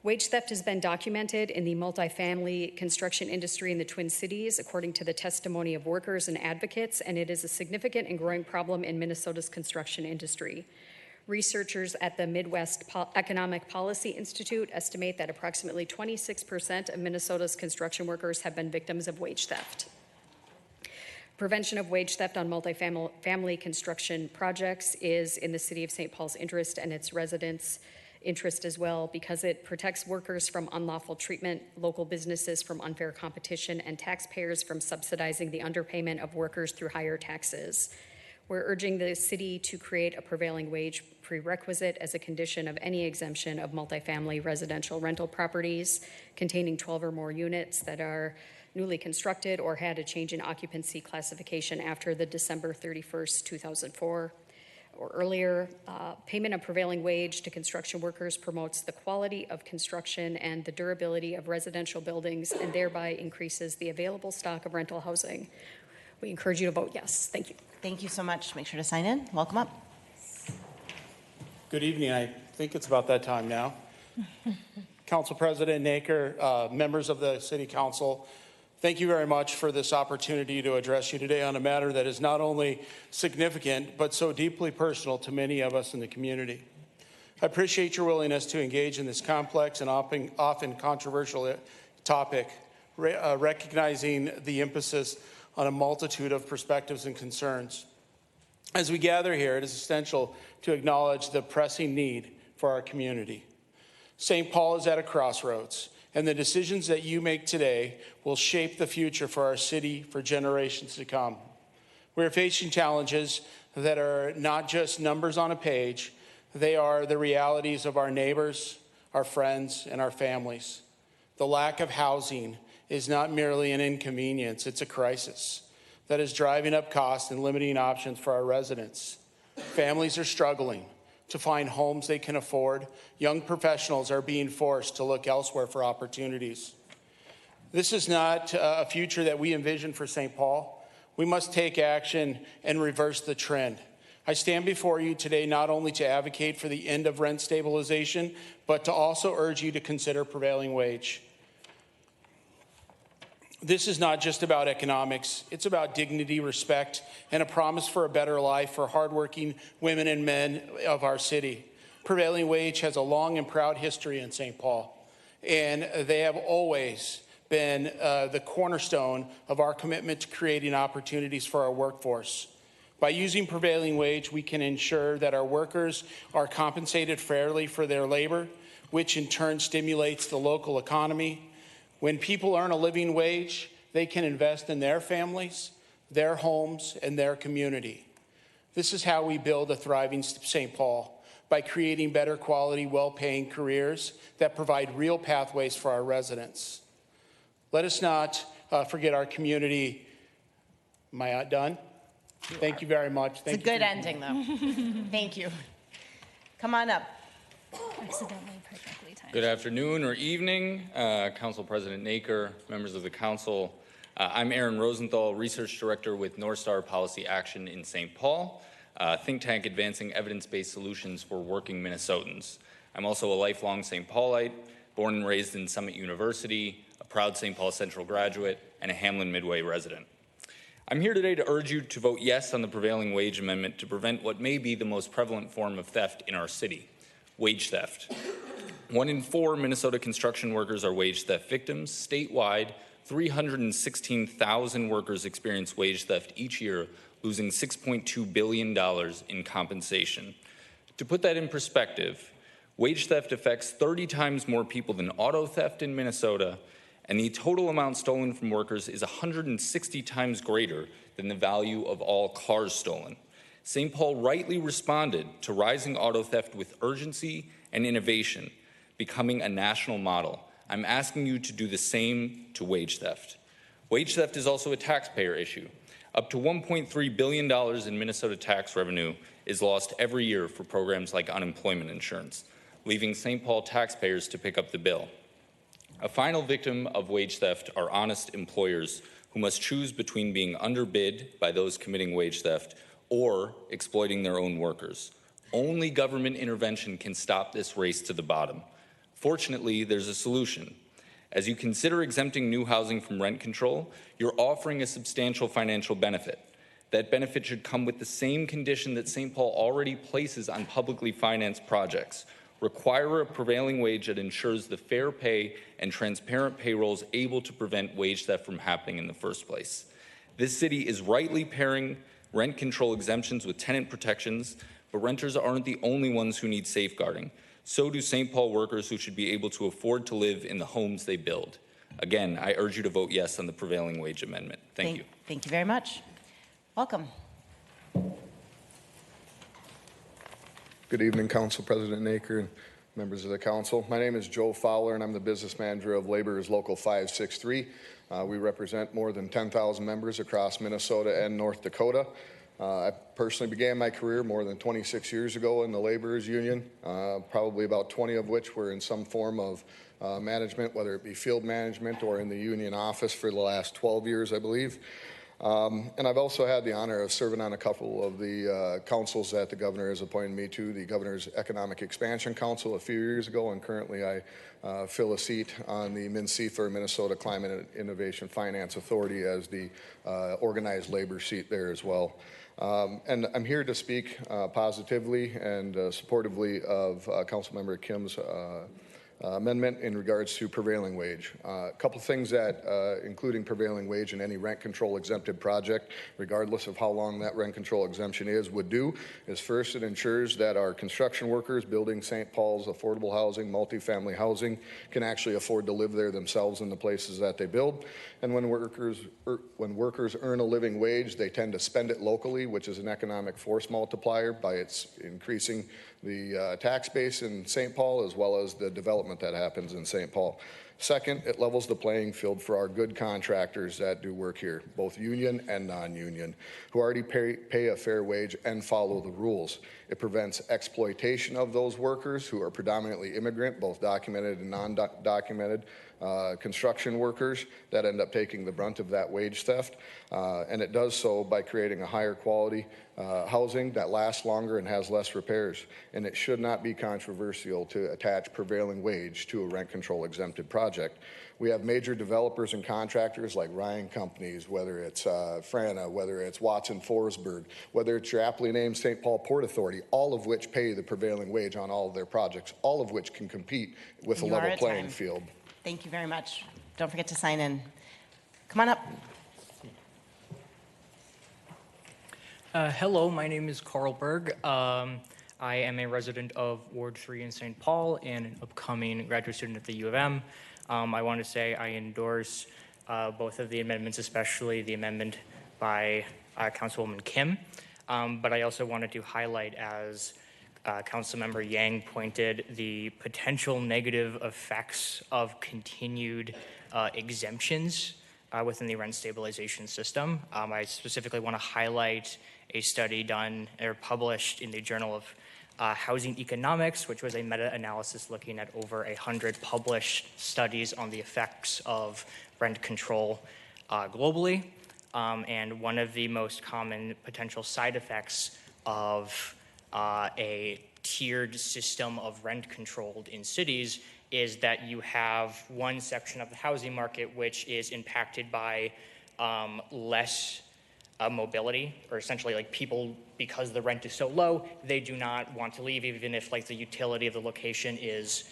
Wage theft has been documented in the multifamily construction industry in the Twin Cities, according to the testimony of workers and advocates, and it is a significant and growing problem in Minnesota's construction industry. Researchers at the Midwest Economic Policy Institute estimate that approximately 26% of Minnesota's construction workers have been victims of wage theft. Prevention of wage theft on multifamily construction projects is in the City of St. Paul's interest and its residents' interest as well, because it protects workers from unlawful treatment, local businesses from unfair competition, and taxpayers from subsidizing the underpayment of workers through higher taxes. We're urging the city to create a prevailing wage prerequisite as a condition of any exemption of multifamily residential rental properties containing 12 or more units that are newly constructed or had a change in occupancy classification after the December 31st, 2004. Or earlier. Payment of prevailing wage to construction workers promotes the quality of construction and the durability of residential buildings, and thereby increases the available stock of rental housing. We encourage you to vote yes. Thank you. Thank you so much. Make sure to sign in. Welcome up. Good evening. I think it's about that time now. Council President Naker, members of the City Council, thank you very much for this opportunity to address you today on a matter that is not only significant, but so deeply personal to many of us in the community. I appreciate your willingness to engage in this complex and often controversial topic, recognizing the emphasis on a multitude of perspectives and concerns. As we gather here, it is essential to acknowledge the pressing need for our community. St. Paul is at a crossroads, and the decisions that you make today will shape the future for our city for generations to come. We're facing challenges that are not just numbers on a page, they are the realities of our neighbors, our friends, and our families. The lack of housing is not merely an inconvenience, it's a crisis that is driving up costs and limiting options for our residents. Families are struggling to find homes they can afford. Young professionals are being forced to look elsewhere for opportunities. This is not a future that we envision for St. Paul. We must take action and reverse the trend. I stand before you today not only to advocate for the end of rent stabilization, but to also urge you to consider prevailing wage. This is not just about economics. It's about dignity, respect, and a promise for a better life for hardworking women and men of our city. Prevailing wage has a long and proud history in St. Paul, and they have always been the cornerstone of our commitment to creating opportunities for our workforce. By using prevailing wage, we can ensure that our workers are compensated fairly for their labor, which in turn stimulates the local economy. When people earn a living wage, they can invest in their families, their homes, and their community. This is how we build a thriving St. Paul, by creating better quality, well-paying careers that provide real pathways for our residents. Let us not forget our community. Am I done? Thank you very much. It's a good ending, though. Thank you. Come on up. Accidentally, perfectly timed. Good afternoon or evening, Council President Naker, members of the Council. I'm Aaron Rosenthal, Research Director with North Star Policy Action in St. Paul. think tank advancing evidence-based solutions for working Minnesotans. I'm also a lifelong St. Paulite, born and raised in Summit University, a proud St. Paul Central graduate, and a Hamlin Midway resident. I'm here today to urge you to vote yes on the prevailing wage amendment to prevent what may be the most prevalent form of theft in our city, wage theft. 1 in 4 Minnesota construction workers are wage theft victims. Statewide, 316,000 workers experience wage theft each year, losing $6.2 billion in compensation. To put that in perspective, wage theft affects 30 times more people than auto theft in Minnesota, and the total amount stolen from workers is 160 times greater than the value of all cars stolen. St. Paul rightly responded to rising auto theft with urgency and innovation, becoming a national model. I'm asking you to do the same to wage theft. Wage theft is also a taxpayer issue. Up to $1.3 billion in Minnesota tax revenue is lost every year for programs like unemployment insurance, leaving St. Paul taxpayers to pick up the bill. A final victim of wage theft are honest employers who must choose between being underbid by those committing wage theft or exploiting their own workers. Only government intervention can stop this race to the bottom. Fortunately, there's a solution. As you consider exempting new housing from rent control, you're offering a substantial financial benefit. That benefit should come with the same condition that St. Paul already places on publicly financed projects. Require a prevailing wage that ensures the fair pay and transparent payrolls able to prevent wage theft from happening in the first place. This city is rightly pairing rent control exemptions with tenant protections, but renters aren't the only ones who need safeguarding. So do St. Paul workers who should be able to afford to live in the homes they build. Again, I urge you to vote yes on the prevailing wage amendment. Thank you. Thank you very much. Welcome. Good evening, Council President Naker and members of the council. My name is Joe Fowler, and I'm the business manager of Laborers Local 563. We represent more than 10,000 members across Minnesota and North Dakota. I personally began my career more than 26 years ago in the Laborers Union, probably about 20 of which were in some form of management, whether it be field management or in the union office for the last 12 years, I believe. And I've also had the honor of serving on a couple of the councils that the governor has appointed me to, the Governor's Economic Expansion Council a few years ago, and currently I fill a seat on the MnCEFA, Minnesota Climate and Innovation Finance Authority, as the organized labor seat there as well. And I'm here to speak positively and supportively of Councilmember Kim's amendment in regards to prevailing wage. A couple things that, including prevailing wage in any rent control exempted project, regardless of how long that rent control exemption is, would do is first, it ensures that our construction workers building St. Paul's affordable housing, multifamily housing, can actually afford to live there themselves in the places that they build. And when workers earn a living wage, they tend to spend it locally, which is an economic force multiplier by its increasing the tax base in St. Paul, as well as the development that happens in St. Paul. Second, it levels the playing field for our good contractors that do work here, both union and non-union, who already pay a fair wage and follow the rules. It prevents exploitation of those workers who are predominantly immigrant, both documented and non-documented construction workers that end up taking the brunt of that wage theft. And it does so by creating a higher quality housing that lasts longer and has less repairs. And it should not be controversial to attach prevailing wage to a rent control exempted project. We have major developers and contractors like Ryan Companies, whether it's Frana, whether it's Watson Forsberg, whether it's your aptly named St. Paul Port Authority, all of which pay the prevailing wage on all of their projects, all of which can compete with a level playing field. Thank you very much. Don't forget to sign in. Come on up. Hello, my name is Carl Berg. I am a resident of Ward 3 in St. Paul and an upcoming graduate student at the U of M. I want to say I endorse both of the amendments, especially the amendment by Councilwoman Kim. But I also wanted to highlight, as Councilmember Yang pointed, the potential negative effects of continued exemptions within the rent stabilization system. I specifically want to highlight a study done or published in the Journal of Housing Economics, which was a meta-analysis looking at over 100 published studies on the effects of rent control globally. And one of the most common potential side effects of a tiered system of rent controlled in cities is that you have one section of the housing market which is impacted by less mobility, or essentially like people, because the rent is so low, they do not want to leave even if like the utility of the location is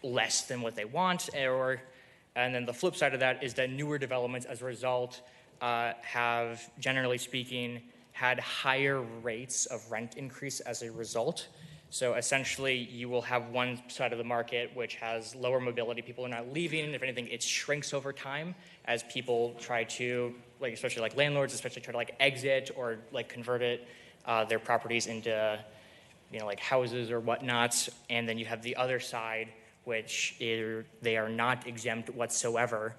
less than what they want. And then the flip side of that is that newer developments as a result have, generally speaking, had higher rates of rent increase as a result. So essentially, you will have one side of the market which has lower mobility. People are not leaving. If anything, it shrinks over time as people try to, like, especially like landlords, especially try to like exit or like convert their properties into, like houses or whatnot. And then you have the other side, which they are not exempt whatsoever,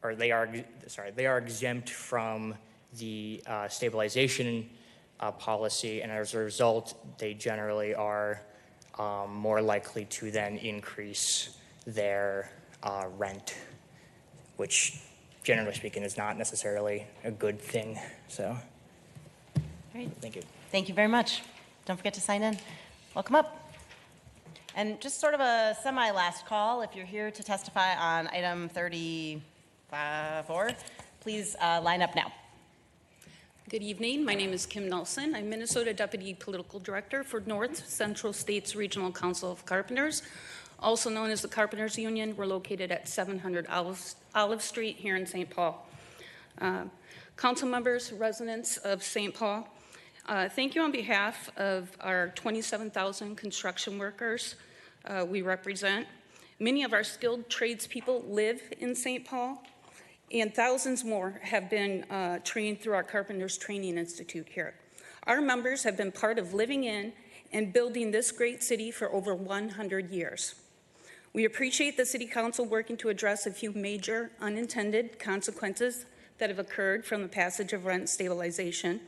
or they are exempt from the stabilization policy, and as a result, they generally are more likely to then increase their rent, which, generally speaking, is not necessarily a good thing. So, Great. Thank you. Thank you very much. Don't forget to sign in. Welcome up. And just sort of a semi-last call, if you're here to testify on item 34, please line up now. Good evening. My name is Kim Nelson. I'm Minnesota Deputy Political Director for North Central States Regional Council of Carpenters, also known as the Carpenters Union. We're located at 700 Olive Street here in St. Paul. Council members, residents of St. Paul, thank you on behalf of our 27,000 construction workers we represent. Many of our skilled tradespeople live in St. Paul, and thousands more have been trained through our Carpenters Training Institute here. Our members have been part of living in and building this great city for over 100 years. We appreciate the City Council working to address a few major unintended consequences that have occurred from the passage of rent stabilization.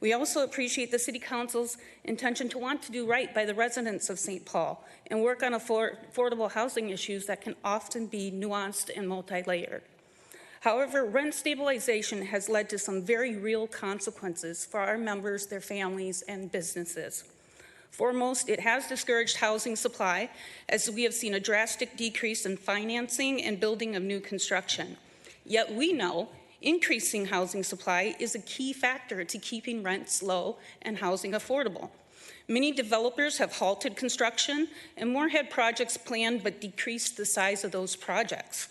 We also appreciate the City Council's intention to want to do right by the residents of St. Paul and work on affordable housing issues that can often be nuanced and multi-layered. However, rent stabilization has led to some very real consequences for our members, their families, and businesses. Foremost, it has discouraged housing supply, as we have seen a drastic decrease in financing and building of new construction. Yet we know increasing housing supply is a key factor to keeping rents low and housing affordable. Many developers have halted construction, and more had projects planned but decreased the size of those projects.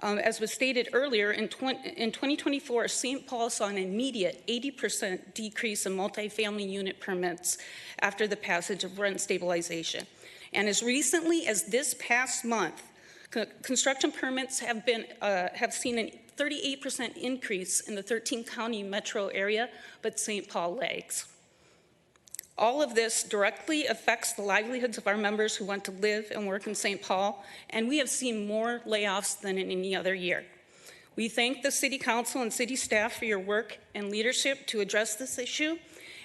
As was stated earlier, in 2024, St. Paul saw an immediate 80% decrease in multifamily unit permits after the passage of rent stabilization. And as recently as this past month, construction permits have seen a 38% increase in the 13-county metro area, but St. Paul lags. All of this directly affects the livelihoods of our members who want to live and work in St. Paul, and we have seen more layoffs than in any other year. We thank the City Council and City staff for your work and leadership to address this issue,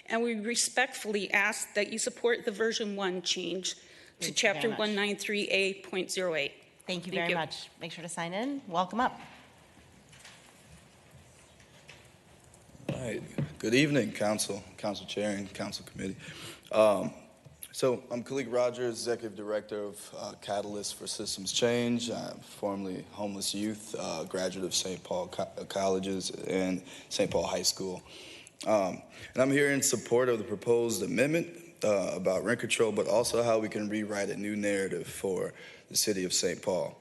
and we respectfully ask that you support the version 1 change to Chapter 193A.08. Thank you very much. Make sure to sign in. Welcome up. All right. Good evening, Council Chair, and Council Committee. So I'm Khalid Rogers, Executive Director of Catalyst for Systems Change. I'm formerly homeless youth, graduate of St. Paul Colleges and St. Paul High School. And I'm here in support of the proposed amendment about rent control, but also how we can rewrite a new narrative for the city of St. Paul.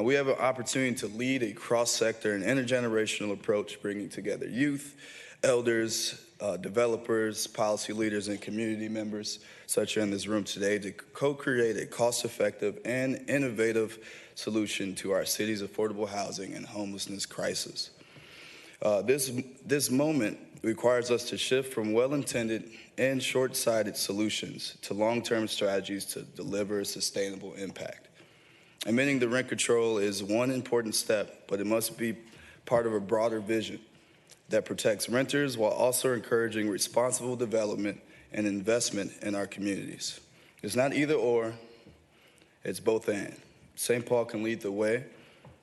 We have an opportunity to lead a cross-sector and intergenerational approach, bringing together youth, elders, developers, policy leaders, and community members, such as in this room today, to co-create a cost-effective and innovative solution to our city's affordable housing and homelessness crisis. This moment requires us to shift from well-intended and short-sighted solutions to long-term strategies to deliver sustainable impact. Amending the rent control is one important step, but it must be part of a broader vision that protects renters while also encouraging responsible development and investment in our communities. It's not either or, it's both and. St. Paul can lead the way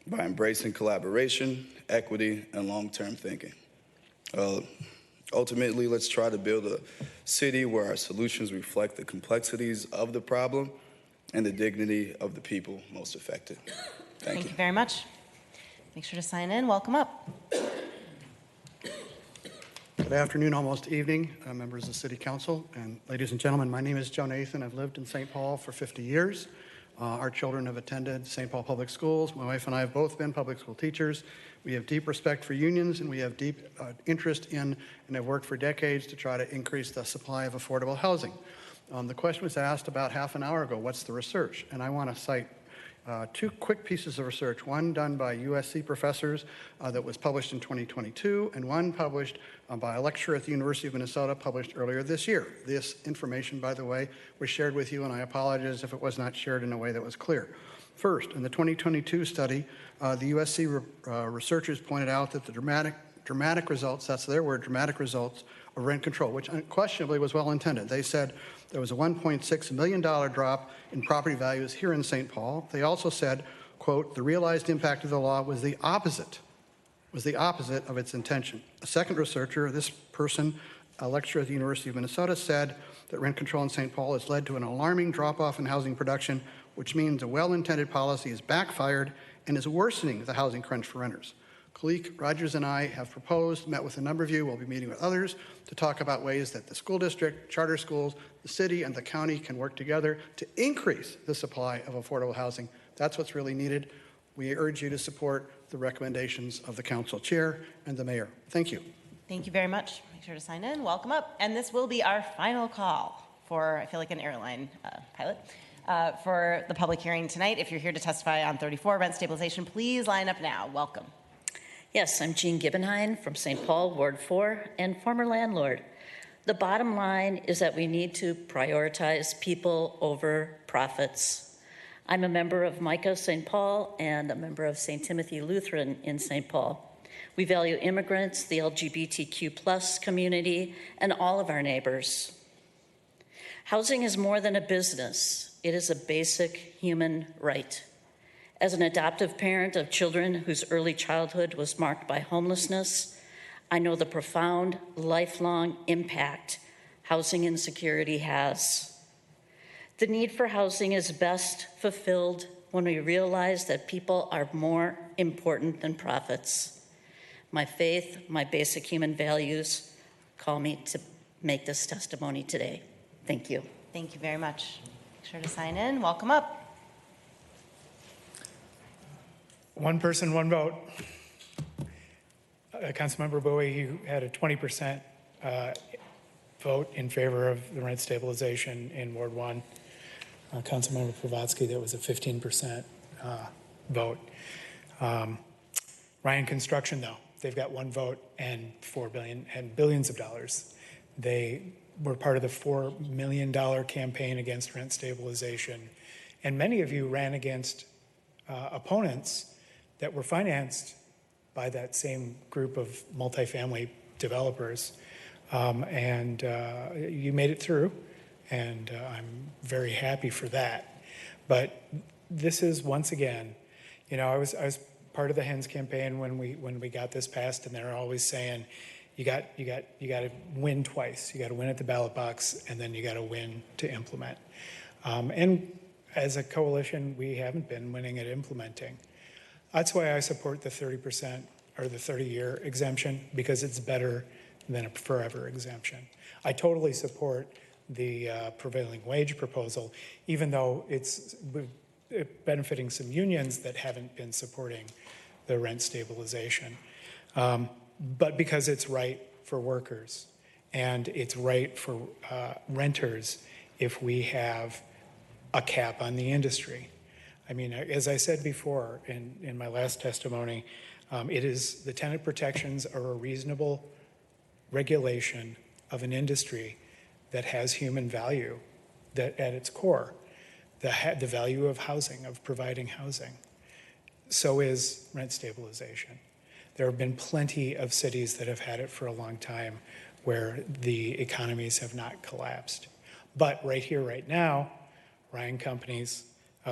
by embracing collaboration, equity, and long-term thinking. Ultimately, let's try to build a city where our solutions reflect the complexities of the problem and the dignity of the people most affected. Thank you. You very much. Make sure to sign in. Welcome up. Good afternoon, almost evening, members of the City Council, and ladies and gentlemen. My name is Joe Nathan. I've lived in St. Paul for 50 years. Our children have attended St. Paul Public Schools. My wife and I have both been public school teachers. We have deep respect for unions, and we have deep interest in and have worked for decades to try to increase the supply of affordable housing. The question was asked about half an hour ago, what's the research? And I want to cite two quick pieces of research, one done by USC professors that was published in 2022, and one published by a lecturer at the University of Minnesota, published earlier this year. This information, by the way, was shared with you, and I apologize if it was not shared in a way that was clear. First, in the 2022 study, the USC researchers pointed out that the dramatic results, that's their word, dramatic results of rent control, which unquestionably was well intended. They said there was a $1.6 million drop in property values here in St. Paul. They also said, quote, the realized impact of the law was the opposite of its intention. A second researcher, this person, a lecturer at the University of Minnesota, said that rent control in St. Paul has led to an alarming drop-off in housing production, which means a well-intended policy has backfired and is worsening the housing crunch for renters. Kalik Rogers and I have proposed, met with a number of you, we'll be meeting with others, to talk about ways that the school district, charter schools, the city, and the county can work together to increase the supply of affordable housing. That's what's really needed. We urge you to support the recommendations of the council chair and the mayor. Thank you. Thank you very much. Make sure to sign in. Welcome up. And this will be our final call for, I feel like an airline pilot, for the public hearing tonight. If you're here to testify on 34 rent stabilization, please line up now. Welcome. Yes, I'm Jean Gibbenheim from St. Paul, Ward 4, and former landlord. The bottom line is that we need to prioritize people over profits. I'm a member of Micah St. Paul and a member of St. Timothy Lutheran in St. Paul. We value immigrants, the LGBTQ+ community, and all of our neighbors. Housing is more than a business. It is a basic human right. As an adoptive parent of children whose early childhood was marked by homelessness, I know the profound, lifelong impact housing insecurity has. The need for housing is best fulfilled when we realize that people are more important than profits. My faith, my basic human values call me to make this testimony today. Thank you. Thank you very much. Make sure to sign in. Welcome up. One person, one vote. Councilmember Bowie, you had a 20% vote in favor of the rent stabilization in Ward 1. Councilmember Pravatsky, that was a 15% vote. Ryan Construction, though, they've got one vote and $4 billion and billions of dollars. They were part of the $4 million campaign against rent stabilization. And many of you ran against opponents that were financed by that same group of multifamily developers. You made it through, and I'm very happy for that. But this is, once again, you know, I was part of the HENS campaign when we got this passed, and they're always saying, you got to win twice. You got to win at the ballot box, and then you got to win to implement. And as a coalition, we haven't been winning at implementing. That's why I support the 30% or the 30-year exemption, because it's better than a forever exemption. I totally support the prevailing wage proposal, even though it's benefiting some unions that haven't been supporting the rent stabilization. But because it's right for workers and it's right for renters if we have a cap on the industry. I mean, as I said before in my last testimony, it is the tenant protections are a reasonable regulation of an industry that has human value that at its core, the value of housing, of providing housing. So is rent stabilization. There have been plenty of cities that have had it for a long time where the economies have not collapsed. But right here, right now, Ryan Companies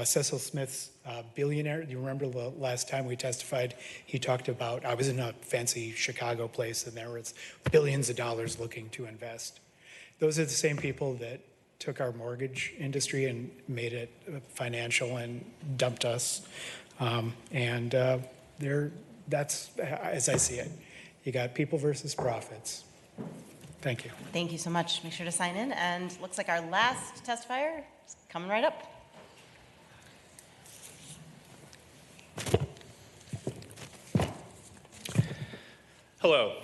Cecil Smith's billionaire. You remember the last time we testified, he talked about, I was in a fancy Chicago place and there was billions of dollars looking to invest. Those are the same people that took our mortgage industry and made it financial and dumped us. That's, as I see it, you got people versus profits. Thank you. Thank you so much. Make sure to sign in. And looks like our last testifier is coming right up. Hello,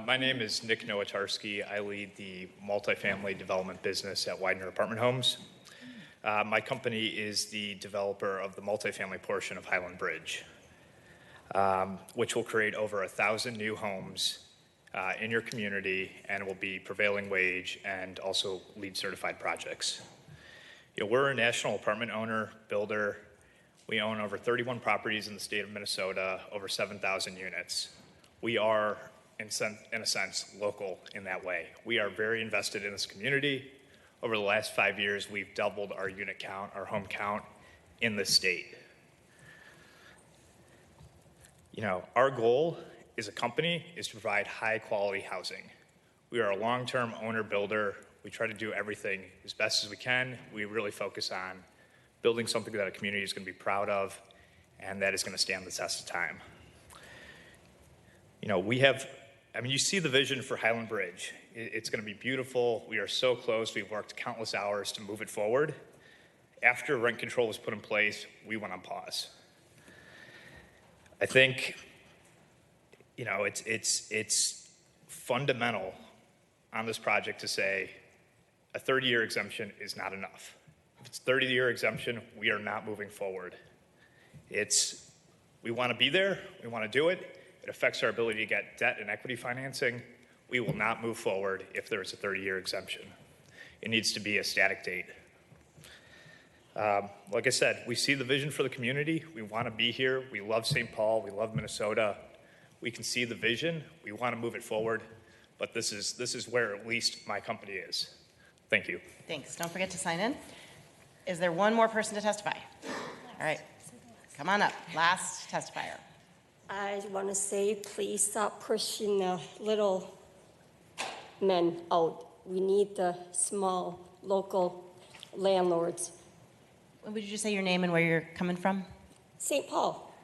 my name is Nick Nowatarski. I lead the multifamily development business at Widener Apartment Homes. My company is the developer of the multifamily portion of Highland Bridge, which will create over 1,000 new homes in your community and will be prevailing wage and also LEED certified projects. We're a national apartment owner, builder. We own over 31 properties in the state of Minnesota, over 7,000 units. We are, in a sense, local in that way. We are very invested in this community. Over the last 5 years, we've doubled our unit count, our home count in the state. Our goal as a company is to provide high quality housing. We are a long-term owner builder. We try to do everything as best as we can. We really focus on building something that a community is going to be proud of and that is going to stand the test of time. You see the vision for Highland Bridge. It's going to be beautiful. We are so close. We've worked countless hours to move it forward. After rent control was put in place, we went on pause. I think, it's fundamental on this project to say a 30-year exemption is not enough. If it's a 30-year exemption, we are not moving forward. We want to be there. We want to do it. It affects our ability to get debt and equity financing. We will not move forward if there is a 30-year exemption. It needs to be a static date. Like I said, we see the vision for the community. We want to be here. We love St. Paul. We love Minnesota. We can see the vision. We want to move it forward. But this is where at least my company is. Thank you. Thanks. Don't forget to sign in. Is there one more person to testify? All right. Come on up. Last testifier. I want to say, please stop pushing the little men out. We need the small local landlords. Would you just say your name and where you're coming from? St. Paul.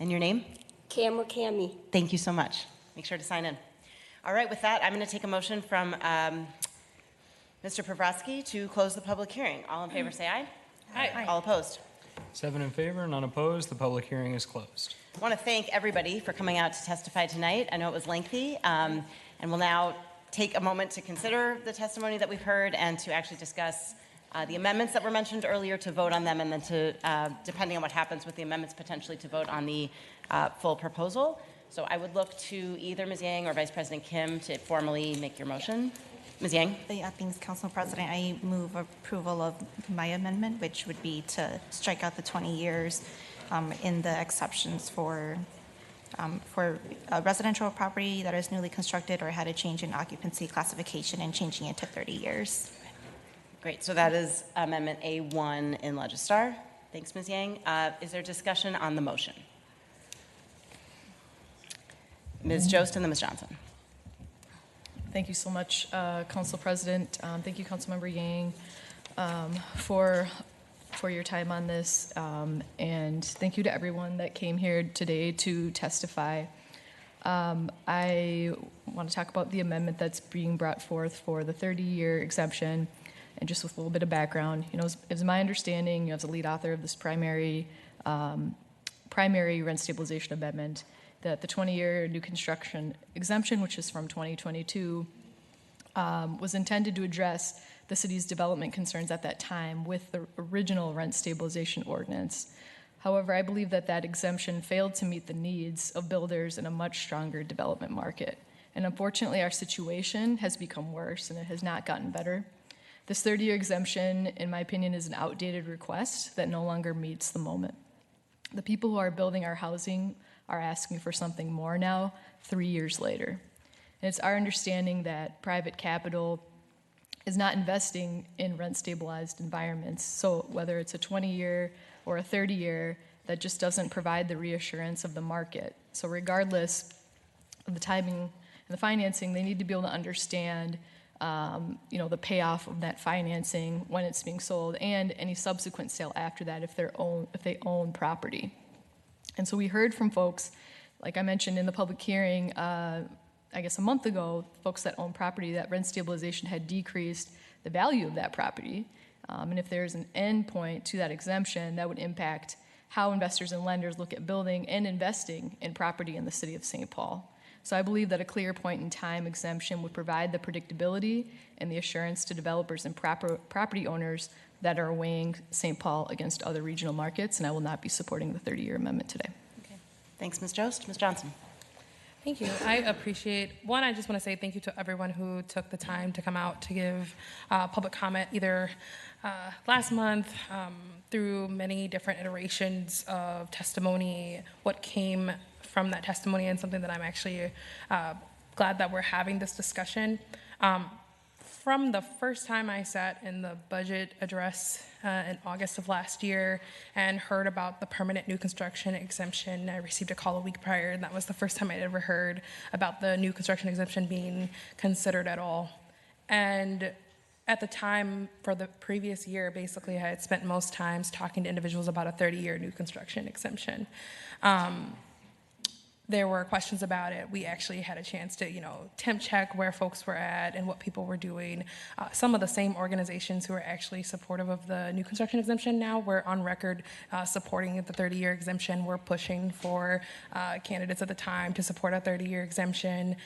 And your name? Cami. Thank you so much. Make sure to sign in. All right, with that, I'm going to take a motion from Mr. Pravratsky to close the public hearing. All in favor, say aye. Aye. All opposed? 7 in favor, none opposed. The public hearing is closed. I want to thank everybody for coming out to testify tonight. I know it was lengthy, and we'll now take a moment to consider the testimony that we've heard and to actually discuss the amendments that were mentioned earlier, to vote on them, and then to, depending on what happens with the amendments, potentially to vote on the full proposal. So I would look to either Ms. Yang or Vice President Kim to formally make your motion. Ms. Yang? Thanks, Council President. I move approval of my amendment, which would be to strike out the 20 years in the exceptions for a residential property that is newly constructed or had a change in occupancy classification and changing it to 30 years. Great. So that is Amendment A1 in Legistar. Thanks, Ms. Yang. Is there discussion on the motion? Ms. Jost and then Ms. Johnson. Thank you so much, Council President. Thank you, Councilmember Yang, for your time on this, and thank you to everyone that came here today to testify. I want to talk about the amendment that's being brought forth for the 30-year exemption, and just with a little bit of background. It's my understanding, as a lead author of this primary rent stabilization amendment, that the 20-year new construction exemption, which is from 2022, was intended to address the city's development concerns at that time with the original rent stabilization ordinance. However, I believe that exemption failed to meet the needs of builders in a much stronger development market. And unfortunately, our situation has become worse and it has not gotten better. This 30-year exemption, in my opinion, is an outdated request that no longer meets the moment. The people who are building our housing are asking for something more now, 3 years later. And it's our understanding that private capital is not investing in rent-stabilized environments. So whether it's a 20-year or a 30-year, that just doesn't provide the reassurance of the market. So regardless of the timing and the financing, they need to be able to understand the payoff of that financing when it's being sold and any subsequent sale after that if they own property. And so we heard from folks, like I mentioned in the public hearing, I guess a month ago, folks that own property, that rent stabilization had decreased the value of that property. And if there's an end point to that exemption, that would impact how investors and lenders look at building and investing in property in the city of St. Paul. So I believe that a clear point in time exemption would provide the predictability and the assurance to developers and property owners that are weighing St. Paul against other regional markets, and I will not be supporting the 30-year amendment today. Okay. Thanks, Ms. Jost. Ms. Johnson. Thank you. I appreciate, I just want to say thank you to everyone who took the time to come out to give public comment either last month through many different iterations of testimony, what came from that testimony, and something that I'm actually glad that we're having this discussion. From the first time I sat in the budget address in August of last year and heard about the permanent new construction exemption, I received a call a week prior, and that was the first time I'd ever heard about the new construction exemption being considered at all. And at the time, for the previous year, basically, I had spent most times talking to individuals about a 30-year new construction exemption. There were questions about it. We actually had a chance to, temp check where folks were at and what people were doing. Some of the same organizations who are actually supportive of the new construction exemption now were on record supporting the 30-year exemption. We're pushing for candidates at the time to support a 30-year exemption.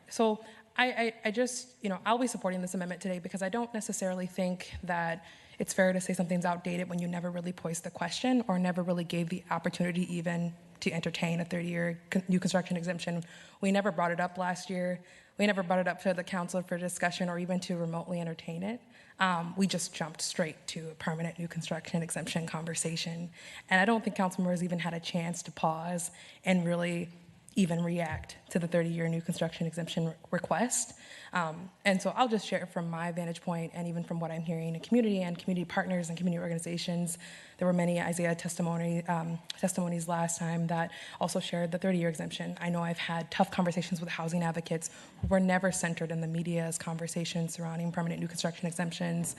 So I just, I'll be supporting this amendment today because I don't necessarily think that it's fair to say something's outdated when you never really posed the question or never really gave the opportunity even to entertain a 30-year new construction exemption. We never brought it up last year. We never brought it up to the council for discussion or even to remotely entertain it. We just jumped straight to a permanent new construction exemption conversation. And I don't think council members even had a chance to pause and really even react to the 30-year new construction exemption request. And so I'll just share from my vantage point and even from what I'm hearing in community and community partners and community organizations. There were many Isaiah testimonies last time that also shared the 30-year exemption. I know I've had tough conversations with housing advocates who were never centered in the media's conversations surrounding permanent new construction exemptions.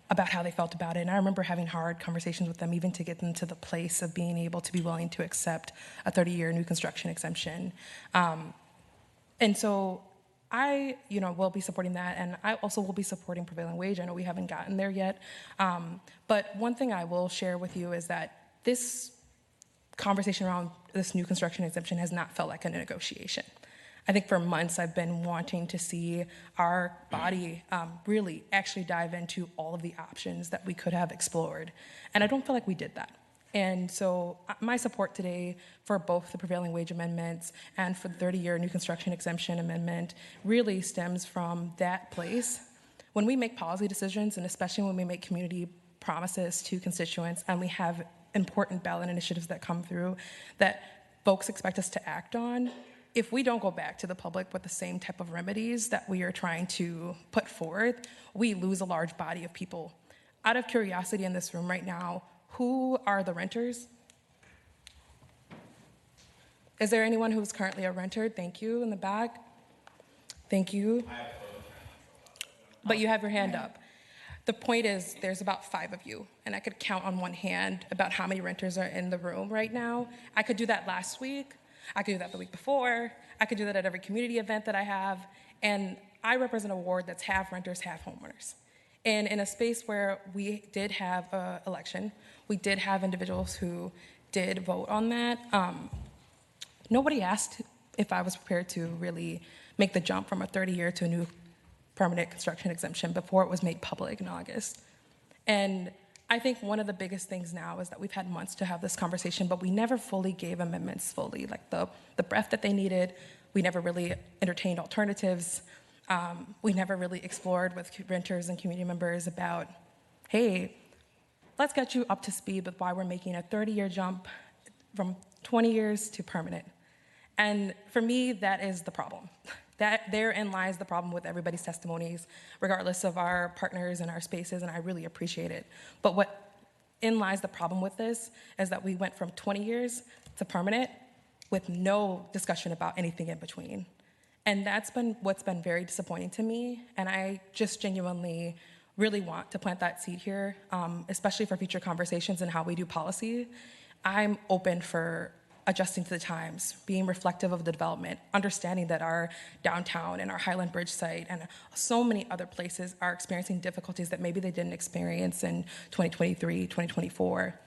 About how they felt about it. And I remember having hard conversations with them even to get them to the place of being able to be willing to accept a 30-year new construction exemption. And so I, will be supporting that, and I also will be supporting prevailing wage. I know we haven't gotten there yet. But one thing I will share with you is that this conversation around this new construction exemption has not felt like a negotiation. I think for months I've been wanting to see our body really actually dive into all of the options that we could have explored. And I don't feel like we did that. And so my support today for both the prevailing wage amendments and for the 30-year new construction exemption amendment really stems from that place. When we make policy decisions, and especially when we make community promises to constituents, and we have important ballot initiatives that come through that folks expect us to act on, if we don't go back to the public with the same type of remedies that we are trying to put forth, we lose a large body of people. Out of curiosity in this room right now, who are the renters? Is there anyone who's currently a renter? Thank you, in the back. Thank you. But you have your hand up. The point is, there's about 5 of you, and I could count on one hand about how many renters are in the room right now. I could do that last week. I could do that the week before. I could do that at every community event that I have. And I represent a ward that's half renters, half homeowners. And in a space where we did have an election, we did have individuals who did vote on that. Nobody asked if I was prepared to really make the jump from a 30-year to a new permanent construction exemption before it was made public in August. And I think one of the biggest things now is that we've had months to have this conversation, but we never fully gave amendments fully, like the breadth that they needed. We never really entertained alternatives. We never really explored with renters and community members about, hey, let's get you up to speed with why we're making a 30-year jump from 20 years to permanent. And for me, that is the problem. Therein lies the problem with everybody's testimonies, regardless of our partners and our spaces, and I really appreciate it. But in lies the problem with this is that we went from 20 years to permanent with no discussion about anything in between. And that's been what's been very disappointing to me, and I just genuinely really want to plant that seed here, especially for future conversations and how we do policy. I'm open for adjusting to the times, being reflective of the development, understanding that our downtown and our Highland Bridge site and so many other places are experiencing difficulties that maybe they didn't experience in 2023, 2024.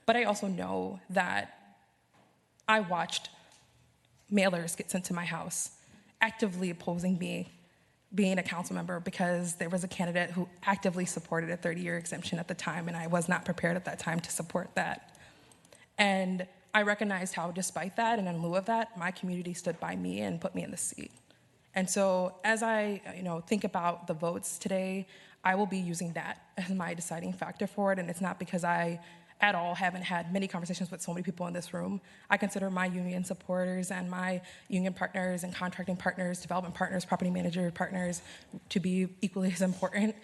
But I also know that I watched mailers get sent to my house actively opposing me being a council member because there was a candidate who actively supported a 30-year exemption at the time, and I was not prepared at that time to support that. And I recognized how, despite that and in lieu of that, my community stood by me and put me in the seat. And so as I think about the votes today, I will be using that as my deciding factor for it. And it's not because I at all haven't had many conversations with so many people in this room. I consider my union supporters and my union partners and contracting partners, development partners, property manager partners to be equally as important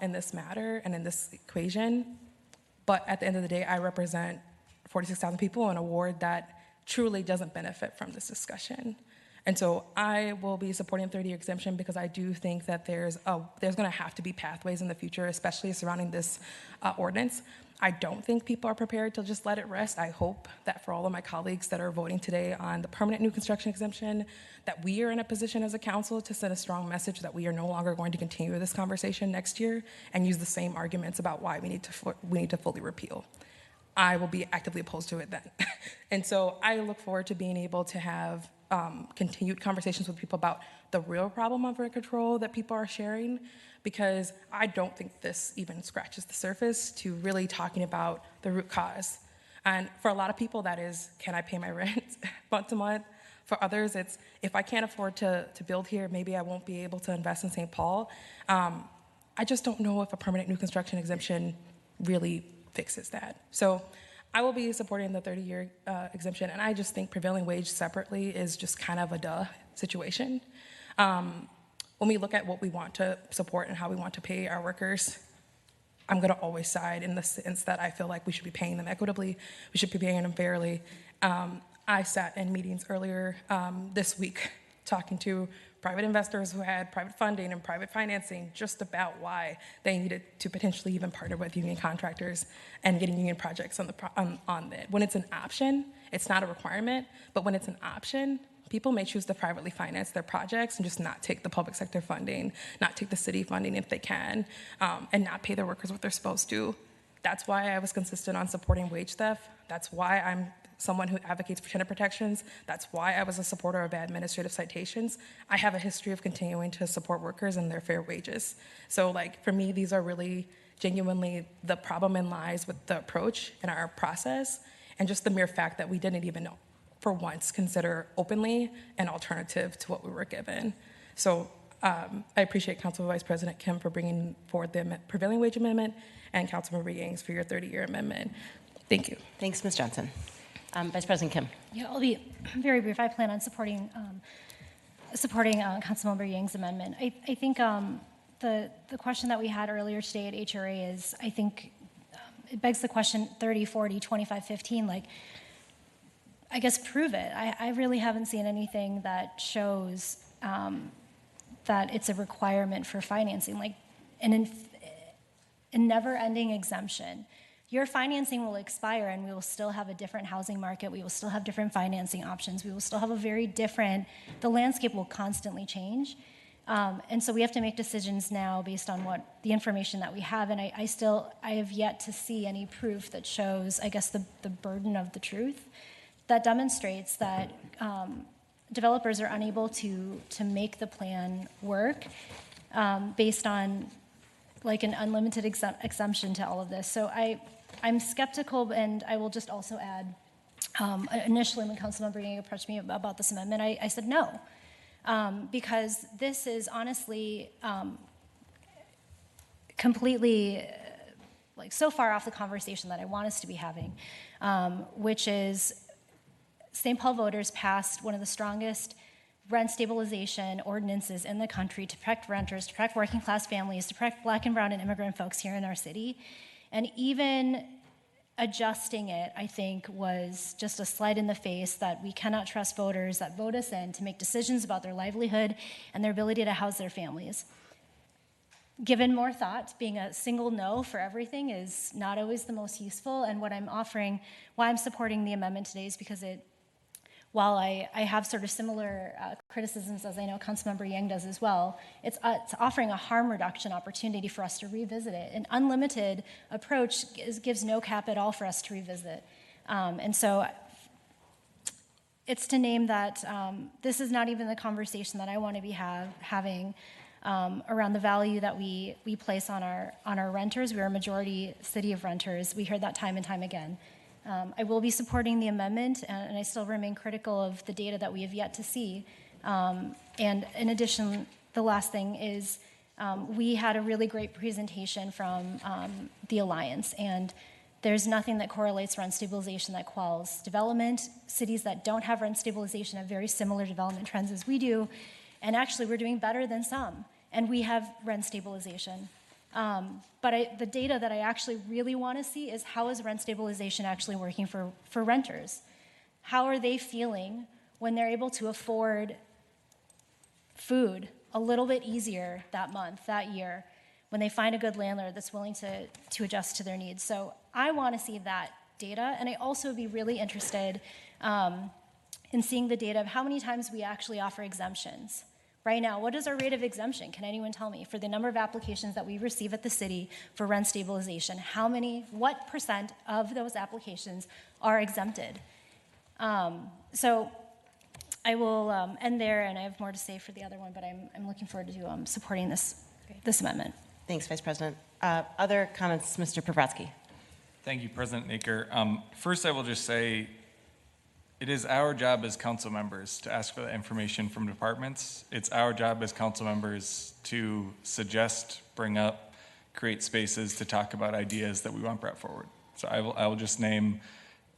in this matter and in this equation. But at the end of the day, I represent 46,000 people in a ward that truly doesn't benefit from this discussion. And so I will be supporting 30-year exemption because I do think that there's going to have to be pathways in the future, especially surrounding this ordinance. I don't think people are prepared to just let it rest. I hope that for all of my colleagues that are voting today on the permanent new construction exemption, that we are in a position as a council to send a strong message that we are no longer going to continue this conversation next year and use the same arguments about why we need to fully repeal. I will be actively opposed to it then. And so I look forward to being able to have continued conversations with people about the real problem of rent control that people are sharing, because I don't think this even scratches the surface to really talking about the root cause. And for a lot of people, that is, can I pay my rent month to month? For others, it's, if I can't afford to build here, maybe I won't be able to invest in St. Paul. I just don't know if a permanent new construction exemption really fixes that. So I will be supporting the 30-year exemption, and I just think prevailing wage separately is just kind of a duh situation. When we look at what we want to support and how we want to pay our workers, I'm going to always side in the sense that I feel like we should be paying them equitably, we should be paying them fairly. I sat in meetings earlier this week talking to private investors who had private funding and private financing just about why they needed to potentially even partner with union contractors and getting union projects on it. When it's an option, it's not a requirement, but when it's an option, people may choose to privately finance their projects and just not take the public sector funding, not take the city funding if they can, and not pay their workers what they're supposed to. That's why I was consistent on supporting wage theft. That's why I'm someone who advocates for tenant protections. That's why I was a supporter of administrative citations. I have a history of continuing to support workers and their fair wages. So like for me, these are really genuinely the problem in lies with the approach and our process and just the mere fact that we didn't even for once consider openly an alternative to what we were given. So I appreciate Council Vice President Kim for bringing forward the prevailing wage amendment and Councilmember Yings for your 30-year amendment. Thank you. Thanks, Ms. Johnson. Vice President Kim. Yeah, I'll be very brief. I plan on supporting Councilmember Yang's amendment. I think the question that we had earlier today at HRA is, I think it begs the question 30, 40, 25, 15, like, I guess prove it. I really haven't seen anything that shows that it's a requirement for financing, like a never-ending exemption. Your financing will expire and we will still have a different housing market. We will still have different financing options. We will still have a very different, the landscape will constantly change. And so we have to make decisions now based on what the information that we have. And I have yet to see any proof that shows, I guess, the burden of the truth that demonstrates that developers are unable to make the plan work based on like an unlimited exemption to all of this. So I'm skeptical, and I will just also add, initially when Councilmember Yang approached me about this amendment, I said no, because this is honestly completely like so far off the conversation that I want us to be having, which is St. Paul voters passed one of the strongest rent stabilization ordinances in the country to protect renters, to protect working class families, to protect Black and brown and immigrant folks here in our city. And even adjusting it, I think, was just a slide in the face that we cannot trust voters that vote us in to make decisions about their livelihood and their ability to house their families. Given more thought, being a single no for everything is not always the most useful, and what I'm offering, why I'm supporting the amendment today is because while I have sort of similar criticisms as I know Councilmember Yang does as well, it's offering a harm reduction opportunity for us to revisit it. An unlimited approach gives no cap at all for us to revisit. And so it's to name that this is not even the conversation that I want to be having around the value that we place on our renters. We're a majority city of renters. We heard that time and time again. I will be supporting the amendment, and I still remain critical of the data that we have yet to see. And in addition, the last thing is we had a really great presentation from the Alliance, and there's nothing that correlates rent stabilization that quells development. Cities that don't have rent stabilization have very similar development trends as we do, and actually we're doing better than some, and we have rent stabilization. But the data that I actually really want to see is how is rent stabilization actually working for renters? How are they feeling when they're able to afford food a little bit easier that month, that year, when they find a good landlord that's willing to adjust to their needs? So I want to see that data, and I also would be really interested in seeing the data of how many times we actually offer exemptions. Right now, what is our rate of exemption? Can anyone tell me? For the number of applications that we receive at the city for rent stabilization, what percent of those applications are exempted? So I will end there, and I have more to say for the other one, but I'm looking forward to supporting this amendment. Thanks, Vice President. Other comments, Mr. Pravratsky. Thank you, President Naker. First, I will just say, it is our job as council members to ask for the information from departments. It's our job as council members to suggest, bring up, create spaces to talk about ideas that we want brought forward. So I will just name,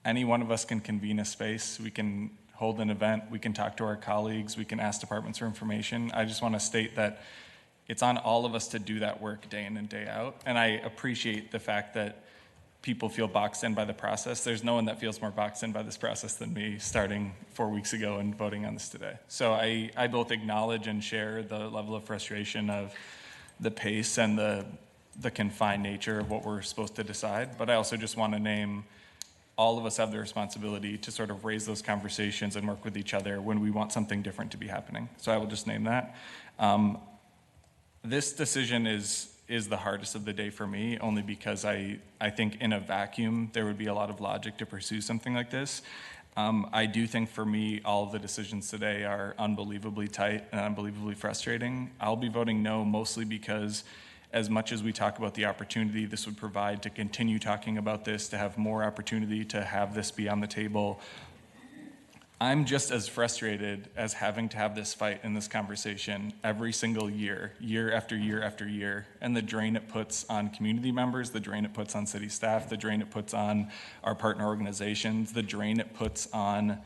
any one of us can convene a space. We can hold an event. We can talk to our colleagues. We can ask departments for information. I just want to state that it's on all of us to do that work day in and day out. And I appreciate the fact that people feel boxed in by the process. There's no one that feels more boxed in by this process than me, starting 4 weeks ago and voting on this today. So I both acknowledge and share the level of frustration of the pace and the confined nature of what we're supposed to decide, but I also just want to name all of us have the responsibility to sort of raise those conversations and work with each other when we want something different to be happening. So I will just name that. This decision is the hardest of the day for me, only because I think in a vacuum there would be a lot of logic to pursue something like this. I do think for me all of the decisions today are unbelievably tight and unbelievably frustrating. I'll be voting no mostly because as much as we talk about the opportunity this would provide to continue talking about this, to have more opportunity to have this be on the table, I'm just as frustrated as having to have this fight and this conversation every single year, year after year after year, and the drain it puts on community members, the drain it puts on city staff, the drain it puts on our partner organizations, the drain it puts on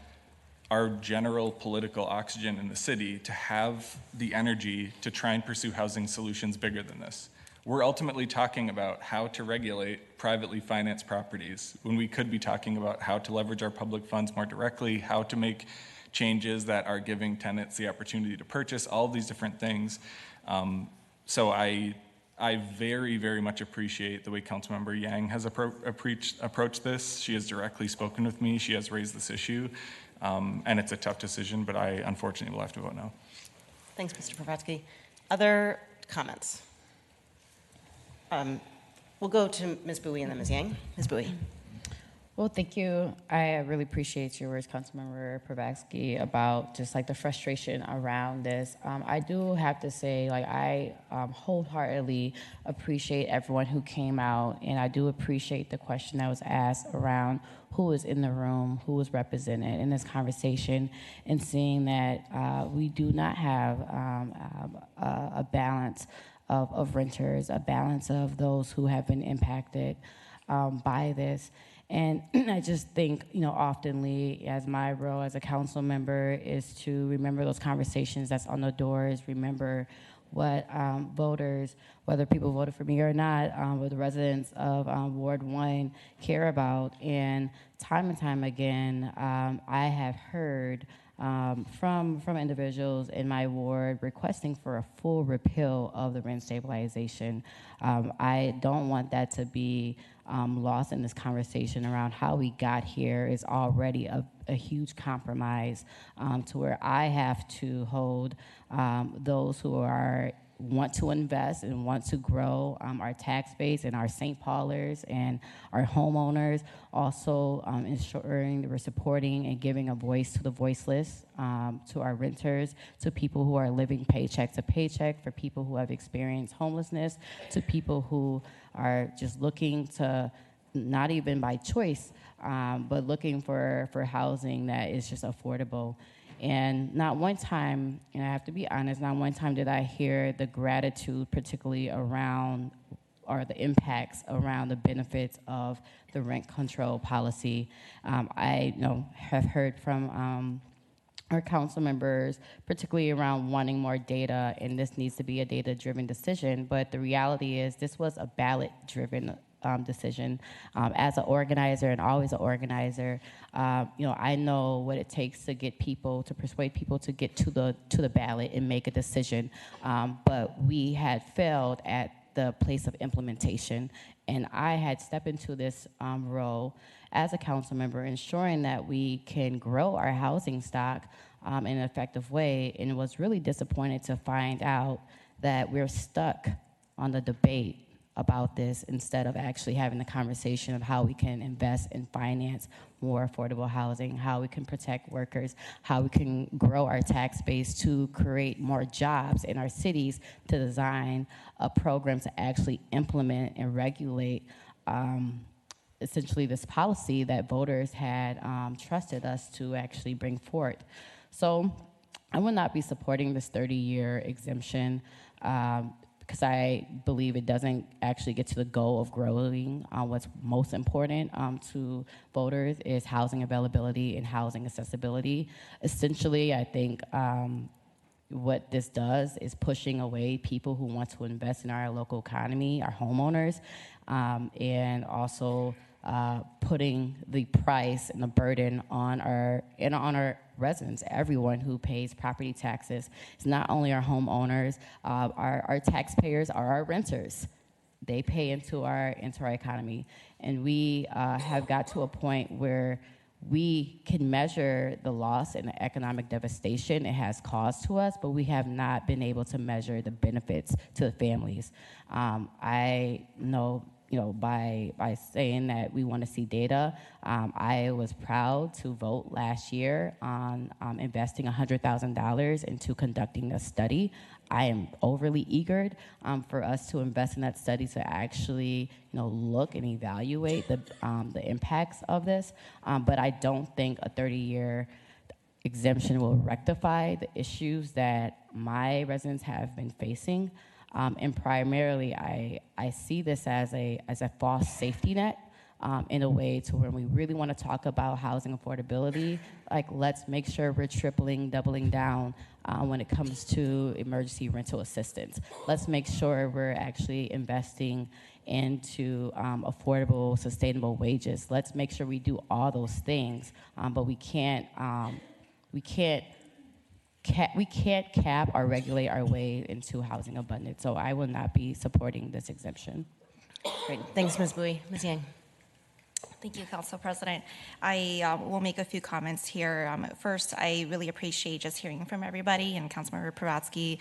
our general political oxygen in the city to have the energy to try and pursue housing solutions bigger than this. We're ultimately talking about how to regulate privately financed properties when we could be talking about how to leverage our public funds more directly, how to make changes that are giving tenants the opportunity to purchase, all of these different things. So I very, very much appreciate the way Councilmember Yang has approached this. She has directly spoken with me. She has raised this issue. And it's a tough decision, but I unfortunately will have to vote no. Thanks, Mr. Pravratsky. Other comments? We'll go to Ms. Bowie and then Ms. Yang. Ms. Bowie. Well, thank you. I really appreciate your words, Councilmember Pravratsky, about just like the frustration around this. I do have to say, like, I wholeheartedly appreciate everyone who came out, and I do appreciate the question that was asked around who was in the room, who was represented in this conversation, and seeing that we do not have a balance of renters, a balance of those who have been impacted by this. And I just think, oftenly, as my role as a council member is to remember those conversations that's on the doors, remember what voters, whether people voted for me or not, what the residents of Ward 1 care about. And time again, I have heard from individuals in my ward requesting for a full repeal of the rent stabilization. I don't want that to be lost in this conversation around how we got here is already a huge compromise to where I have to hold those who want to invest and want to grow our tax base and our St. Paulers and our homeowners, also ensuring that we're supporting and giving a voice to the voiceless, to our renters, to people who are living paycheck to paycheck, for people who have experienced homelessness, to people who are just looking to, not even by choice, but looking for housing that is just affordable. And not one time, and I have to be honest, not one time did I hear the gratitude, particularly around, or the impacts around the benefits of the rent control policy. I have heard from our council members, particularly around wanting more data, and this needs to be a data-driven decision, but the reality is this was a ballot-driven decision. As an organizer and always an organizer, I know what it takes to get people, to persuade people to get to the ballot and make a decision. But we had failed at the place of implementation, and I had stepped into this role as a council member, ensuring that we can grow our housing stock in an effective way, and was really disappointed to find out that we're stuck on the debate about this instead of actually having the conversation of how we can invest and finance more affordable housing, how we can protect workers, how we can grow our tax base to create more jobs in our cities, to design a program to actually implement and regulate essentially this policy that voters had trusted us to actually bring forth. So I will not be supporting this 30-year exemption because I believe it doesn't actually get to the goal of growing. What's most important to voters is housing availability and housing accessibility. Essentially, I think what this does is pushing away people who want to invest in our local economy, our homeowners, and also putting the price and the burden on our residents, everyone who pays property taxes. It's not only our homeowners, our taxpayers are our renters. They pay into our economy. And we have got to a point where we can measure the loss and the economic devastation it has caused to us, but we have not been able to measure the benefits to the families. I know, by saying that we want to see data, I was proud to vote last year on investing $100,000 into conducting a study. I am overly eager for us to invest in that study to actually, look and evaluate the impacts of this. But I don't think a 30-year exemption will rectify the issues that my residents have been facing. And primarily, I see this as a false safety net in a way to when we really want to talk about housing affordability, let's make sure we're tripling, doubling down when it comes to emergency rental assistance. Let's make sure we're actually investing into affordable, sustainable wages. Let's make sure we do all those things, but we can't cap or regulate our way into housing abundance. So I will not be supporting this exemption. Great. Thanks, Ms. Bowie. Ms. Yang. Thank you, Council President. I will make a few comments here. First, I really appreciate just hearing from everybody, and Councilmember Prawatsky,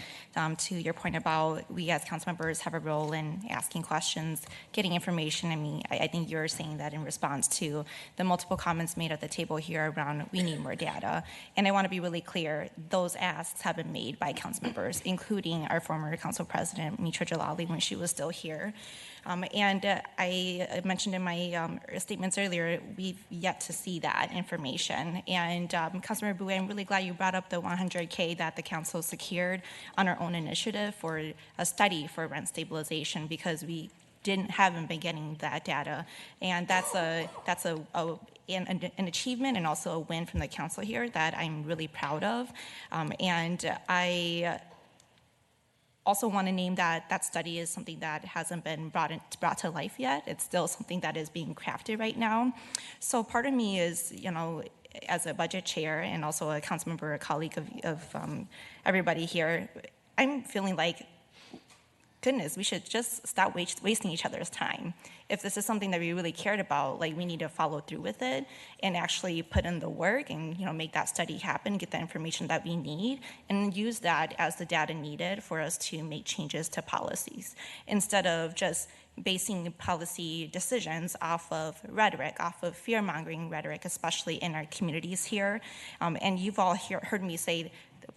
to your point about we as council members have a role in asking questions, getting information. I think you're saying that in response to the multiple comments made at the table here around we need more data. And I want to be really clear, those asks have been made by council members, including our former council president, Mitra Jalali, when she was still here. I mentioned in my statements earlier, we've yet to see that information. And Councilmember Bowie, I'm really glad you brought up the $100K that the council secured on our own initiative for a study for rent stabilization, because we haven't been getting that data, and that's an achievement and also a win from the council here that I'm really proud of. And I also want to name that study is something that hasn't been brought to life yet. It's still something that is being crafted right now. So part of me is, as a budget chair and also a council member, a colleague of everybody here, I'm feeling like, goodness, we should just stop wasting each other's time. If this is something that we really cared about, we need to follow through with it and actually put in the work and, make that study happen, get the information that we need, and use that as the data needed for us to make changes to policies, instead of just basing policy decisions off of rhetoric, off of fear-mongering rhetoric, especially in our communities here. And you've all heard me say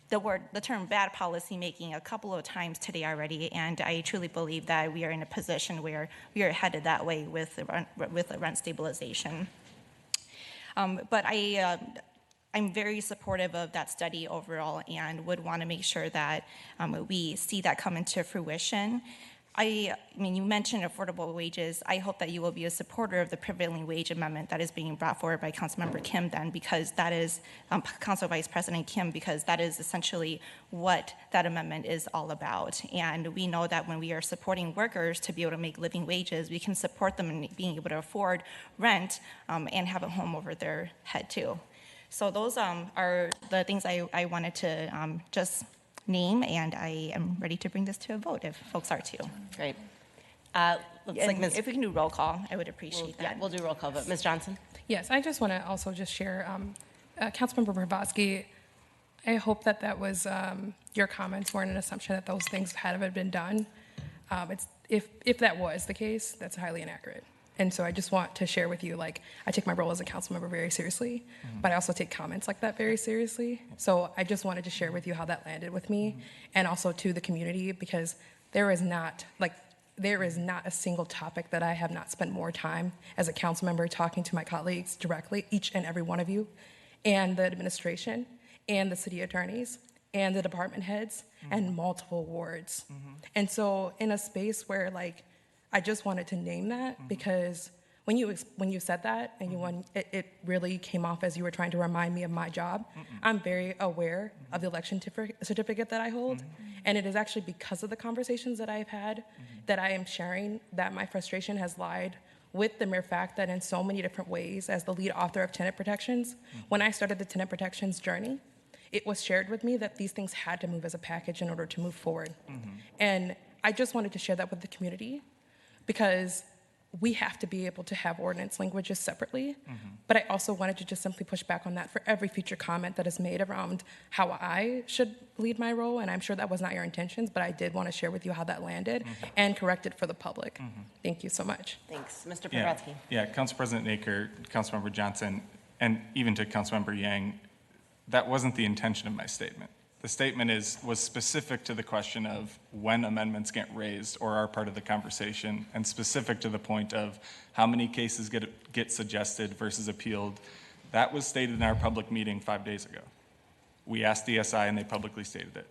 the term bad policy making a couple of times today already, and I truly believe that we are in a position where we are headed that way with the rent stabilization. But I'm very supportive of that study overall and would want to make sure that we see that come into fruition. I mean, you mentioned affordable wages. I hope that you will be a supporter of the prevailing wage amendment that is being brought forward by Councilmember Kim then, because that is, Council Vice President Kim, because that is essentially what that amendment is all about. And we know that when we are supporting workers to be able to make living wages, we can support them in being able to afford rent and have a home over their head too. So those are the things I wanted to just name, and I am ready to bring this to a vote if folks are too. Great. If we can do roll call, I would appreciate that. Yeah, we'll do roll call vote. Ms. Johnson? Yes, I just want to also just share, Councilmember Pravatsky, I hope that was your comments weren't an assumption that those things hadn't been done. If that was the case, that's highly inaccurate. And so I just want to share with you, I take my role as a council member very seriously, but I also take comments like that very seriously. So I just wanted to share with you how that landed with me, and also to the community, because there is not a single topic that I have not spent more time as a council member talking to my colleagues directly, each and every one of you, and the administration, and the city attorneys, and the department heads, and multiple wards. And so in a space where I just wanted to name that, because when you said that, and it really came off as you were trying to remind me of my job. I'm very aware of the election certificate that I hold, and it is actually because of the conversations that I've had that I am sharing that my frustration has lied with the mere fact that in so many different ways, as the lead author of tenant protections, when I started the tenant protections journey, it was shared with me that these things had to move as a package in order to move forward. And I just wanted to share that with the community, because we have to be able to have ordinance languages separately. But I also wanted to just simply push back on that for every future comment that is made around how I should lead my role. And I'm sure that was not your intentions, but I did want to share with you how that landed and correct it for the public. Thank you so much. Thanks. Mr. Pravatsky. Yeah, Council President Naker, Councilmember Johnson, and even to Councilmember Yang, that wasn't the intention of my statement. The statement was specific to the question of when amendments get raised or are part of the conversation, and specific to the point of how many cases get suggested versus appealed. That was stated in our public meeting 5 days ago. We asked DSI and they publicly stated it.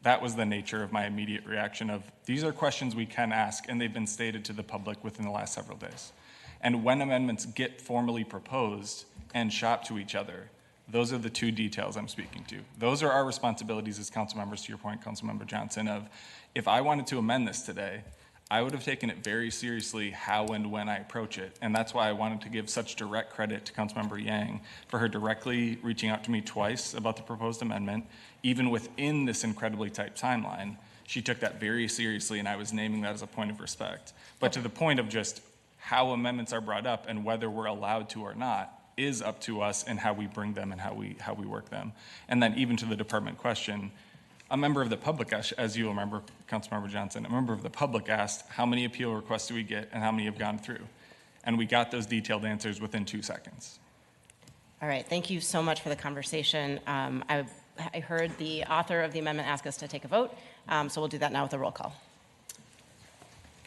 That was the nature of my immediate reaction of, these are questions we can ask, and they've been stated to the public within the last several days. And when amendments get formally proposed and shopped to each other, those are the two details I'm speaking to. Those are our responsibilities as council members, to your point, Councilmember Johnson, of if I wanted to amend this today, I would have taken it very seriously how and when I approach it. And that's why I wanted to give such direct credit to Councilmember Yang for her directly reaching out to me twice about the proposed amendment. Even within this incredibly tight timeline, she took that very seriously, and I was naming that as a point of respect. But to the point of just how amendments are brought up and whether we're allowed to or not, is up to us and how we bring them and how we work them. And then even to the department question, a member of the public, as you remember, Councilmember Johnson, a member of the public asked, how many appeal requests do we get and how many have gone through? And we got those detailed answers within 2 seconds. All right, thank you so much for the conversation. I heard the author of the amendment ask us to take a vote, so we'll do that now with a roll call.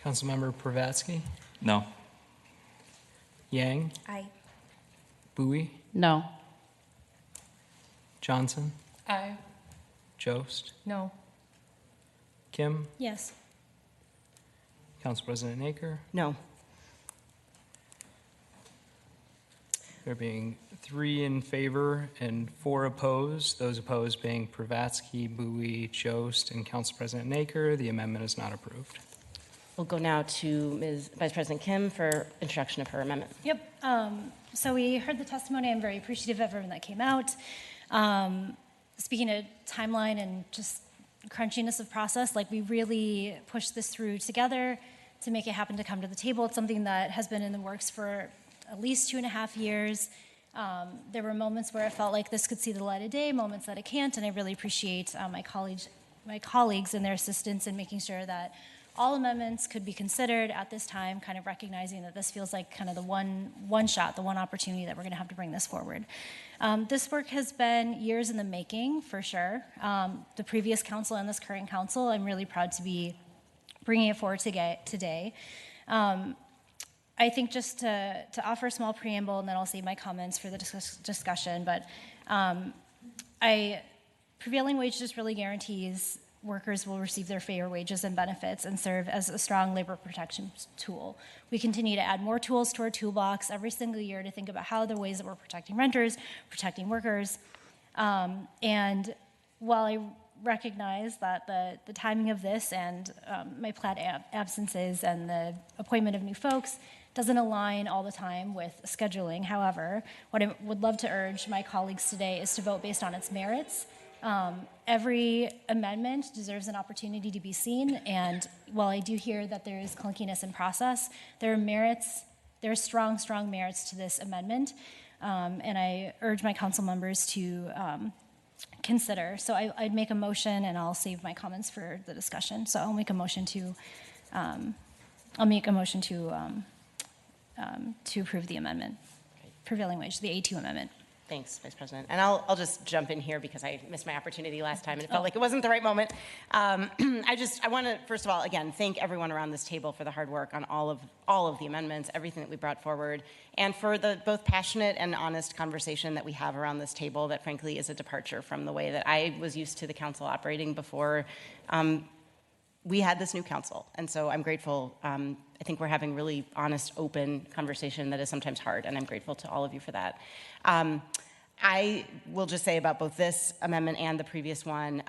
Councilmember Pravatsky? No. Yang? Aye. Bowie? No. Johnson? Aye. Jost? No. Kim? Yes. Council President Naker? No. There being 3 in favor and 4 opposed, those opposed being Pravatsky, Bowie, Jost, and Council President Naker, the amendment is not approved. We'll go now to Ms. Vice President Kim for introduction of her amendment. Yep. So we heard the testimony. I'm very appreciative of everyone that came out. Speaking of timeline and just crunchiness of process, like we really pushed this through together to make it happen to come to the table. It's something that has been in the works for at least 2.5 years. There were moments where I felt like this could see the light of day, moments that it can't, and I really appreciate my colleagues and their assistance in making sure that all amendments could be considered at this time, kind of recognizing that this feels like kind of the one shot, the one opportunity that we're going to have to bring this forward. This work has been years in the making, for sure. The previous council and this current council, I'm really proud to be bringing it forward today. I think just to offer a small preamble, and then I'll save my comments for the discussion, but prevailing wage just really guarantees workers will receive their fair wages and benefits and serve as a strong labor protection tool. We continue to add more tools to our toolbox every single year to think about how the ways that we're protecting renters, protecting workers. And while I recognize that the timing of this and my planned absences and the appointment of new folks doesn't align all the time with scheduling. However, what I would love to urge my colleagues today is to vote based on its merits. Every amendment deserves an opportunity to be seen, and while I do hear that there is clunkiness in process, there are strong merits to this amendment, and I urge my council members to consider. So I'd make a motion, and I'll save my comments for the discussion. So I'll make a motion to approve the amendment, prevailing wage, the A2 amendment. Thanks, Vice President. And I'll just jump in here because I missed my opportunity last time and it felt like it wasn't the right moment. I want to, first of all, again, thank everyone around this table for the hard work on all of the amendments, everything that we brought forward, and for the both passionate and honest conversation that we have around this table that frankly is a departure from the way that I was used to the council operating before we had this new council. And so I'm grateful. I think we're having really honest, open conversation that is sometimes hard, and I'm grateful to all of you for that. I will just say about both this amendment and the previous one,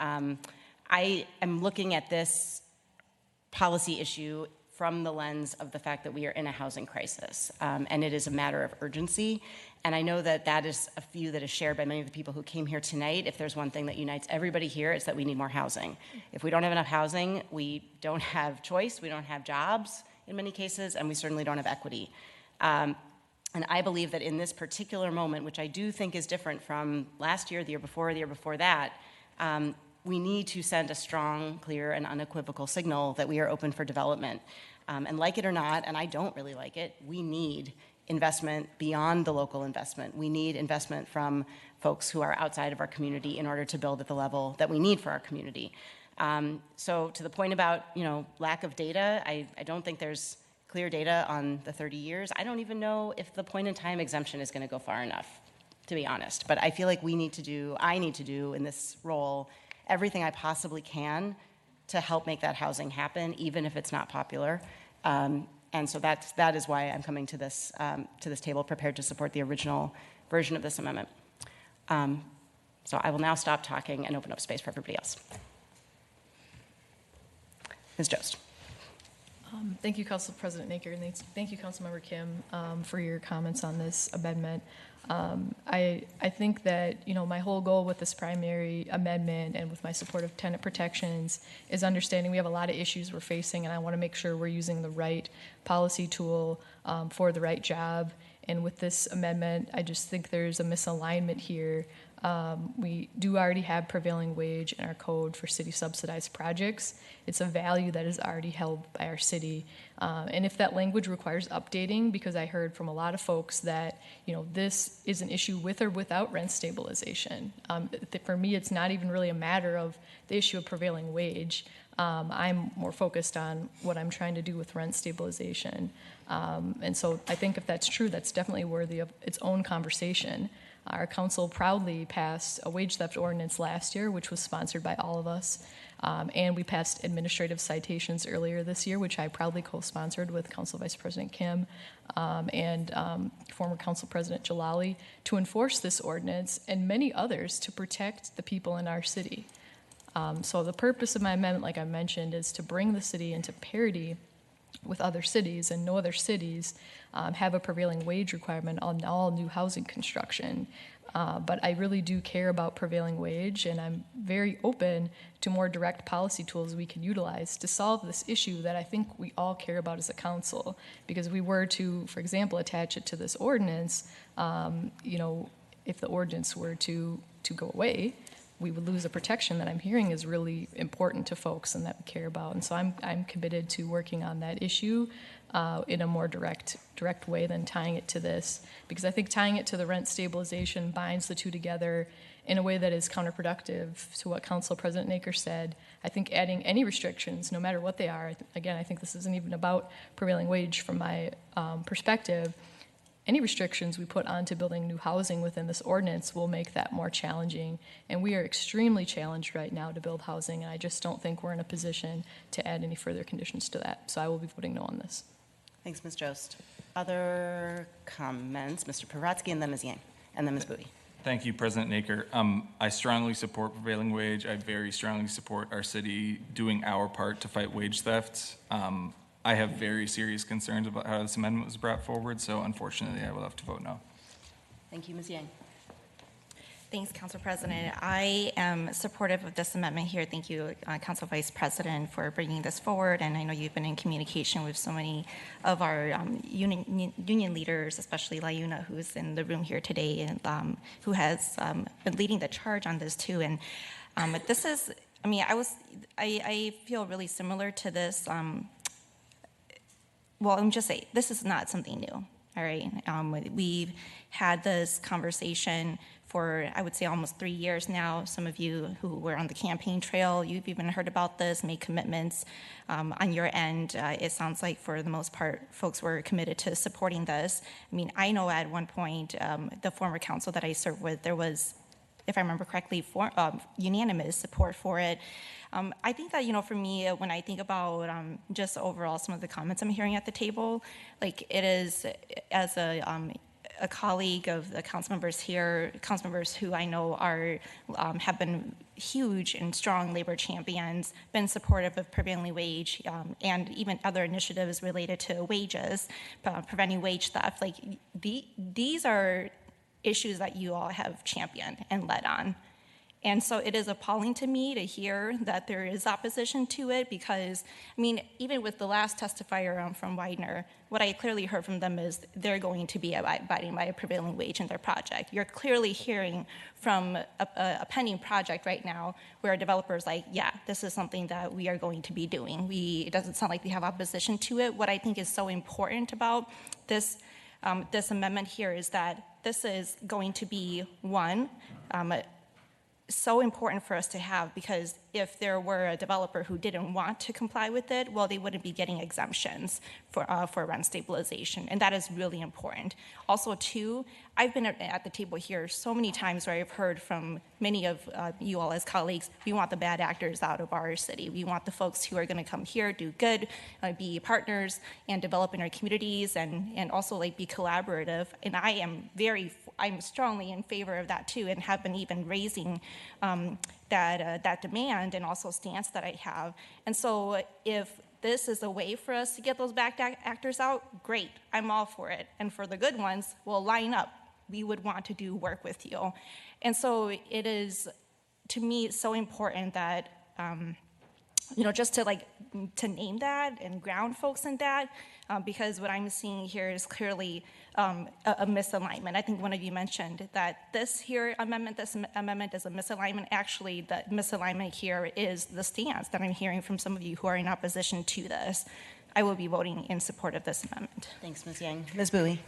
I am looking at this policy issue from the lens of the fact that we are in a housing crisis, and it is a matter of urgency. And I know that that is a view that is shared by many of the people who came here tonight. If there's one thing that unites everybody here, it's that we need more housing. If we don't have enough housing, we don't have choice, we don't have jobs in many cases, and we certainly don't have equity. And I believe that in this particular moment, which I do think is different from last year, the year before that, we need to send a strong, clear, and unequivocal signal that we are open for development. And like it or not, and I don't really like it, we need investment beyond the local investment. We need investment from folks who are outside of our community in order to build at the level that we need for our community. So to the point about lack of data, I don't think there's clear data on the 30 years. I don't even know if the point-in-time exemption is going to go far enough, to be honest. But I feel like I need to do in this role everything I possibly can to help make that housing happen, even if it's not popular. And so that is why I'm coming to this table prepared to support the original version of this amendment. So I will now stop talking and open up space for everybody else. Ms. Jost. Thank you, Council President Naker, and thank you, Councilmember Kim, for your comments on this amendment. I think that my whole goal with this primary amendment and with my support of tenant protections is understanding we have a lot of issues we're facing, and I want to make sure we're using the right policy tool for the right job. And with this amendment, I just think there's a misalignment here. We do already have prevailing wage in our code for city subsidized projects. It's a value that is already held by our city. And if that language requires updating, because I heard from a lot of folks that, this is an issue with or without rent stabilization. For me, it's not even really a matter of the issue of prevailing wage. I'm more focused on what I'm trying to do with rent stabilization. And so I think if that's true, that's definitely worthy of its own conversation. Our council proudly passed a wage theft ordinance last year, which was sponsored by all of us. And we passed administrative citations earlier this year, which I proudly co-sponsored with Council Vice President Kim and former Council President Jalali to enforce this ordinance and many others to protect the people in our city. So the purpose of my amendment, like I mentioned, is to bring the city into parity with other cities, and no other cities have a prevailing wage requirement on all new housing construction. But I really do care about prevailing wage, and I'm very open to more direct policy tools we can utilize to solve this issue that I think we all care about as a council. Because if we were to, for example, attach it to this ordinance, if the ordinance were to go away, we would lose a protection that I'm hearing is really important to folks and that we care about. And so I'm committed to working on that issue in a more direct way than tying it to this, because I think tying it to the rent stabilization binds the two together in a way that is counterproductive to what Council President Naker said. I think adding any restrictions, no matter what they are, again, I think this isn't even about prevailing wage from my perspective. Any restrictions we put onto building new housing within this ordinance will make that more challenging. And we are extremely challenged right now to build housing, and I just don't think we're in a position to add any further conditions to that. So I will be voting no on this. Thanks, Ms. Jost. Other comments? Mr. Peratsky, and then Ms. Yang, and then Ms. Bowie. Thank you, President Naker. I strongly support prevailing wage. I very strongly support our city doing our part to fight wage theft. I have very serious concerns about how this amendment was brought forward, so unfortunately I will have to vote no. Thank you, Ms. Yang. Thanks, Council President. I am supportive of this amendment here. Thank you, Council Vice President, for bringing this forward. And I know you've been in communication with so many of our union leaders, especially Layuna, who's in the room here today, and who has been leading the charge on this too. And this is, I feel really similar to this. Well, let me just say, this is not something new, all right? We've had this conversation for, I would say, almost 3 years now. Some of you who were on the campaign trail, you've even heard about this, made commitments on your end. It sounds like, for the most part, folks were committed to supporting this. I mean, I know at one point, the former council that I served with, there was, if I remember correctly, unanimous support for it. I think that, for me, when I think about just overall some of the comments I'm hearing at the table, like, it is, as a colleague of the council members here, council members who I know are have been huge and strong labor champions, been supportive of prevailing wage, and even other initiatives related to wages, preventing wage theft. Like, these are issues that you all have championed and led on. And so it is appalling to me to hear that there is opposition to it, because, even with the last testifier from Widener, what I clearly heard from them is they're going to be abiding by a prevailing wage in their project. You're clearly hearing from a pending project right now where a developer is like, yeah, this is something that we are going to be doing. It doesn't sound like we have opposition to it. What I think is so important about this amendment here is that this is going to be, one, so important for us to have, because if there were a developer who didn't want to comply with it, well, they wouldn't be getting exemptions for rent stabilization, and that is really important. Also, two, I've been at the table here so many times where I've heard from many of you all as colleagues, we want the bad actors out of our city. We want the folks who are going to come here, do good, be partners, and develop in our communities, and also be collaborative. And I'm strongly in favor of that too, and have been even raising that demand and also stance that I have. And so if this is a way for us to get those bad actors out, great, I'm all for it. And for the good ones, we'll line up. We would want to do work with you. And so it is, to me, so important that, just to name that and ground folks in that, because what I'm seeing here is clearly a misalignment. I think one of you mentioned that this amendment is a misalignment. Actually, the misalignment here is the stance that I'm hearing from some of you who are in opposition to this. I will be voting in support of this amendment. Thanks, Ms. Yang. Ms. Bowie.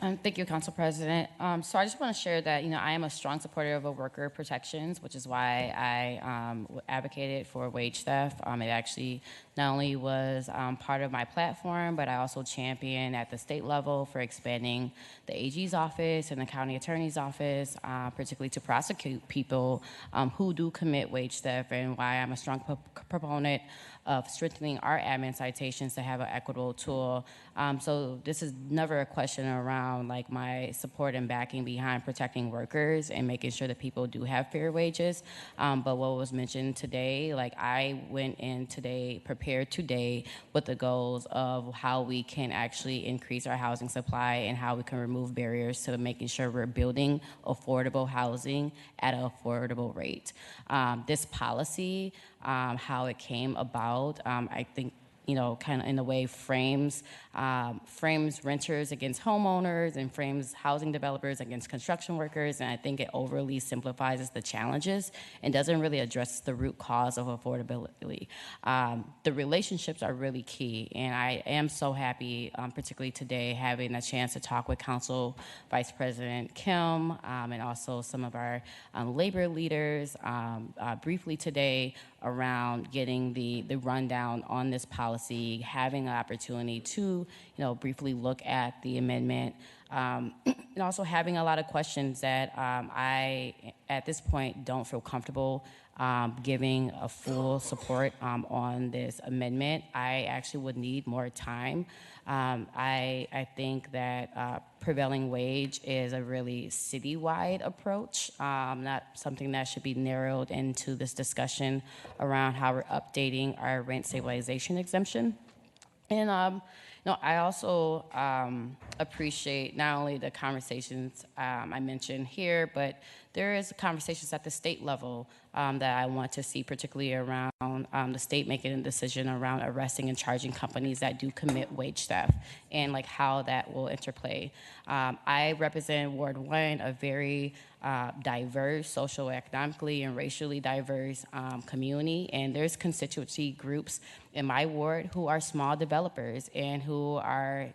Thank you, Council President. So I just want to share that, I am a strong supporter of worker protections, which is why I advocated for wage theft. It actually not only was part of my platform, but I also championed at the state level for expanding the AG's office and the county attorney's office, particularly to prosecute people who do commit wage theft, and why I'm a strong proponent of strengthening our admin citations to have an equitable tool. So this is never a question around like my support and backing behind protecting workers and making sure that people do have fair wages. But what was mentioned today, like I went in today, prepared today with the goals of how we can actually increase our housing supply and how we can remove barriers to making sure we're building affordable housing at an affordable rate. This policy, how it came about, I think, kind of in a way frames renters against homeowners and frames housing developers against construction workers. And I think it overly simplifies the challenges and doesn't really address the root cause of affordability. The relationships are really key. And I am so happy, particularly today, having a chance to talk with Council Vice President Kim and also some of our labor leaders briefly today around getting the rundown on this policy, having an opportunity to, briefly look at the amendment, and also having a lot of questions that I, at this point, don't feel comfortable giving a full support on this amendment. I actually would need more time. I think that prevailing wage is a really citywide approach, not something that should be narrowed into this discussion around how we're updating our rent stabilization exemption. And I also appreciate not only the conversations I mentioned here, but there is conversations at the state level that I want to see, particularly around the state making a decision around arresting and charging companies that do commit wage theft, and like how that will interplay. I represent Ward 1, a very diverse, socioeconomically and racially diverse community, and there's constituency groups in my ward who are small developers and who are,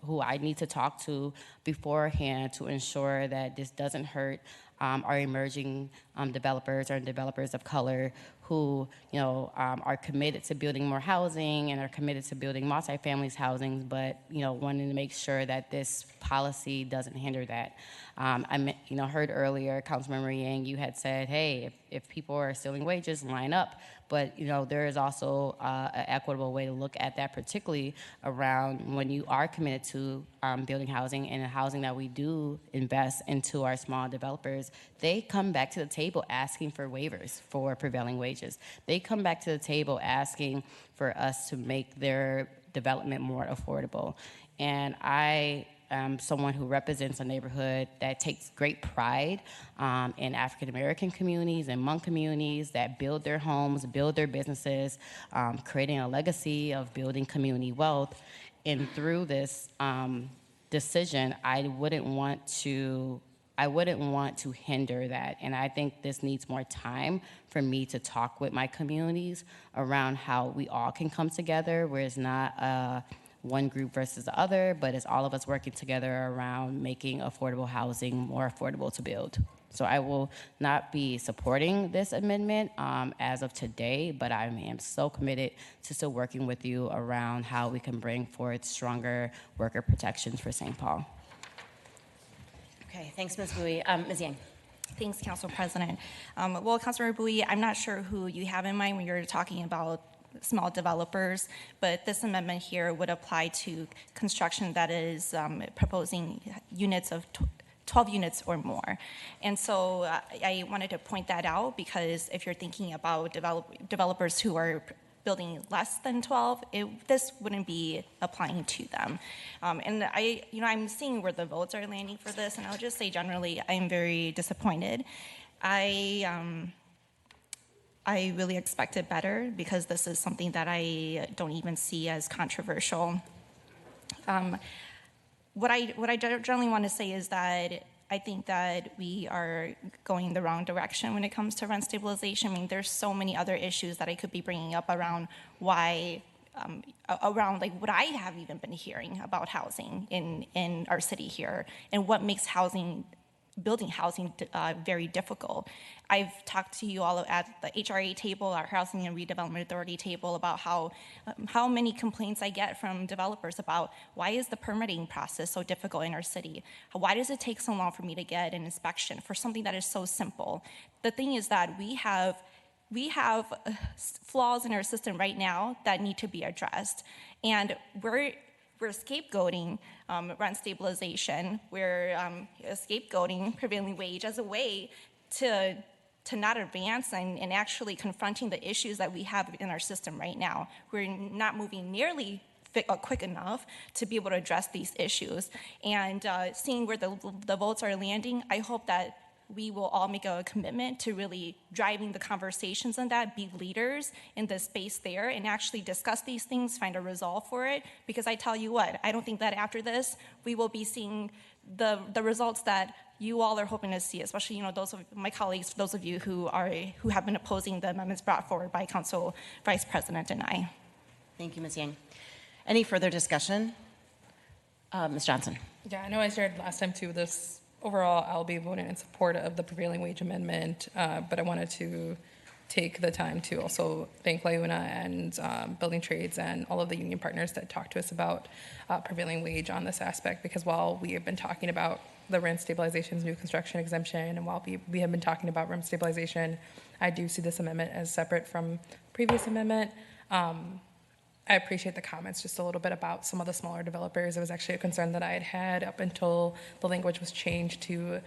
who I need to talk to beforehand to ensure that this doesn't hurt our emerging developers or developers of color who, are committed to building more housing and are committed to building multifamily housing, but, wanting to make sure that this policy doesn't hinder that. I heard earlier, Councilmember Yang, you had said, hey, if people are stealing wages, line up. But, there is also an equitable way to look at that, particularly around when you are committed to building housing and housing that we do invest into our small developers. They come back to the table asking for waivers for prevailing wages. They come back to the table asking for us to make their development more affordable. And I am someone who represents a neighborhood that takes great pride in African American communities and Hmong communities that build their homes, build their businesses, creating a legacy of building community wealth. And through this decision, I wouldn't want to hinder that. And I think this needs more time for me to talk with my communities around how we all can come together, where it's not one group versus the other, but it's all of us working together around making affordable housing more affordable to build. So I will not be supporting this amendment as of today, but I am so committed to still working with you around how we can bring forth stronger worker protections for St. Paul. Okay, thanks, Ms. Bowie. Ms. Yang. Thanks, Council President. Well, Councilor Bowie, I'm not sure who you have in mind when you're talking about small developers, but this amendment here would apply to construction that is proposing units of 12 units or more. And so I wanted to point that out because if you're thinking about developers who are building less than 12, this wouldn't be applying to them. And I'm seeing where the votes are landing for this, and I'll just say generally, I'm very disappointed. I really expected better because this is something that I don't even see as controversial. What I generally want to say is that I think that we are going the wrong direction when it comes to rent stabilization. I mean, there's so many other issues that I could be bringing up around why around like what I have even been hearing about housing in our city here and what makes building housing very difficult. I've talked to you all at the HRA table, our Housing and Redevelopment Authority table, about how many complaints I get from developers about why is the permitting process so difficult in our city? Why does it take so long for me to get an inspection for something that is so simple? The thing is that we have flaws in our system right now that need to be addressed, and we're scapegoating rent stabilization. We're scapegoating prevailing wage as a way to not advance and actually confronting the issues that we have in our system right now. We're not moving nearly quick enough to be able to address these issues. And seeing where the votes are landing, I hope that we will all make a commitment to really driving the conversations on that, be leaders in the space there, and actually discuss these things, find a resolve for it. Because I tell you what, I don't think that after this, we will be seeing the results that you all are hoping to see, especially those of my colleagues, those of you who have been opposing the amendments brought forward by Council Vice President and I. Thank you, Ms. Yang. Any further discussion? Ms. Johnson. Yeah, I know I shared last time too this. Overall, I'll be voting in support of the prevailing wage amendment, but I wanted to take the time to also thank LiUNA and Building Trades and all of the union partners that talked to us about prevailing wage on this aspect, because while we have been talking about the rent stabilization's new construction exemption, and while we have been talking about rent stabilization, I do see this amendment as separate from previous amendment. I appreciate the comments just a little bit about some of the smaller developers. It was actually a concern that I had up until the language was changed to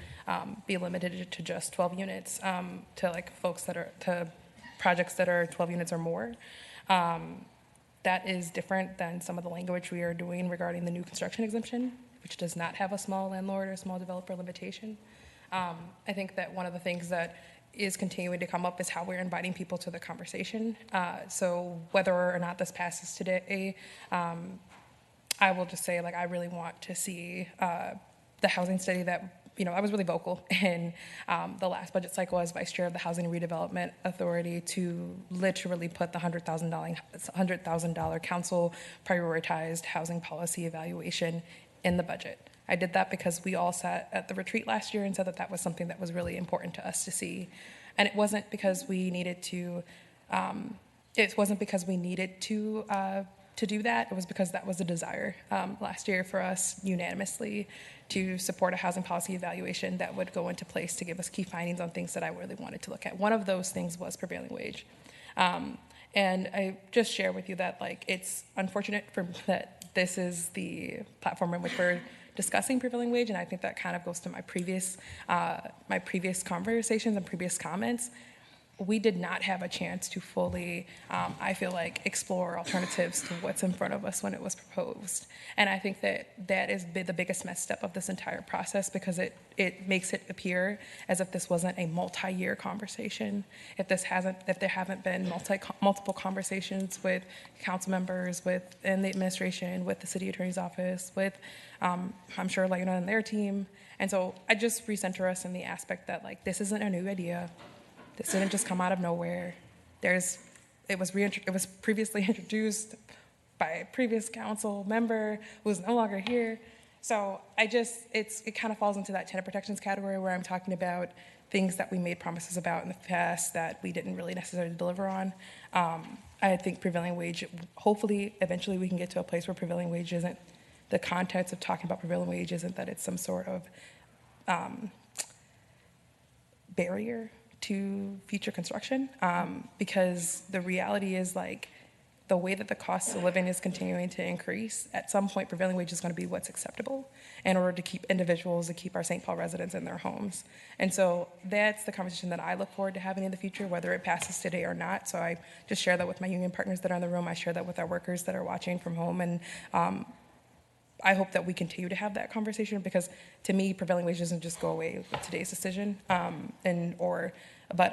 be limited to just 12 units to like folks that are to projects that are 12 units or more. That is different than some of the language we are doing regarding the new construction exemption, which does not have a small landlord or small developer limitation. I think that one of the things that is continuing to come up is how we're inviting people to the conversation. So whether or not this passes today, I will just say, like, I really want to see the housing study that, I was really vocal in the last budget cycle as vice chair of the Housing and Redevelopment Authority to literally put the $100,000 council prioritized housing policy evaluation in the budget. I did that because we all sat at the retreat last year and said that that was something that was really important to us to see. And it wasn't because we needed to, do that. It was because that was a desire last year for us unanimously to support a housing policy evaluation that would go into place to give us key findings on things that I really wanted to look at. One of those things was prevailing wage. And I just share with you that, like, it's unfortunate that this is the platform in which we're discussing prevailing wage, and I think that kind of goes to my previous conversations and previous comments. We did not have a chance to fully, I feel like, explore alternatives to what's in front of us when it was proposed. And I think that is the biggest misstep of this entire process, because it makes it appear as if this wasn't a multi-year conversation, if there haven't been multiple conversations with council members, in the administration, with the city attorney's office, with, I'm sure, LiUNA and their team. And so I just recenter us in the aspect that, like, this isn't a new idea. This didn't just come out of nowhere. It was previously introduced by a previous council member who's no longer here. So it kind of falls into that tenant protections category where I'm talking about things that we made promises about in the past that we didn't really necessarily deliver on. I think prevailing wage, hopefully, eventually we can get to a place where prevailing wage isn't, the context of talking about prevailing wage isn't that it's some sort of barrier to future construction, because the reality is, like, the way that the cost of living is continuing to increase, at some point prevailing wage is going to be what's acceptable in order to keep individuals, to keep our St. Paul residents in their homes. And so that's the conversation that I look forward to having in the future, whether it passes today or not. So I just share that with my union partners that are in the room. I share that with our workers that are watching from home. And I hope that we continue to have that conversation, because to me, prevailing wage doesn't just go away with today's decision. But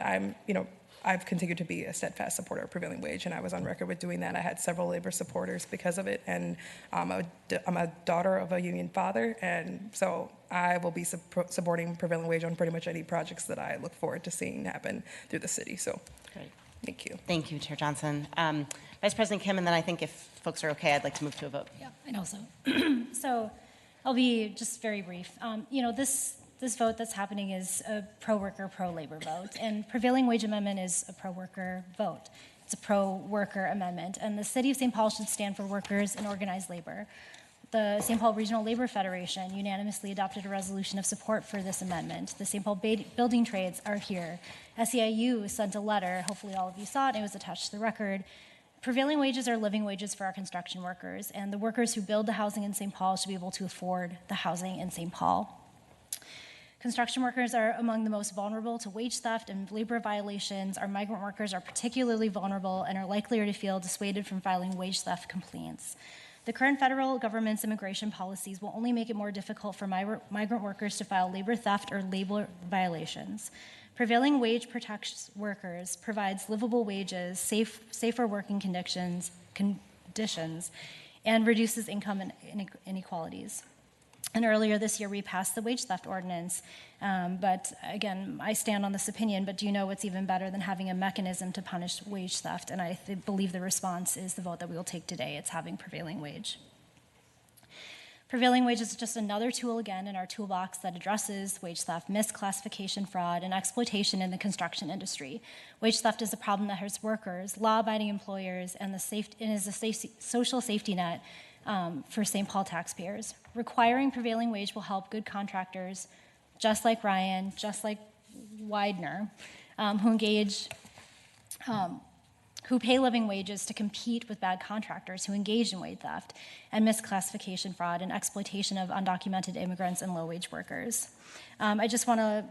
I've continued to be a steadfast supporter of prevailing wage, and I was on record with doing that. I had several labor supporters because of it, and I'm a daughter of a union father, and so I will be supporting prevailing wage on pretty much any projects that I look forward to seeing happen through the city. So, great. Thank you. Thank you, Chair Johnson. Vice President Kim, and then I think if folks are okay, I'd like to move to a vote. Yeah, I know so. So I'll be just very brief. This vote that's happening is a pro-worker, pro-labor vote, and prevailing wage amendment is a pro-worker vote. It's a pro-worker amendment, and the City of St. Paul should stand for workers and organized labor. The St. Paul Regional Labor Federation unanimously adopted a resolution of support for this amendment. The St. Paul Building Trades are here. SEIU sent a letter, hopefully all of you saw it, and it was attached to the record. Prevailing wages are living wages for our construction workers, and the workers who build the housing in St. Paul should be able to afford the housing in St. Paul. Construction workers are among the most vulnerable to wage theft and labor violations. Our migrant workers are particularly vulnerable and are likelier to feel dissuaded from filing wage theft complaints. The current federal government's immigration policies will only make it more difficult for migrant workers to file labor theft or labor violations. Prevailing wage protects workers, provides livable wages, safer working conditions, and reduces income inequalities. And earlier this year, we passed the wage theft ordinance. But again, I stand on this opinion, but do you know what's even better than having a mechanism to punish wage theft? And I believe the response is the vote that we will take today. It's having prevailing wage. Prevailing wage is just another tool, again, in our toolbox that addresses wage theft, misclassification, fraud, and exploitation in the construction industry. Wage theft is a problem that hurts workers, law-abiding employers, and is a social safety net for St. Paul taxpayers. Requiring prevailing wage will help good contractors, just like Ryan, just like Widener, who pay living wages to compete with bad contractors who engage in wage theft and misclassification, fraud, and exploitation of undocumented immigrants and low-wage workers. I just want to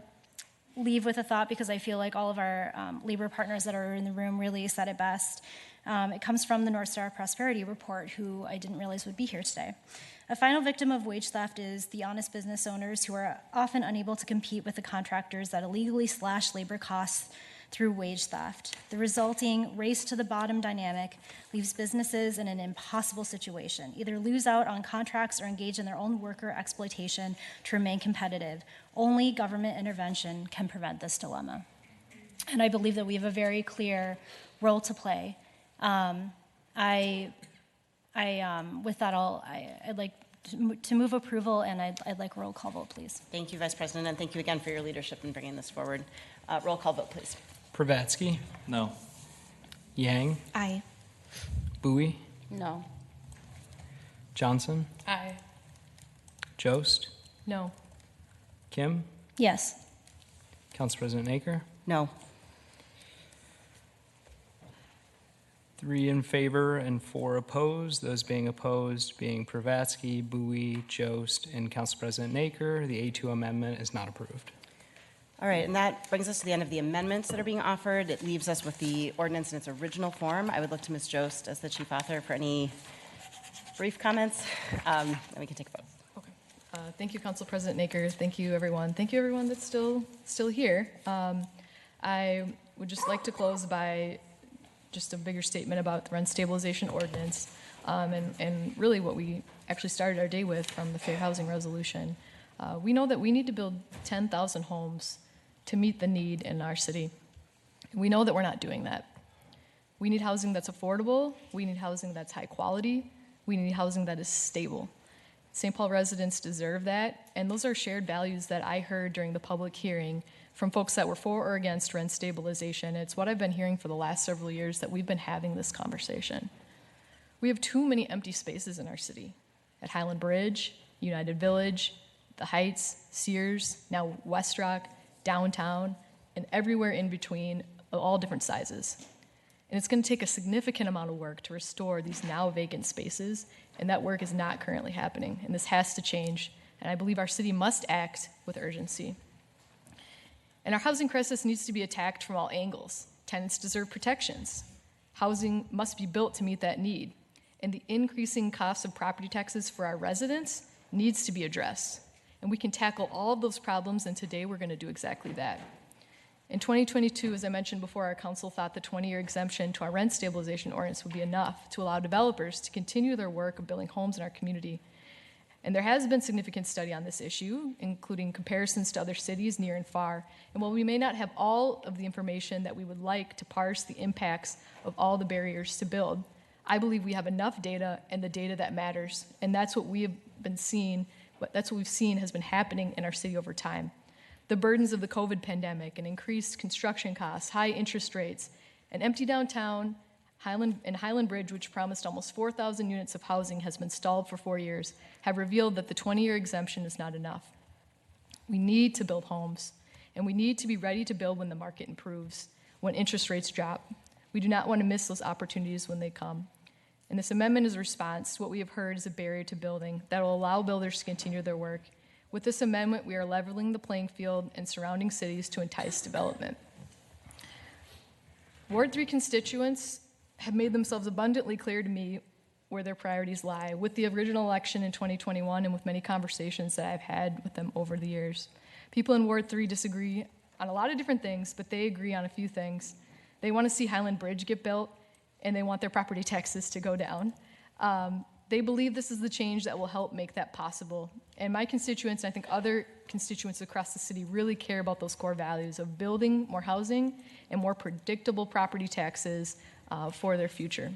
leave with a thought because I feel like all of our labor partners that are in the room really said it best. It comes from the North Star Prosperity Report, who I didn't realize would be here today. A final victim of wage theft is the honest business owners who are often unable to compete with the contractors that illegally slash labor costs through wage theft. The resulting race to the bottom dynamic leaves businesses in an impossible situation, either lose out on contracts or engage in their own worker exploitation to remain competitive. Only government intervention can prevent this dilemma. And I believe that we have a very clear role to play. With that, I'd like to move approval, and I'd like a roll call vote, please. Thank you, Vice President, and thank you again for your leadership in bringing this forward. Roll call vote, please. Pravatsky? No. Yang? Aye. Bowie? No. Johnson? Aye. Jost? No. Kim? Yes. Council President Naker? No. 3 in favor and 4 opposed. Those being opposed being Pravatsky, Bowie, Jost, and Council President Naker. The A2 amendment is not approved. All right, and that brings us to the end of the amendments that are being offered. It leaves us with the ordinance in its original form. I would look to Ms. Jost as the chief author for any brief comments, and we can take a vote. Thank you, Council President Naker. Thank you, everyone. Thank you, everyone that's still here. I would just like to close by just a bigger statement about the rent stabilization ordinance and really what we actually started our day with from the Fair Housing Resolution. We know that we need to build 10,000 homes to meet the need in our city. We know that we're not doing that. We need housing that's affordable. We need housing that's high quality. We need housing that is stable. St. Paul residents deserve that, and those are shared values that I heard during the public hearing from folks that were for or against rent stabilization. It's what I've been hearing for the last several years that we've been having this conversation. We have too many empty spaces in our city. At Highland Bridge, United Village, the Heights, Sears, now West Rock, downtown, and everywhere in between, of all different sizes. And it's going to take a significant amount of work to restore these now vacant spaces, and that work is not currently happening, and this has to change, and I believe our city must act with urgency. And our housing crisis needs to be attacked from all angles. Tenants deserve protections. Housing must be built to meet that need, and the increasing cost of property taxes for our residents needs to be addressed. And we can tackle all of those problems, and today we're going to do exactly that. In 2022, as I mentioned before, our council thought the 20-year exemption to our rent stabilization ordinance would be enough to allow developers to continue their work of building homes in our community. And there has been significant study on this issue, including comparisons to other cities near and far. And while we may not have all of the information that we would like to parse the impacts of all the barriers to build, I believe we have enough data and the data that matters. And that's what we have been seeing, that's what we've seen has been happening in our city over time. The burdens of the COVID pandemic and increased construction costs, high interest rates, an empty downtown, Highland Bridge, which promised almost 4,000 units of housing, has been stalled for 4 years, have revealed that the 20-year exemption is not enough. We need to build homes, and we need to be ready to build when the market improves, when interest rates drop. We do not want to miss those opportunities when they come. And this amendment is a response to what we have heard is a barrier to building that will allow builders to continue their work. With this amendment, we are leveling the playing field in surrounding cities to entice development. Ward 3 constituents have made themselves abundantly clear to me where their priorities lie with the original election in 2021 and with many conversations that I've had with them over the years. People in Ward 3 disagree on a lot of different things, but they agree on a few things. They want to see Highland Bridge get built, and they want their property taxes to go down. They believe this is the change that will help make that possible. And my constituents, and I think other constituents across the city, really care about those core values of building more housing and more predictable property taxes for their future.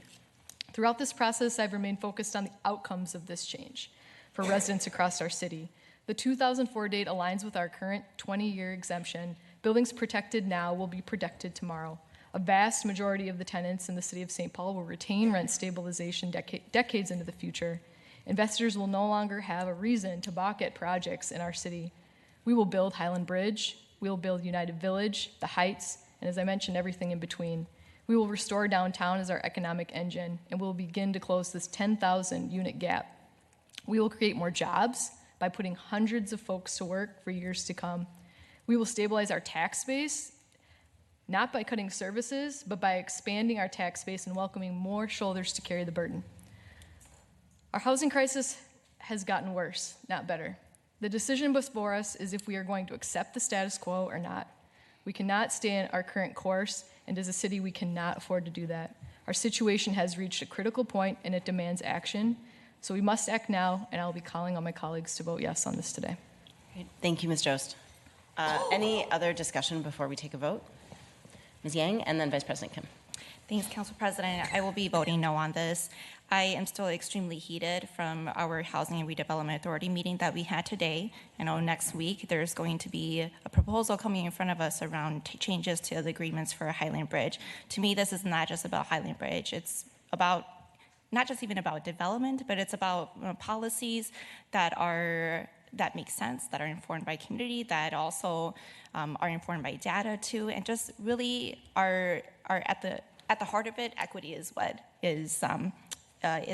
Throughout this process, I've remained focused on the outcomes of this change for residents across our city. The 2004 date aligns with our current 20-year exemption. Buildings protected now will be protected tomorrow. A vast majority of the tenants in the city of St. Paul will retain rent stabilization decades into the future. Investors will no longer have a reason to balk at projects in our city. We will build Highland Bridge, we will build United Village, the Heights, and as I mentioned, everything in between. We will restore downtown as our economic engine, and we'll begin to close this 10,000 unit gap. We will create more jobs by putting hundreds of folks to work for years to come. We will stabilize our tax base, not by cutting services, but by expanding our tax base and welcoming more shoulders to carry the burden. Our housing crisis has gotten worse, not better. The decision before us is if we are going to accept the status quo or not. We cannot stay in our current course, and as a city, we cannot afford to do that. Our situation has reached a critical point, and it demands action. So we must act now, and I'll be calling on my colleagues to vote yes on this today. Great. Thank you, Ms. Jost. Any other discussion before we take a vote? Ms. Yang, and then Vice President Kim. Thanks, Council President. I will be voting no on this. I am still extremely heated from our Housing and Redevelopment Authority meeting that we had today. I know next week there's going to be a proposal coming in front of us around changes to the agreements for Highland Bridge. To me, this is not just about Highland Bridge. It's about not just even about development, but it's about policies that make sense, that are informed by community, that also are informed by data too, and just really are at the heart of it. Equity is what is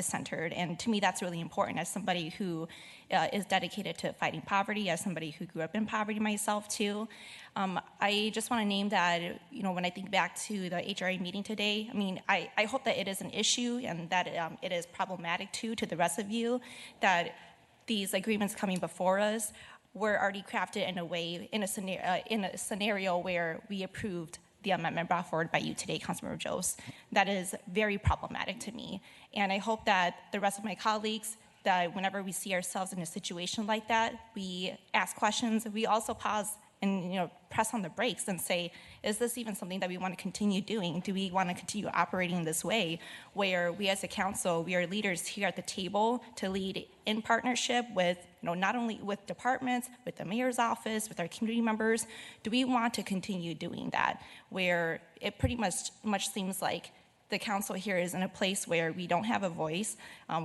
centered, and to me that's really important. As somebody who is dedicated to fighting poverty, as somebody who grew up in poverty myself too, I just want to name that, when I think back to the HRA meeting today, I hope that it is an issue and that it is problematic too to the rest of you, that these agreements coming before us were already crafted in a way, in a scenario where we approved the amendment brought forward by you today, Councilmember Jost. That is very problematic to me. And I hope that the rest of my colleagues, that whenever we see ourselves in a situation like that, we ask questions. We also pause and press on the brakes and say, is this even something that we want to continue doing? Do we want to continue operating this way, where we as a council, we are leaders here at the table to lead in partnership with, not only with departments, with the mayor's office, with our community members? Do we want to continue doing that, where it pretty much seems like the council here is in a place where we don't have a voice.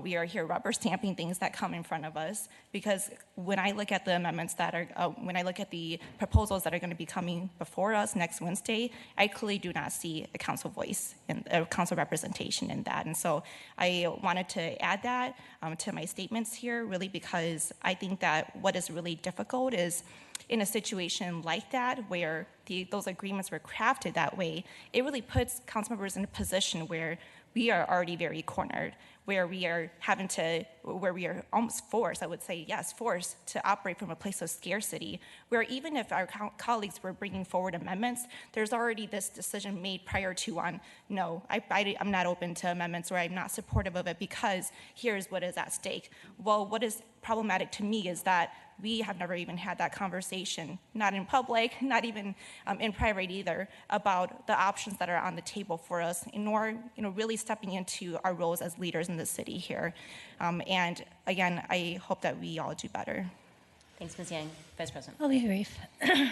We are here rubber stamping things that come in front of us, because when I look at the amendments when I look at the proposals that are going to be coming before us next Wednesday, I clearly do not see a council voice and a council representation in that. And so I wanted to add that to my statements here, really because I think that what is really difficult is in a situation like that, where those agreements were crafted that way, it really puts council members in a position where we are already very cornered, where we are almost forced, I would say, yes, forced to operate from a place of scarcity, where even if our colleagues were bringing forward amendments, there's already this decision made prior to on, no, I'm not open to amendments, or I'm not supportive of it because here's what is at stake. Well, what is problematic to me is that we have never even had that conversation, not in public, not even in private either, about the options that are on the table for us, nor really stepping into our roles as leaders in the city here. And again, I hope that we all do better. Thanks, Ms. Yang. Vice President. I'll be brief, and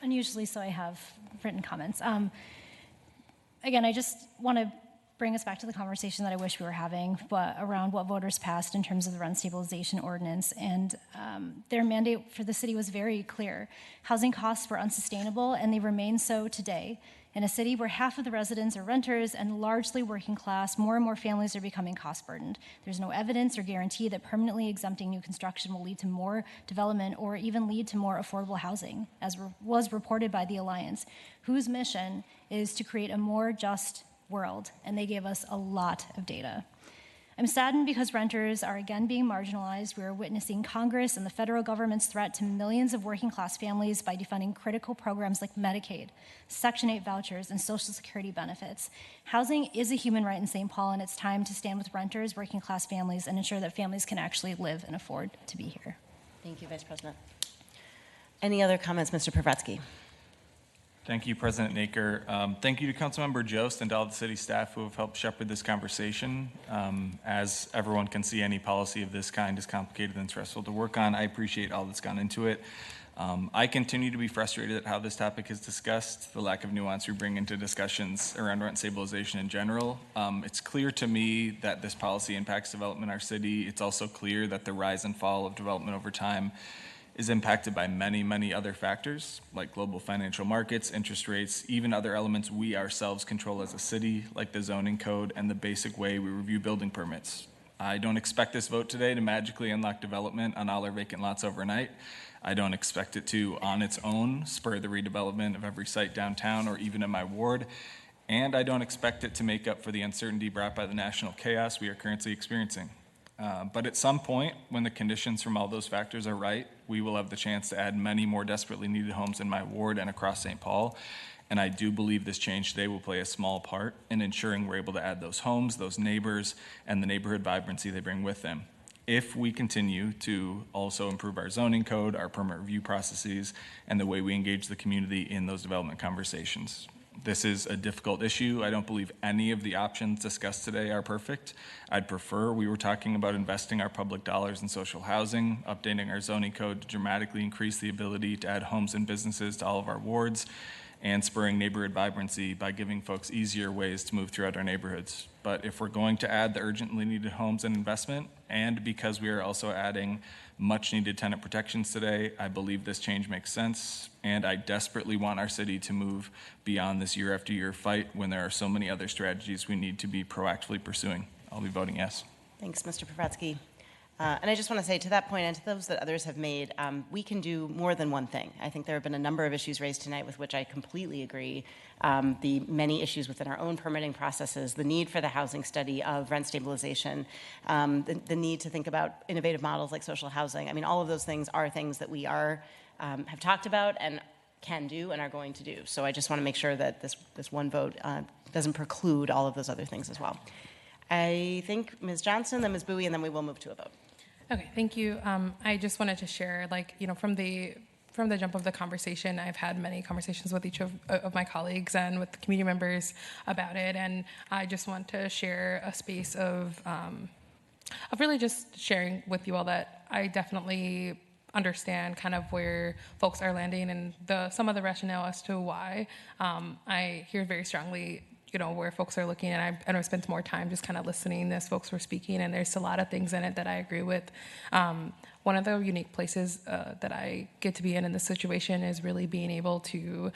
unusually so I have written comments. Again, I just want to bring us back to the conversation that I wish we were having, but around what voters passed in terms of the rent stabilization ordinance. And their mandate for the city was very clear. Housing costs were unsustainable, and they remain so today. In a city where half of the residents are renters and largely working class, more and more families are becoming cost burdened. There's no evidence or guarantee that permanently exempting new construction will lead to more development or even lead to more affordable housing, as was reported by the Alliance, whose mission is to create a more just world, and they gave us a lot of data. I'm saddened because renters are again being marginalized. We are witnessing Congress and the federal government's threat to millions of working class families by defunding critical programs like Medicaid, Section 8 vouchers, and Social Security benefits. Housing is a human right in St. Paul, and it's time to stand with renters, working class families, and ensure that families can actually live and afford to be here. Thank you, Vice President. Any other comments, Mr. Pravetsky? Thank you, President Naker. Thank you to Councilmember Jost and to all the city staff who have helped shepherd this conversation. As everyone can see, any policy of this kind is complicated and stressful to work on. I appreciate all that's gone into it. I continue to be frustrated at how this topic is discussed, the lack of nuance we bring into discussions around rent stabilization in general. It's clear to me that this policy impacts development in our city. It's also clear that the rise and fall of development over time is impacted by many, many other factors, like global financial markets, interest rates, even other elements we ourselves control as a city, like the zoning code and the basic way we review building permits. I don't expect this vote today to magically unlock development on all our vacant lots overnight. I don't expect it to, on its own, spur the redevelopment of every site downtown or even in my ward. And I don't expect it to make up for the uncertainty brought by the national chaos we are currently experiencing. But at some point, when the conditions from all those factors are right, we will have the chance to add many more desperately needed homes in my ward and across St. Paul. And I do believe this change today will play a small part in ensuring we're able to add those homes, those neighbors, and the neighborhood vibrancy they bring with them. If we continue to also improve our zoning code, our permit review processes, and the way we engage the community in those development conversations. This is a difficult issue. I don't believe any of the options discussed today are perfect. I'd prefer we were talking about investing our public dollars in social housing, updating our zoning code to dramatically increase the ability to add homes and businesses to all of our wards, and spurring neighborhood vibrancy by giving folks easier ways to move throughout our neighborhoods. But if we're going to add the urgently needed homes and investment, and because we are also adding much needed tenant protections today, I believe this change makes sense, and I desperately want our city to move beyond this year after year fight when there are so many other strategies we need to be proactively pursuing. I'll be voting yes. Thanks, Mr. Pravetsky. And I just want to say to that point and to those that others have made, we can do more than one thing. I think there have been a number of issues raised tonight with which I completely agree. The many issues within our own permitting processes, the need for the housing study of rent stabilization, the need to think about innovative models like social housing. I mean, all of those things are things that we have talked about and can do and are going to do. So I just want to make sure that this one vote doesn't preclude all of those other things as well. I think Ms. Johnson, then Ms. Bowie, and then we will move to a vote. Okay, thank you. I just wanted to share, from the jump of the conversation, I've had many conversations with each of my colleagues and with the community members about it, and I just want to share a space of really just sharing with you all that I definitely understand kind of where folks are landing and some of the rationale as to why. I hear very strongly where folks are looking, and I spent more time just kind of listening as folks were speaking, and there's a lot of things in it that I agree with. One one of the unique places that I get to be in this situation is really being able to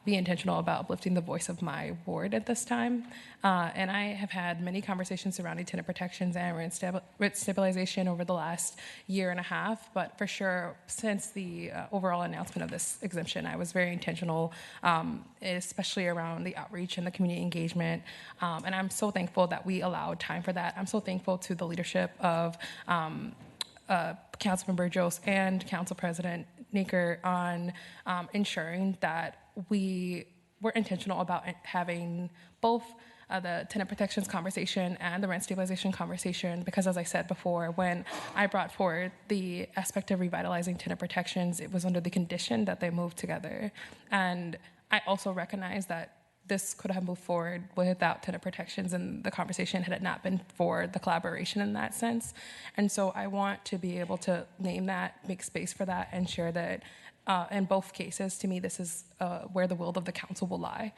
be intentional about uplifting the voice of my ward at this time. And I have had many conversations surrounding tenant protections and rent stabilization over the last year and a half, but for sure, since the overall announcement of this exemption, I was very intentional, especially around the outreach and the community engagement. And I'm so thankful that we allowed time for that. I'm so thankful to the leadership of Councilmember Jost and Council President Naker on ensuring that we were intentional about having both the tenant protections conversation and the rent stabilization conversation, because as I said before, when I brought forward the aspect of revitalizing tenant protections, it was under the condition that they move together. And I also recognize that this could have moved forward without tenant protections and the conversation had it not been for the collaboration in that sense. And so I want to be able to name that, make space for that, and share that in both cases, to me, this is where the will of the council will lie.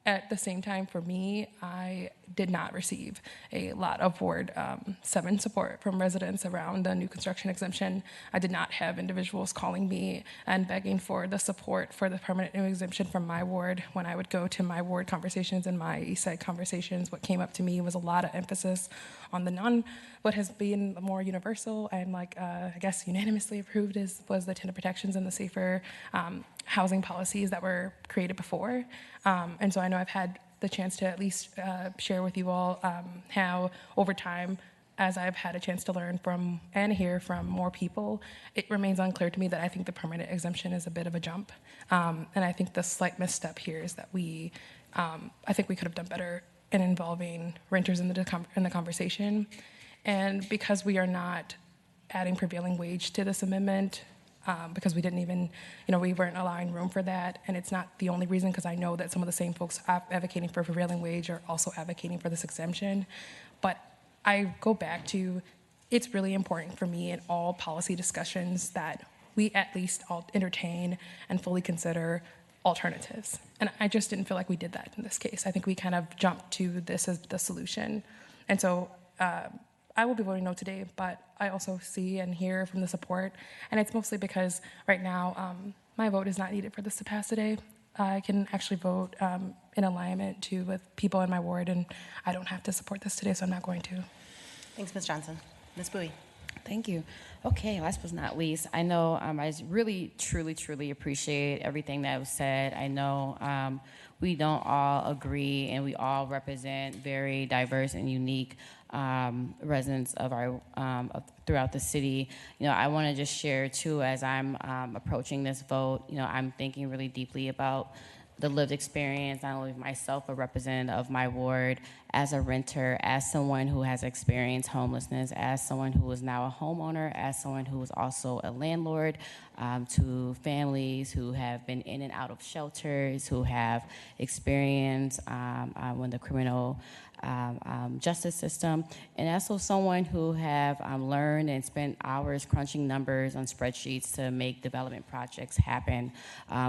At the same time, for me, I did not receive a lot of Ward 7 support from residents around the new construction exemption. I did not have individuals calling me and begging for the support for the permanent new exemption from my ward. When I would go to my ward conversations and my East Side conversations, what came up to me was a lot of emphasis on the what has been more universal and I guess unanimously approved was the tenant protections and the safer housing policies that were created before. And so I know I've had the chance to at least share with you all how over time, as I've had a chance to learn from and hear from more people, it remains unclear to me that I think the permanent exemption is a bit of a jump. And I think the slight misstep here is that I think we could have done better in involving renters in the conversation. And because we are not adding prevailing wage to this amendment, because we didn't even, we weren't allowing room for that. And it's not the only reason, because I know that some of the same folks advocating for prevailing wage are also advocating for this exemption. But I go back to, it's really important for me in all policy discussions that we at least all entertain and fully consider alternatives. And I just didn't feel like we did that in this case. I think we kind of jumped to this as the solution. And so I will be voting no today, but I also see and hear from the support. And it's mostly because right now my vote is not needed for this to pass today. I can actually vote in alignment with people in my ward, and I don't have to support this today, so I'm not going to. Thanks, Ms. Johnson. Ms. Bowie. Thank you. Okay, last but not least, I know I really, truly appreciate everything that was said. I know we don't all agree, and we all represent very diverse and unique residents of our throughout the city. I want to just share too, as I'm approaching this vote, I'm thinking really deeply about the lived experience, not only of myself, a representative of my ward, as a renter, as someone who has experienced homelessness, as someone who is now a homeowner, as someone who is also a landlord, to families who have been in and out of shelters, who have experienced when the criminal justice system, and also someone who have learned and spent hours crunching numbers on spreadsheets to make development projects happen.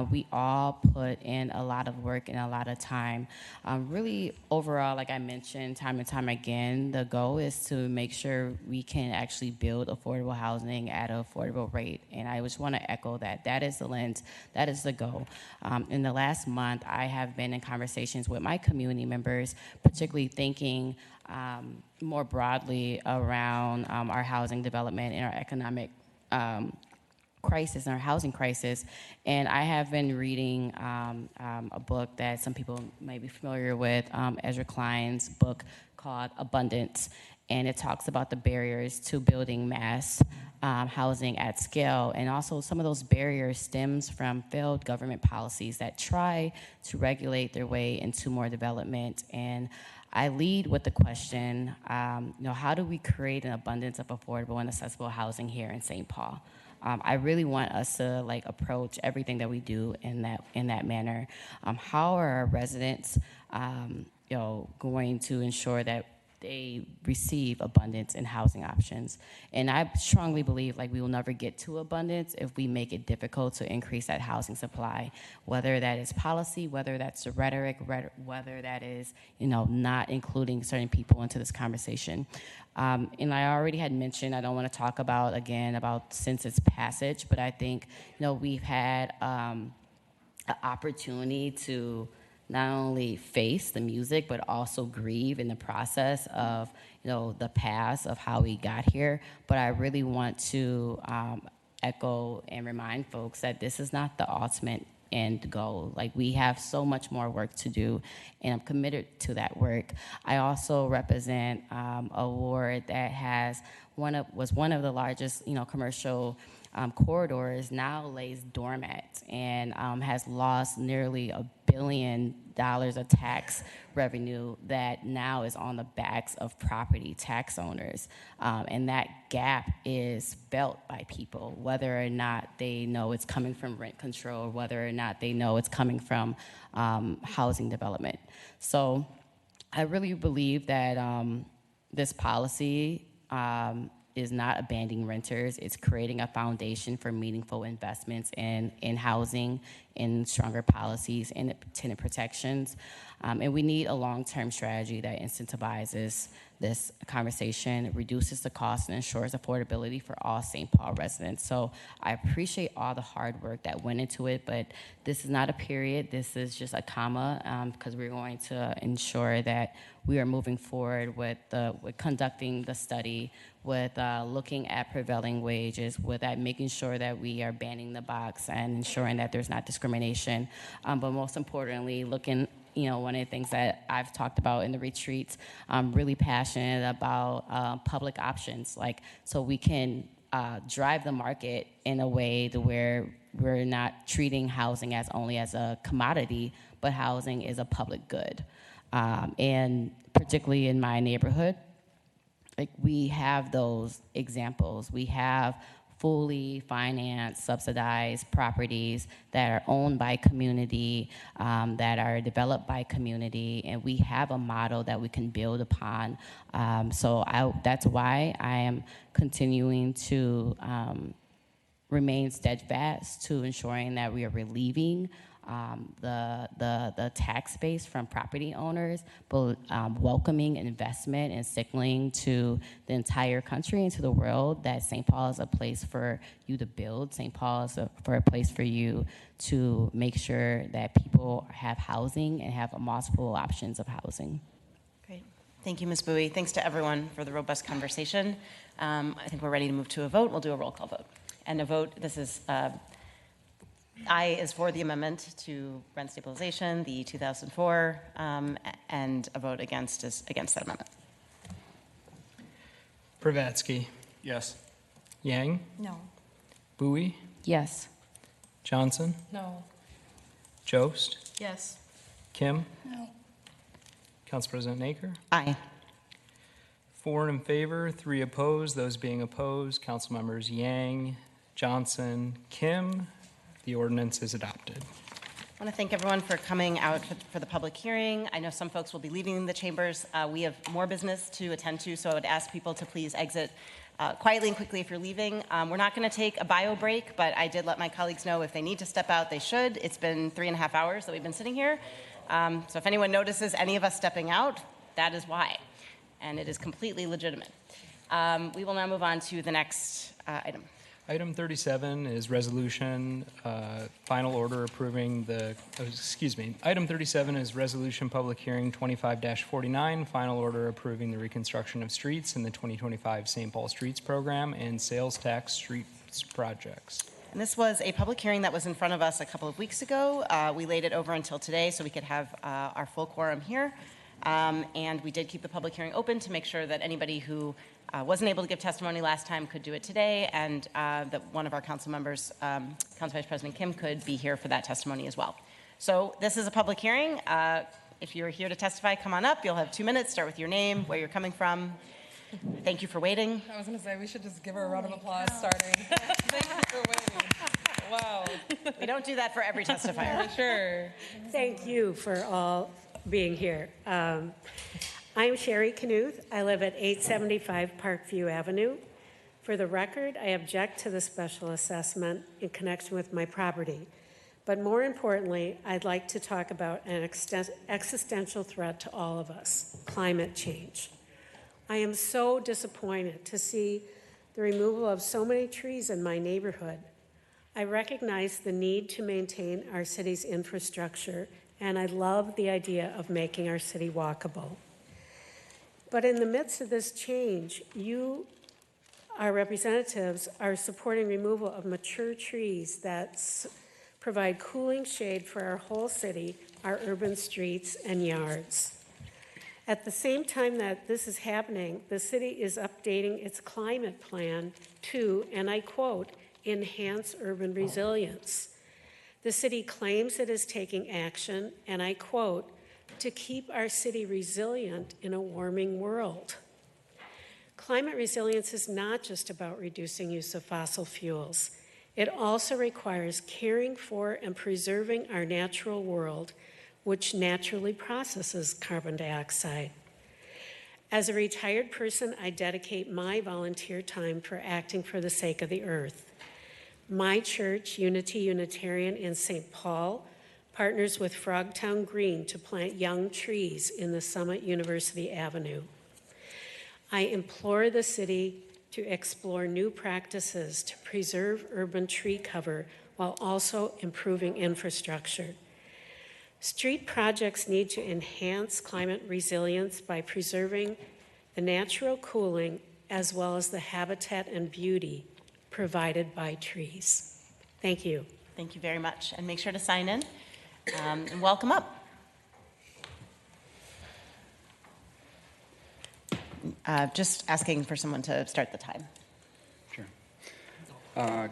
We all put in a lot of work and a lot of time. Really, overall, like I mentioned time and time again, the goal is to make sure we can actually build affordable housing at an affordable rate. And I just want to echo that. That is the lens. That is the goal. In the last month, I have been in conversations with my community members, particularly thinking more broadly around our housing development and our economic crisis and our housing crisis. And I have been reading a book that some people may be familiar with, Ezra Klein's book called Abundance. And it talks about the barriers to building mass housing at scale. And also some of those barriers stems from failed government policies that try to regulate their way into more development. And I lead with the question, how do we create an abundance of affordable and accessible housing here in St. Paul? I really want us to approach everything that we do in that manner. How are our residents, going to ensure that they receive abundance in housing options. And I strongly believe like we will never get to abundance if we make it difficult to increase that housing supply, whether that is policy, whether that's the rhetoric, whether that is, not including certain people into this conversation. And I already had mentioned, I don't want to talk about since its passage, but I think, we've had an opportunity to not only face the music, but also grieve in the process of, the past of how we got here. But I really want to echo and remind folks that this is not the ultimate end goal. Like, we have so much more work to do, and I'm committed to that work. I also represent a ward that was one of the largest, commercial corridors now lays dormant and has lost nearly $1 billion of tax revenue that now is on the backs of property tax owners. And that gap is felt by people, whether or not they know it's coming from rent control, whether or not they know it's coming from housing development. So I really believe that this policy is not abandoning renters. It's creating a foundation for meaningful investments in housing, in stronger policies, and tenant protections. And we need a long-term strategy that incentivizes this conversation, reduces the cost, and ensures affordability for all St. Paul residents. So I appreciate all the hard work that went into it, but this is not a period. This is just a comma, because we're going to ensure that we are moving forward with conducting the study, with looking at prevailing wages, with making sure that we are banning the box and ensuring that there's not discrimination. But most importantly, looking, one of the things that I've talked about in the retreats, I'm really passionate about public options, so we can drive the market in a way to where we're not treating housing as only as a commodity, but housing is a public good. And particularly in my neighborhood, we have those examples. We have fully financed, subsidized properties that are owned by community, that are developed by community, and we have a model that we can build upon. So that's why I am continuing to remain steadfast to ensuring that we are relieving the tax base from property owners, but welcoming investment and signaling to the entire country and to the world that St. Paul is a place for you to build. St. Paul is a place for you to make sure that people have housing and have multiple options of housing. Great. Thank you, Ms. Bowie. Thanks to everyone for the robust conversation. I think we're ready to move to a vote. We'll do a roll call vote. And a vote, this is aye is for the amendment to rent stabilization, the 2004, and a vote against is against that amendment. Pravatsky. Yes. Yang. No. Bowie. Yes. Johnson. No. Jost. Yes. Kim. No. Council President Naker. Aye. 4 in favor, 3 opposed. Those being opposed, Council Members Yang, Johnson, Kim. The ordinance is adopted. I want to thank everyone for coming out for the public hearing. I know some folks will be leaving the chambers. We have more business to attend to, so I would ask people to please exit quietly and quickly if you're leaving. We're not going to take a bio break, but I did let my colleagues know if they need to step out, they should. It's been 3.5 hours that we've been sitting here. So if anyone notices any of us stepping out, that is why. And it is completely legitimate. We will now move on to the next item. Item 37 is resolution, final order approving Item 37 is resolution public hearing 25-49, final order approving the reconstruction of streets in the 2025 St. Paul Streets Program and sales tax streets projects. And this was a public hearing that was in front of us a couple of weeks ago. We laid it over until today so we could have our full quorum here. And we did keep the public hearing open to make sure that anybody who wasn't able to give testimony last time could do it today, and that one of our council members, Council Vice President Kim, could be here for that testimony as well. So this is a public hearing. If you're here to testify, come on up. You'll have 2 minutes. Start with your name, where you're coming from. Thank you for waiting. I was going to say, we should just give her a round of applause starting. Thank you for waiting. Wow. We don't do that for every testifier. For sure. Thank you for all being here. I'm Sherry Knuth. I live at 875 Parkview Avenue. For the record, I object to the special assessment in connection with my property. But more importantly, I'd like to talk about an existential threat to all of us, climate change. I am so disappointed to see the removal of so many trees in my neighborhood. I recognize the need to maintain our city's infrastructure, and I love the idea of making our city walkable. But in the midst of this change, you, our representatives, are supporting removal of mature trees that provide cooling shade for our whole city, our urban streets and yards. At the same time that this is happening, the city is updating its climate plan to, and I quote, enhance urban resilience. The city claims it is taking action, and I quote, to keep our city resilient in a warming world. Climate resilience is not just about reducing use of fossil fuels. It also requires caring for and preserving our natural world, which naturally processes carbon dioxide. As a retired person, I dedicate my volunteer time for acting for the sake of the earth. My church, Unity Unitarian in St. Paul, partners with Frogtown Green to plant young trees in the Summit University Avenue. I implore the city to explore new practices to preserve urban tree cover while also improving infrastructure. Street projects need to enhance climate resilience by preserving the natural cooling as well as the habitat and beauty provided by trees. Thank you. Thank you very much. And make sure to sign in and welcome up. Just asking for someone to start the time.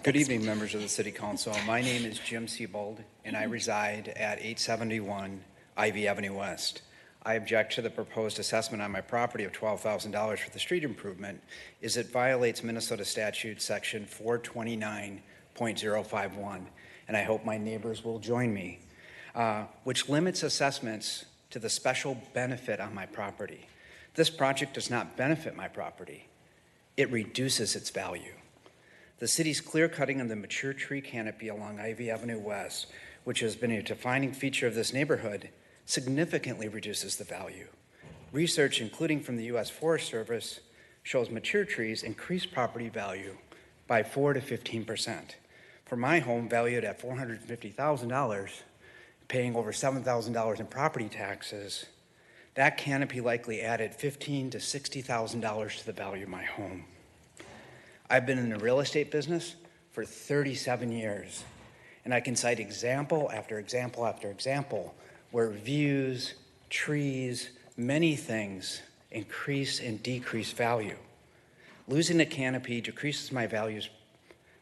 Good evening, members of the City Council. My name is Jim Siebold, and I reside at 871 Ivy Avenue West. I object to the proposed assessment on my property of $12,000 for the street improvement, as it violates Minnesota Statute Section 429.051, and I hope my neighbors will join me, which limits assessments to the special benefit on my property. This project does not benefit my property. It reduces its value. The city's clear cutting of the mature tree canopy along Ivy Avenue West, which has been a defining feature of this neighborhood, significantly reduces the value. Research, including from the U.S. Forest Service, shows mature trees increase property value by 4 to 15%. For my home, valued at $450,000, paying over $7,000 in property taxes, that canopy likely added $15,000 to $60,000 to the value of my home. I've been in the real estate business for 37 years, and I can cite example after example after example where views, trees, many things increase and decrease value. Losing the canopy decreases my values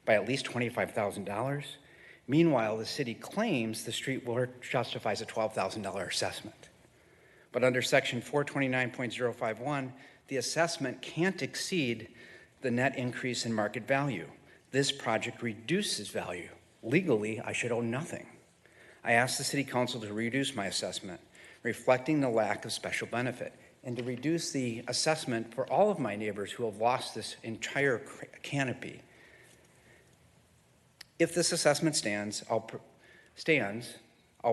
by at least $25,000. Meanwhile, the city claims the street work justifies a $12,000 assessment. But under Section 429.051, the assessment can't exceed the net increase in market value. This project reduces value. Legally, I should owe nothing. I asked the City Council to reduce my assessment, reflecting the lack of special benefit, and to reduce the assessment for all of my neighbors who have lost this entire canopy. If this assessment stands, I'll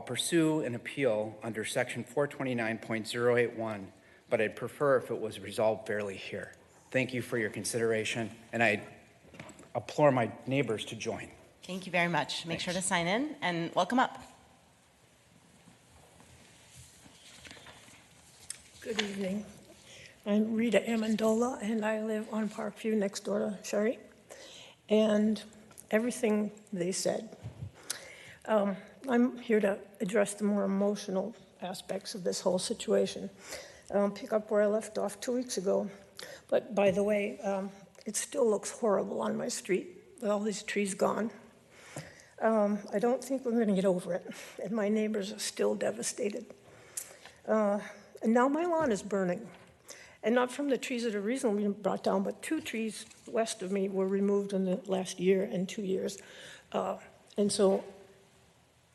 pursue an appeal under Section 429.081, but I'd prefer if it was resolved fairly here. Thank you for your consideration, and I implore my neighbors to join. Thank you very much. Make sure to sign in and welcome up. Good evening. I'm Rita Amendola, and I live on Parkview next door to Sherry. And everything they said. I'm here to address the more emotional aspects of this whole situation. Pick up where I left off 2 weeks ago. But by the way, it still looks horrible on my street with all these trees gone. I don't think we're going to get over it, and my neighbors are still devastated. And now my lawn is burning, and not from the trees that are recently brought down, but 2 trees west of me were removed in the last year and 2 years. And so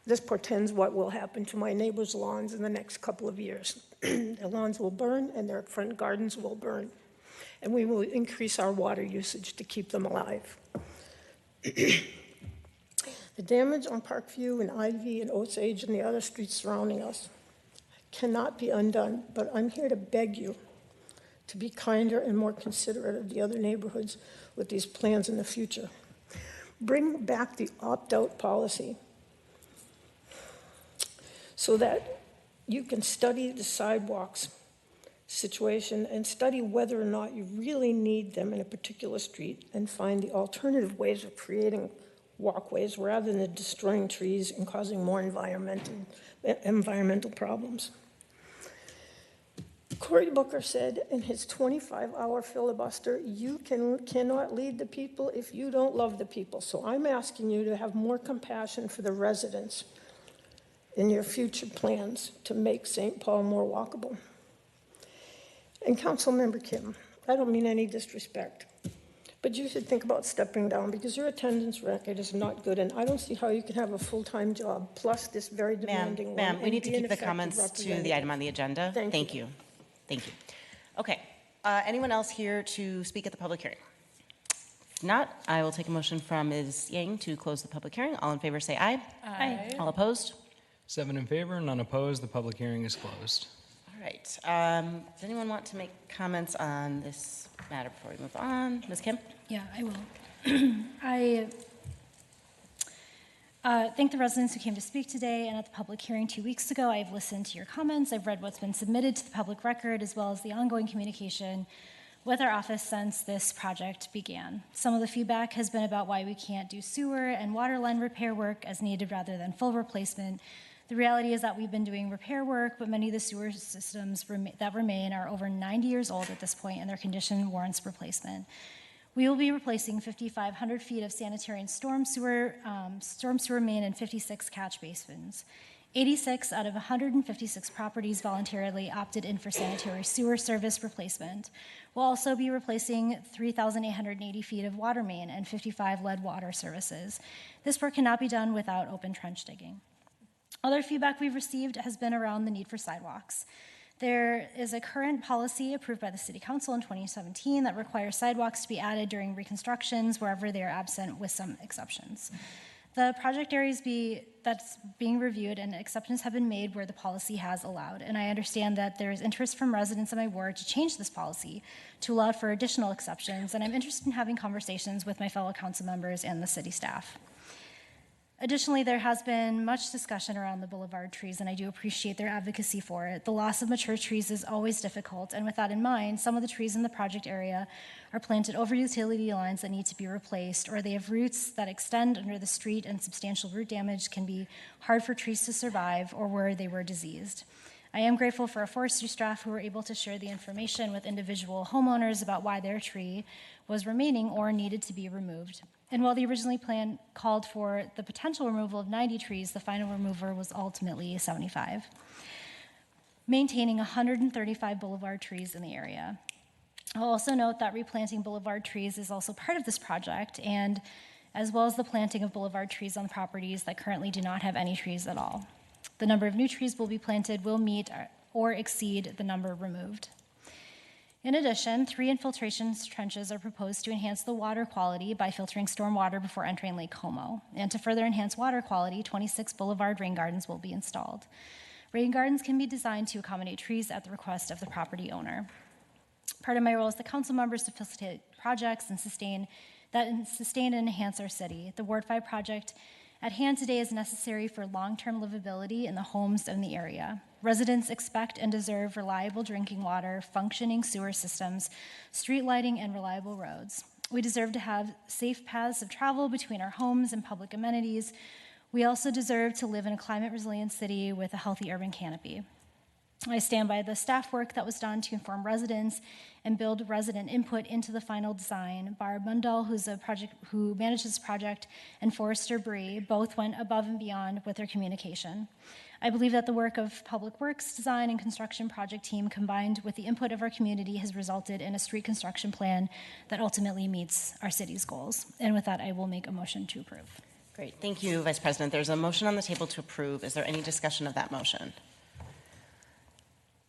This portends what will happen to my neighbors' lawns in the next couple of years. Their lawns will burn and their front gardens will burn. And we will increase our water usage to keep them alive. The damage on Parkview and Ivy and Osage and the other streets surrounding us cannot be undone, but I'm here to beg you to be kinder and more considerate of the other neighborhoods with these plans in the future. Bring back the opt-out policy so that you can study the sidewalks situation and study whether or not you really need them in a particular street and find the alternative ways of creating walkways rather than destroying trees and causing more environmental problems. Cory Booker said in his 25-hour filibuster, you cannot lead the people if you don't love the people. So I'm asking you to have more compassion for the residents in your future plans to make St. Paul more walkable. And Councilmember Kim, I don't mean any disrespect, but you should think about stepping down because your attendance record is not good, and I don't see how you can have a full-time job plus this very demanding one. Ma'am, we and need to be an keep the effective comments to representative. the item on the agenda. Thank you. Thank you. Okay. Anyone else here to speak at the public hearing? If not, I will take a motion from Ms. Yang to close the public hearing. All in favor say aye. Aye. All opposed? 7 in favor, none opposed. The public hearing is closed. All right. Does anyone want to make comments on this matter before we move on? Ms. Kim? Yeah, I will. I thank the residents who came to speak today and at the public hearing 2 weeks ago. I've listened to your comments. I've read what's been submitted to the public record as well as the ongoing communication with our office since this project began. Some of the feedback has been about why we can't do sewer and water line repair work as needed rather than full replacement. The reality is that we've been doing repair work, but many of the sewer systems that remain are over 90 years old at this point, and their condition warrants replacement. We will be replacing 5,500 feet of sanitary and storm sewer main and 56 catch basins. 86 out of 156 properties voluntarily opted in for sanitary sewer service replacement. We'll also be replacing 3,880 feet of water main and 55 lead water services. This work cannot be done without open trench digging. Other feedback we've received has been around the need for sidewalks. There is a current policy approved by the City Council in 2017 that requires sidewalks to be added during reconstructions wherever they are absent, with some exceptions. The project areas that's being reviewed and exceptions have been made where the policy has allowed. And I understand that there is interest from residents in my ward to change this policy to allow for additional exceptions. And I'm interested in having conversations with my fellow council members and the city staff. Additionally, there has been much discussion around the boulevard trees, and I do appreciate their advocacy for it. The loss of mature trees is always difficult, and with that in mind, some of the trees in the project area are planted over utility lines that need to be replaced, or they have roots that extend under the street, and substantial root damage can be hard for trees to survive, or where they were diseased. I am grateful for our forestry staff who were able to share the information with individual homeowners about why their tree was remaining or needed to be removed. And while the originally plan called for the potential removal of 90 trees, the final removal was ultimately 75, maintaining 135 boulevard trees in the area. I'll also note that replanting boulevard trees is also part of this project, and as well as the planting of boulevard trees on properties that currently do not have any trees at all. The number of new trees will be planted will meet or exceed the number removed. In addition, 3 infiltration trenches are proposed to enhance the water quality by filtering storm water before entering Lake Como. And to further enhance water quality, 26 boulevard rain gardens will be installed. Rain gardens can be designed to accommodate trees at the request of the property owner. Part of my role as the council member is to facilitate projects and sustain and enhance our city. The Ward 5 project at hand today is necessary for long-term livability in the homes in the area. Residents expect and deserve reliable drinking water, functioning sewer systems, street lighting, and reliable roads. We deserve to have safe paths of travel between our homes and public amenities. We also deserve to live in a climate-resilient city with a healthy urban canopy. I stand by the staff work that was done to inform residents and build resident input into the final design. Barb Mundell, who manages the project, and Forrester Bree both went above and beyond with their communication. I believe that the work of Public Works design and construction project team combined with the input of our community has resulted in a street construction plan that ultimately meets our city's goals. And with that, I will make a motion to approve. Great. Thank you, Vice President. There's a motion on the table to approve. Is there any discussion of that motion?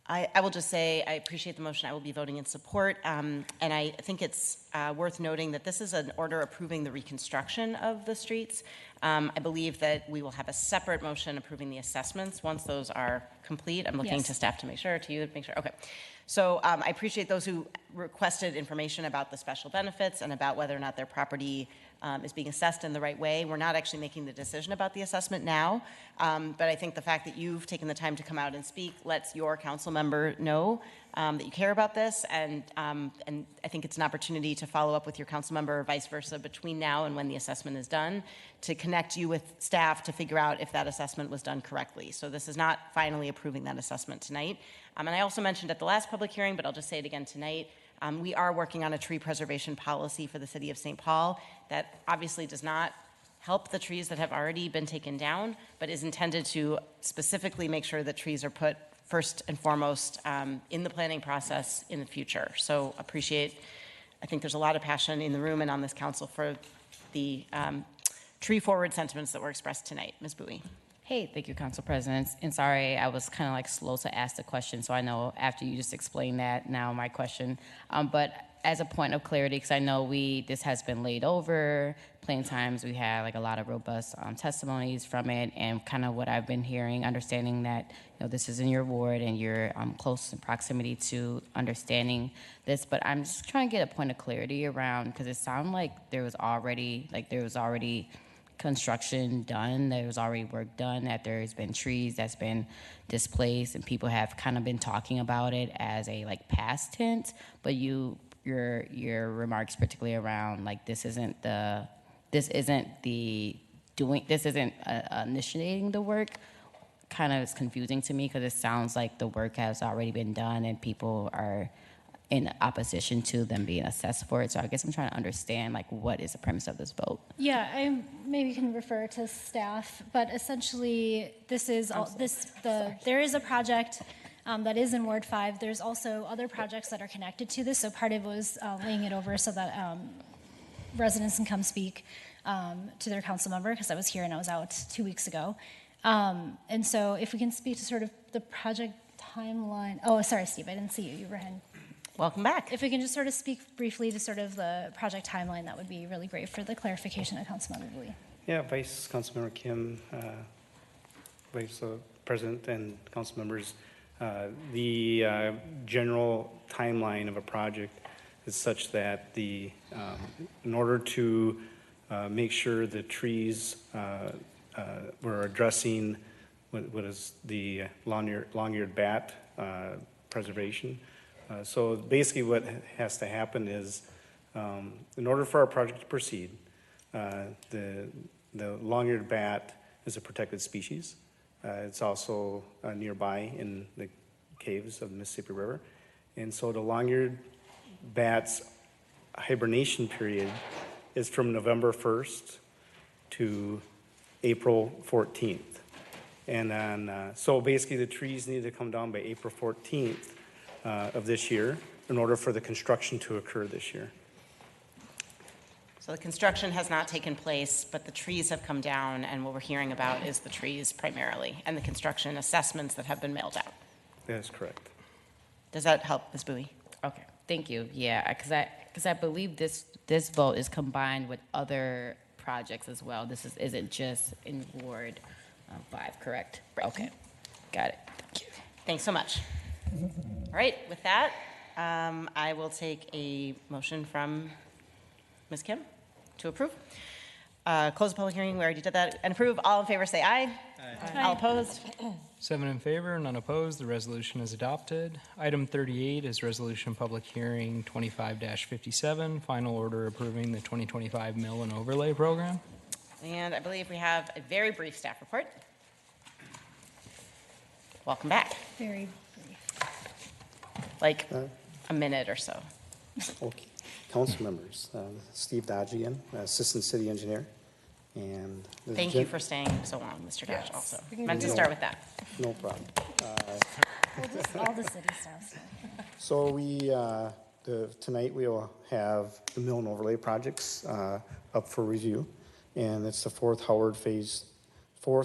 I will just say I appreciate the motion. I will be voting in support. And I think it's worth noting that this is an order approving the reconstruction of the streets. I believe that we will have a separate motion approving the assessments once those are complete. I'm looking to staff to make sure, to you to make sure. Okay. So I appreciate those who requested information about the special benefits and about whether or not their property is being assessed in the right way. We're not actually making the decision about the assessment now, but I think the fact that you've taken the time to come out and speak lets your council member know that you care about this, and I think it's an opportunity to follow up with your council member or vice versa between now and when the assessment is done, to connect you with staff to figure out if that assessment was done correctly. So this is not finally approving that assessment tonight. And I also mentioned at the last public hearing, but I'll just say it again tonight, we are working on a tree preservation policy for the city of St. Paul that obviously does not help the trees that have already been taken down, but is intended to specifically make sure that trees are put first and foremost in the planning process in the future. So I think there's a lot of passion in the room and on this council for the tree forward sentiments that were expressed tonight. Ms. Bowie. Hey, thank you, Council President. And sorry, I was kind of like slow to ask the question, so I know after you just explained that, now my question. But as a point of clarity, because I know this has been laid over, plenty of times we had like a lot of robust testimonies from it, and kind of what I've been hearing, understanding that this is in your ward and you're close in proximity to understanding this. But I'm just trying to get a point of clarity around, because it sounded like there was already construction done, there was already work done, that there's been trees that's been displaced, and people have kind of been talking about it as a past tense. But your remarks, particularly around this isn't initiating the work, kind of is confusing to me, because it sounds like the work has already been done and people are in opposition to them being assessed for it. So I guess I'm trying to understand what is the premise of this vote. Yeah, I maybe can refer to staff, but essentially there is a project that is in Ward 5. There's also other projects that are connected to this. So part of it was laying it over so that residents can come speak to their council member, because I was here and I was out 2 weeks ago. And so if we can speak to sort of the project timeline. Oh, sorry, Steve, I didn't see you. You were ahead. Welcome back. If we can just sort of speak briefly to sort of the project timeline, that would be really great for the clarification of Councilmember Bowie. Yeah, Vice Councilmember Kim, Vice President and council members, the general timeline of a project is such that in order to make sure the trees we're addressing what is the long-eared bat preservation. So basically what has to happen is, in order for our project to proceed, the long-eared bat is a protected species. It's also nearby in the caves of the Mississippi River. And so the long-eared bat's hibernation period is from November 1st to April 14th. And then, so basically the trees need to come down by April 14th of this year in order for the construction to occur this year. So the construction has not taken place, but the trees have come down, and what we're hearing about is the trees primarily and the construction assessments that have been mailed out. That is correct. Does that help, Ms. Bowie? Okay, thank you. Yeah, because I believe this vote is combined with other projects as well. This isn't just in Ward 5, correct? Right. Okay, got it. Thank you. Thanks so much. All right, with that, I will take a motion from Ms. Kim to approve. Close the public hearing. We already did that. And approve. All in favor say aye. Aye. All opposed? 7 in favor, none opposed. The resolution is adopted. Item 38 is resolution public hearing 25-57, final order approving the 2025 mill and overlay program. And I believe we have a very brief staff report. Welcome back. Very brief. Like a minute or so. Okay. Council members, Steve Dodgian, Assistant City Engineer. And thank you for staying so long, Mr. Dodge, also. Meant to start with that. No problem. All the city staff. So tonight we will have the mill and overlay projects up for review. and it's the fourth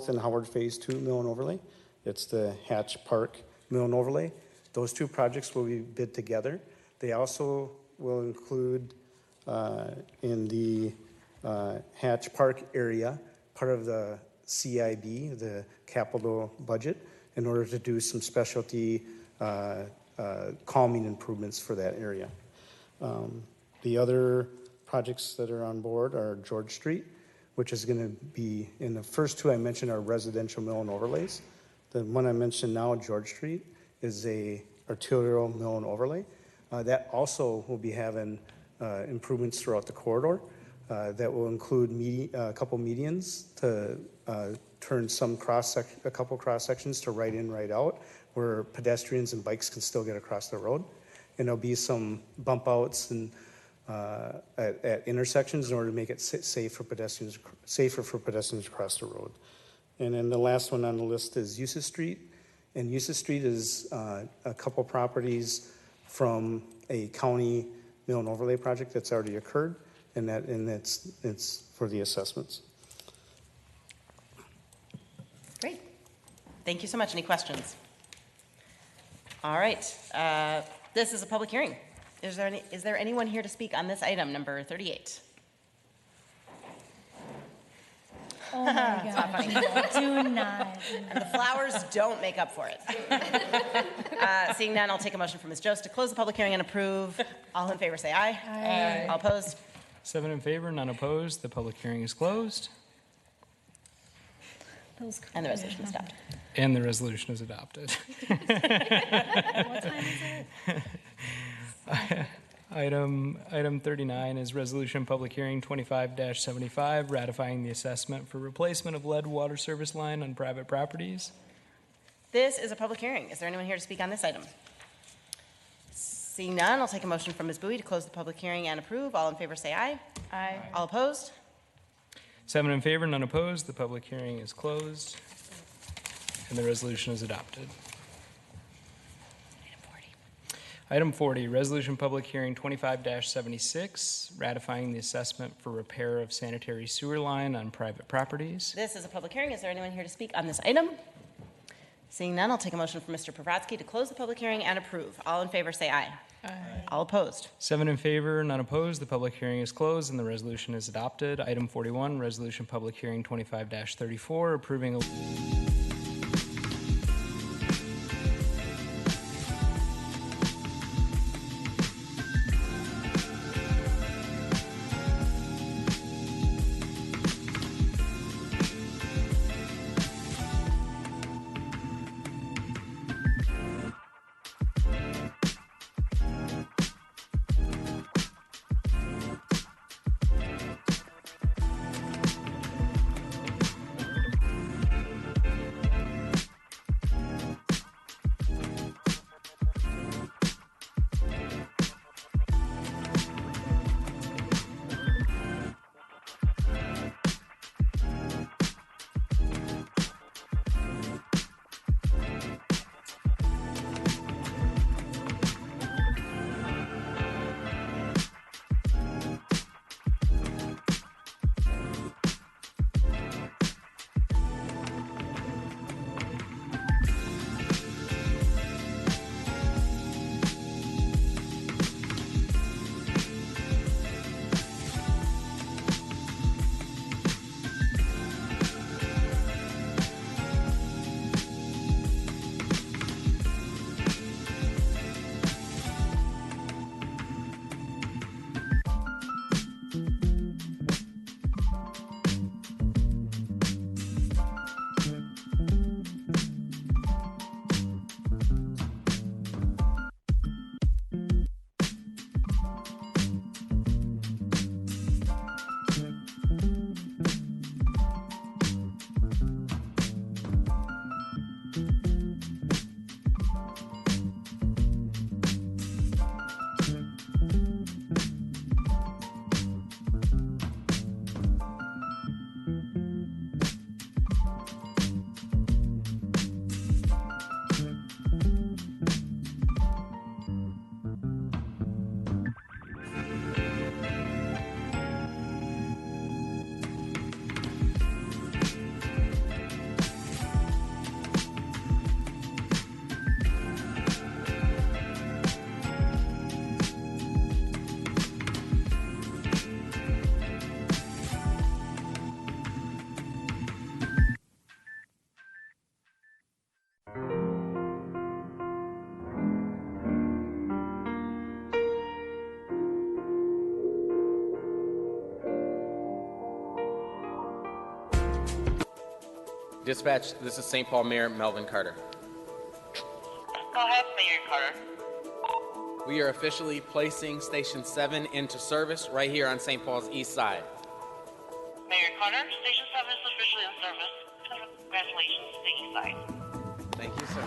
and Howard Phase 2 mill and overlay. It's the Hatch Park mill and overlay. Those two projects will be bid together. They also will include in the Hatch Park area part of the CIB, the capital budget, in order to do some specialty calming improvements for that area. The other projects that are on board are George Street, which is going to be, in the first two I mentioned are residential mill and overlays. The one I mentioned now, George Street, is a arterial mill and overlay. That also will be having improvements throughout the corridor. That will include a couple medians to turn a couple cross sections to right in, right out, where pedestrians and bikes can still get across the road. And there'll be some bump outs and at intersections in order to make it safer for pedestrians across the road. And then the last one on the list is Eustis Street. And Eustis Street is a couple properties from a county mill and overlay project that's already occurred, and it's for the assessments. Great. Thank you so much. Any questions? All right. This is a public hearing. Is there anyone here to speak on this item, number 38? Oh my God. Do not. And the flowers don't make up for it. Seeing none, I'll take a motion from Ms. Jost to close the public hearing and approve. All in favor say aye. Aye. All opposed? 7 in favor, none opposed. The public hearing is closed. And the resolution is adopted. And the resolution is adopted. What time is it? Item 39 is resolution public hearing 25-75, ratifying the assessment for replacement of lead water service line on private properties. This is a public hearing. Is there anyone here to speak on this item? Seeing none, I'll take a motion from Ms. Bowie to close the public hearing and approve. All in favor say aye. Aye. All opposed? 7 in favor, none opposed. The public hearing is closed. And the resolution is adopted. Item 40, resolution public hearing 25-76, ratifying the assessment for repair of sanitary sewer line on private properties. This is a public hearing. Is there anyone here to speak on this item? Seeing none, I'll take a motion from Mr. Pravatsky to close the public hearing and approve. All in favor say aye. Aye. All opposed? 7 in favor, none opposed. The public hearing is closed and the resolution is adopted. Item 41, resolution public hearing 25-34, approving Dispatch, this is St. Paul Mayor Melvin Carter. Go ahead, Mayor Carter. We are officially placing Station 7 into service right here on St. Paul's east side. Mayor Carter, Station 7 is officially in service. Congratulations to the east side. Thank you, sir.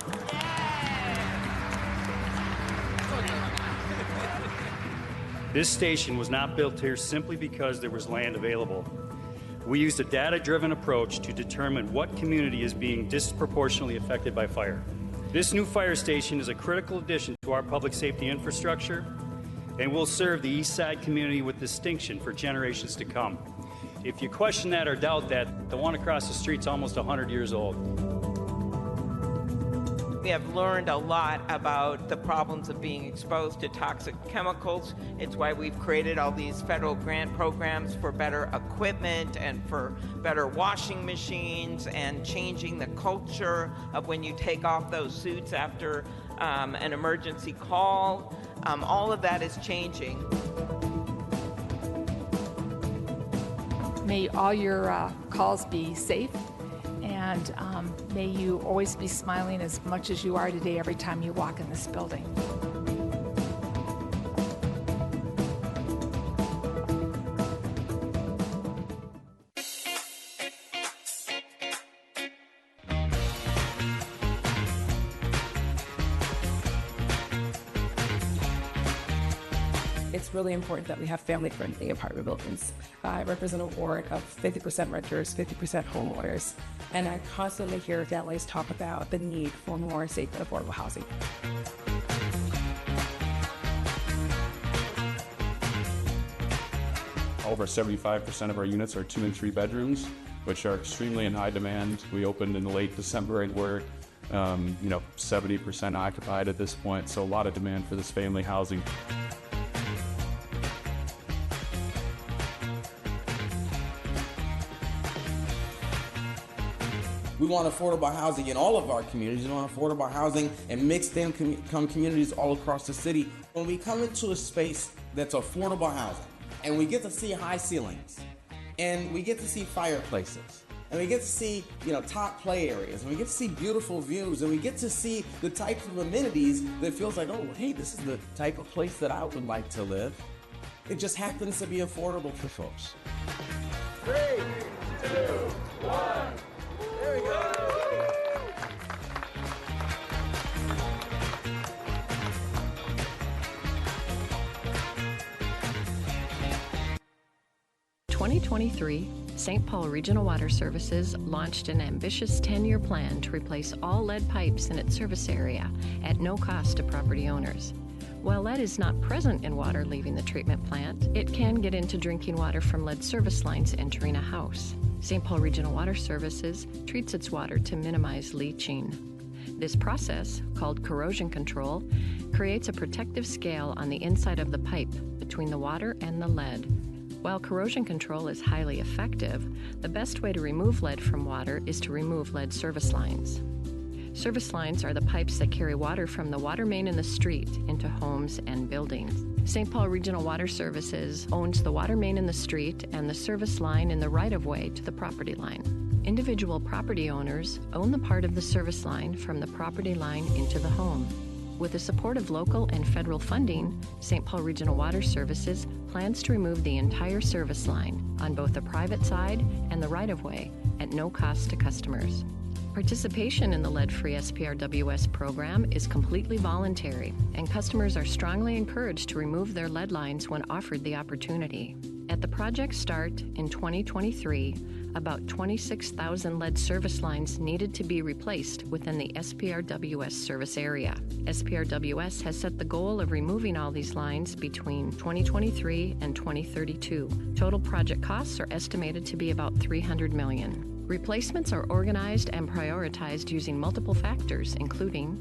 This station was not built here simply because there was land available. We used a data-driven approach to determine what community is being disproportionately affected by fire. This new fire station is a critical addition to our public safety infrastructure and will serve the East Side community with distinction for generations to come. If you question that or doubt that, the one across the street's almost 100 years old. We have learned a lot about the problems of being exposed to toxic chemicals. It's why we've created all these federal grant programs for better equipment and for better washing machines and changing the culture of when you take off those suits after an emergency call. All of that is changing. May all your calls be safe. And may you always be smiling as much as you are today every time you walk in this building. It's really important that we have family-friendly apartment buildings. I represent a ward of 50% renters, 50% homeowners, and I constantly hear families talk about the need for more safe and affordable housing. Over 75% of our units are 2 and 3 bedrooms, which are extremely in high demand. We opened in late December and we're 70% occupied at this point, so a lot of demand for this family housing. We want affordable housing in all of our communities. We want affordable housing and mixed income communities all across the city. When we come into a space that's affordable housing, and we get to see high ceilings, and we get to see fireplaces, and we get to see, top play areas, and we get to see beautiful views, and we get to see the types of amenities that feels like, oh, hey, this is the type of place that I would like to live. It just happens to be affordable for folks. 3, 2, 1. There we go. In 2023, St. Paul Regional Water Services launched an ambitious 10-year plan to replace all lead pipes in its service area at no cost to property owners. While lead is not present in water leaving the treatment plant, it can get into drinking water from lead service lines entering a house. St. Paul Regional Water Services treats its water to minimize leaching. This process, called corrosion control, creates a protective scale on the inside of the pipe between the water and the lead. While corrosion control is highly effective, the best way to remove lead from water is to remove lead service lines. Service lines are the pipes that carry water from the water main in the street into homes and buildings. St. Paul Regional Water Services owns the water main in the street and the service line in the right-of-way to the property line. Individual property owners own the part of the service line from the property line into the home. With the support of local and federal funding, St. Paul Regional Water Services plans to remove the entire service line on both the private side and the right-of-way at no cost to customers. Participation in the lead-free SPRWS program is completely voluntary, and customers are strongly encouraged to remove their lead lines when offered the opportunity. At the project start in 2023, about 26,000 lead service lines needed to be replaced within the SPRWS service area. SPRWS has set the goal of removing all these lines between 2023 and 2032. Total project costs are estimated to be about $300 million. Replacements are organized and prioritized using multiple factors, including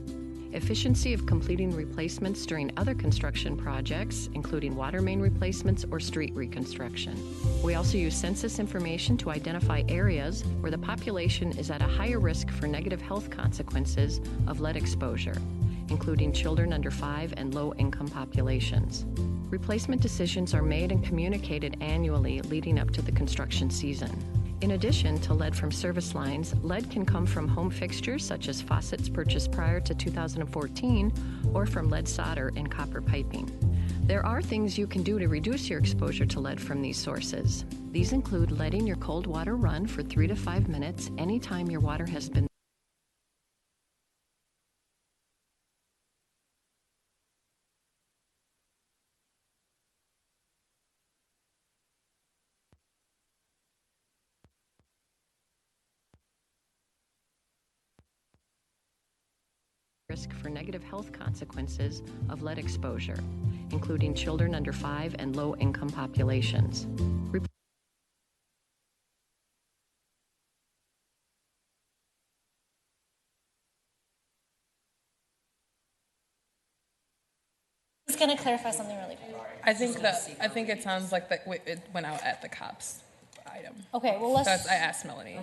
efficiency of completing replacements during other construction projects, including water main replacements or street reconstruction. We also use census information to identify areas where the population is at a higher risk for negative health consequences of lead exposure, including children under 5 and low-income populations. Replacement decisions are made and communicated annually leading up to the construction season. In addition to lead from service lines, lead can come from home fixtures such as faucets purchased prior to 2014 or from lead solder and copper piping. There are things you can do to reduce your exposure to lead from these sources. These include letting your cold water run for 3 to 5 minutes anytime your water has been risk for negative health consequences of lead exposure, including children under 5 and low-income populations. Just gonna clarify something really quick. I think it sounds like it went out at the cops item. Okay, well, let's. I asked Melanie.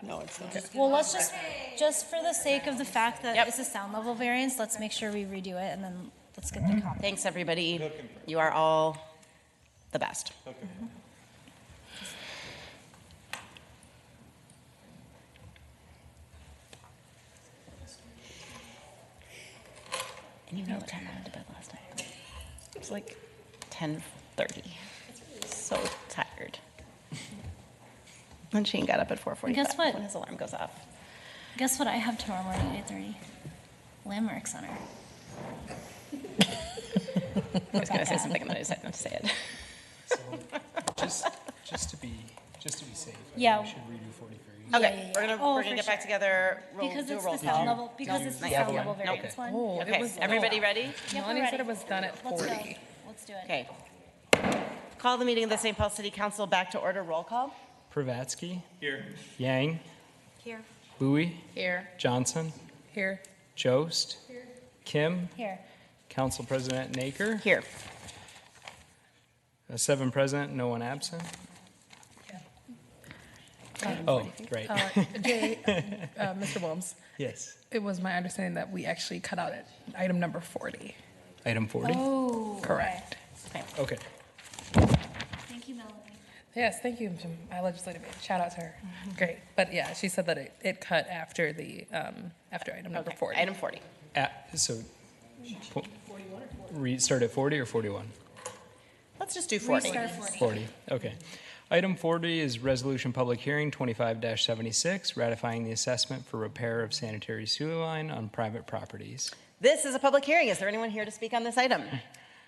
No, it's not. Well, let's just for the sake of the fact that it's a sound level variance, let's make sure we redo it, and then let's get the copy. Thanks, everybody. You are all the best. And you know what time I went to bed last night? It was like 10:30. So tired. And Shane got up at 4:45 Guess what? when his alarm goes off. Guess what I have tomorrow morning at 8:30? Landmark Center. I was going to say something and then I decided not to say it. Just to be safe, Yeah. we should redo 43. Okay, Yeah. we're gonna get back together. Because Do a it's roll the call. sound level. Because it's the sound level variance one. Oh, Okay, it was everybody low. ready? Yep, Melanie we're said ready. it was done at Let's 40. go. Let's do it. Okay. Call the meeting of the St. Paul City Council back to order. Roll call. Pravatsky. Here. Yang. Here. Bowie. Here. Johnson. Here. Jost. Here. Kim. Here. Council President Naker. Here. 7 present, no one absent. Oh, right. Jay, Mr. Wilms. Yes. It was my understanding that we actually cut out item number 40. Item 40? Oh. Correct. Okay. Thank you, Melanie. Yes, thank you, my legislative aide. Shout out to her. Great. But yeah, she said that it cut after the after item number 40. Item 40. So, start at 40 or 41? Let's just do 40. Restart 40. 40, okay. Item 40 is Resolution Public Hearing 25-76, ratifying the assessment for repair of sanitary sewer line on private properties. This is a public hearing. Is there anyone here to speak on this item?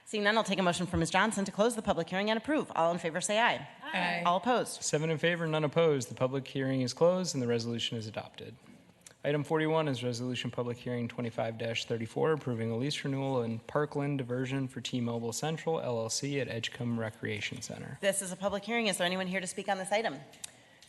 Seeing none, I'll take a motion from Ms. Johnson to close the public hearing and approve. All in favor say aye. Aye. All opposed? 7 in favor, none opposed. The public hearing is closed and the resolution is adopted. Item 41 is Resolution Public Hearing 25-34, approving a lease renewal in Parkland diversion for T-Mobile Central LLC at Edgecombe Recreation Center. This is a public hearing. Is there anyone here to speak on this item?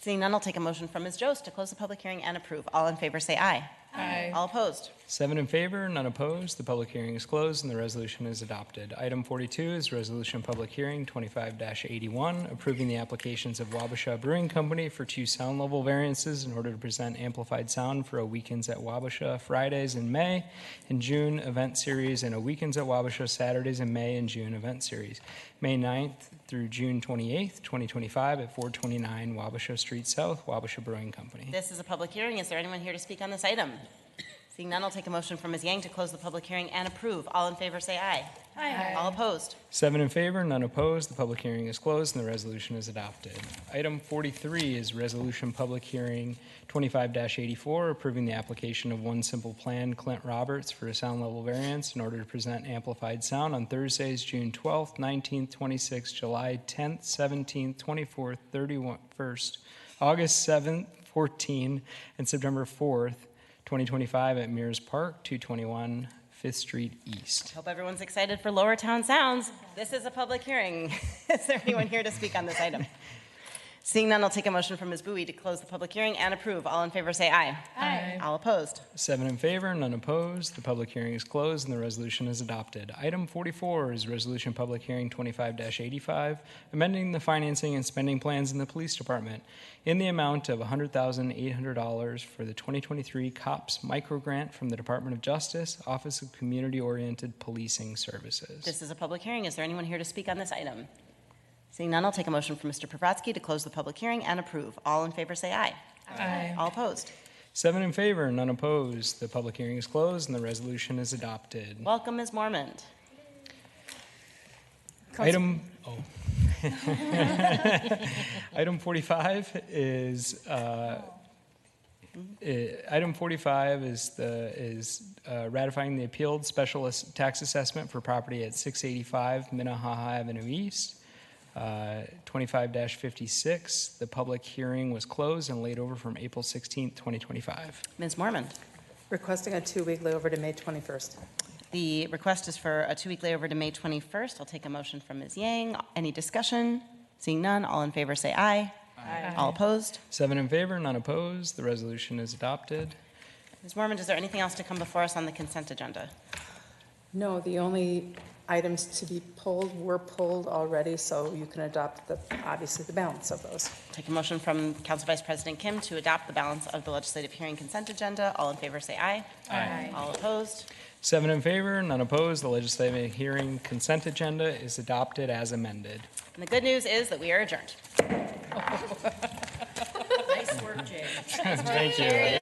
Seeing none, I'll take a motion from Ms. Jost to close the public hearing and approve. All in favor say aye. Aye. All opposed? 7 in favor, none opposed. The public hearing is closed and the resolution is adopted. Item 42 is Resolution Public Hearing 25-81, approving the applications of Wabasha Brewing Company for 2 sound level variances in order to present amplified sound for a Weekends at Wabasha Fridays in May and June event series and a Weekends at Wabasha Saturdays in May and June event series. May 9th through June 28th, 2025 at 429 Wabasha Street South, Wabasha Brewing Company. This is a public hearing. Is there anyone here to speak on this item? Seeing none, I'll take a motion from Ms. Yang to close the public hearing and approve. All in favor say aye. Aye. All opposed? 7 in favor, none opposed. The public hearing is closed and the resolution is adopted. Item 43 is Resolution Public Hearing 25-84, approving the application of One Simple Plan Clint Roberts for a sound level variance in order to present amplified sound on Thursdays, June 12th, 19th, 26th, July 10th, 17th, 24th, 31st, August 7th, 14th, and September 4th, 2025 at Mears Park, 221 5th Street East. Hope everyone's excited for Lower Town Sounds. This is a public hearing. Is there anyone here to speak on this item? Seeing none, I'll take a motion from Ms. Bowie to close the public hearing and approve. All in favor say aye. Aye. All opposed? 7 in favor, none opposed. The public hearing is closed and the resolution is adopted. Item 44 is Resolution Public Hearing 25-85, amending the financing and spending plans in the police department in the amount of $100,800 for the 2023 COPS micro grant from the Department of Justice, Office of Community Oriented Policing Services. This is a public hearing. Is there anyone here to speak on this item? Seeing none, I'll take a motion from Mr. Pravratsky to close the public hearing and approve. All in favor say aye. Aye. All opposed. 7 in favor, none opposed. The public hearing is closed and the resolution is adopted. Welcome, Ms. Mormont. Item 45 is ratifying the appealed special tax assessment for property at 685 Minnehaha Avenue East, 25-56. The public hearing was closed and laid over from April 16th, 2025. Ms. Mormont. Requesting a 2-week layover to May 21st. The request is for a 2-week layover to May 21st. I'll take a motion from Ms. Yang. Any discussion? Seeing none, all in favor say aye. Aye. All opposed. 7 in favor, none opposed. The resolution is adopted. Ms. Mormont, is there anything else to come before us on the consent agenda? No, the only items to be pulled were pulled already, so you can adopt obviously the balance of those. Take a motion from Council Vice President Kim to adopt the balance of the legislative hearing consent agenda. All in favor say aye. Aye. All opposed. 7 in favor, none opposed. The legislative hearing consent agenda is adopted as amended. And the good news is that we are adjourned. Nice work, Jay. Thank you.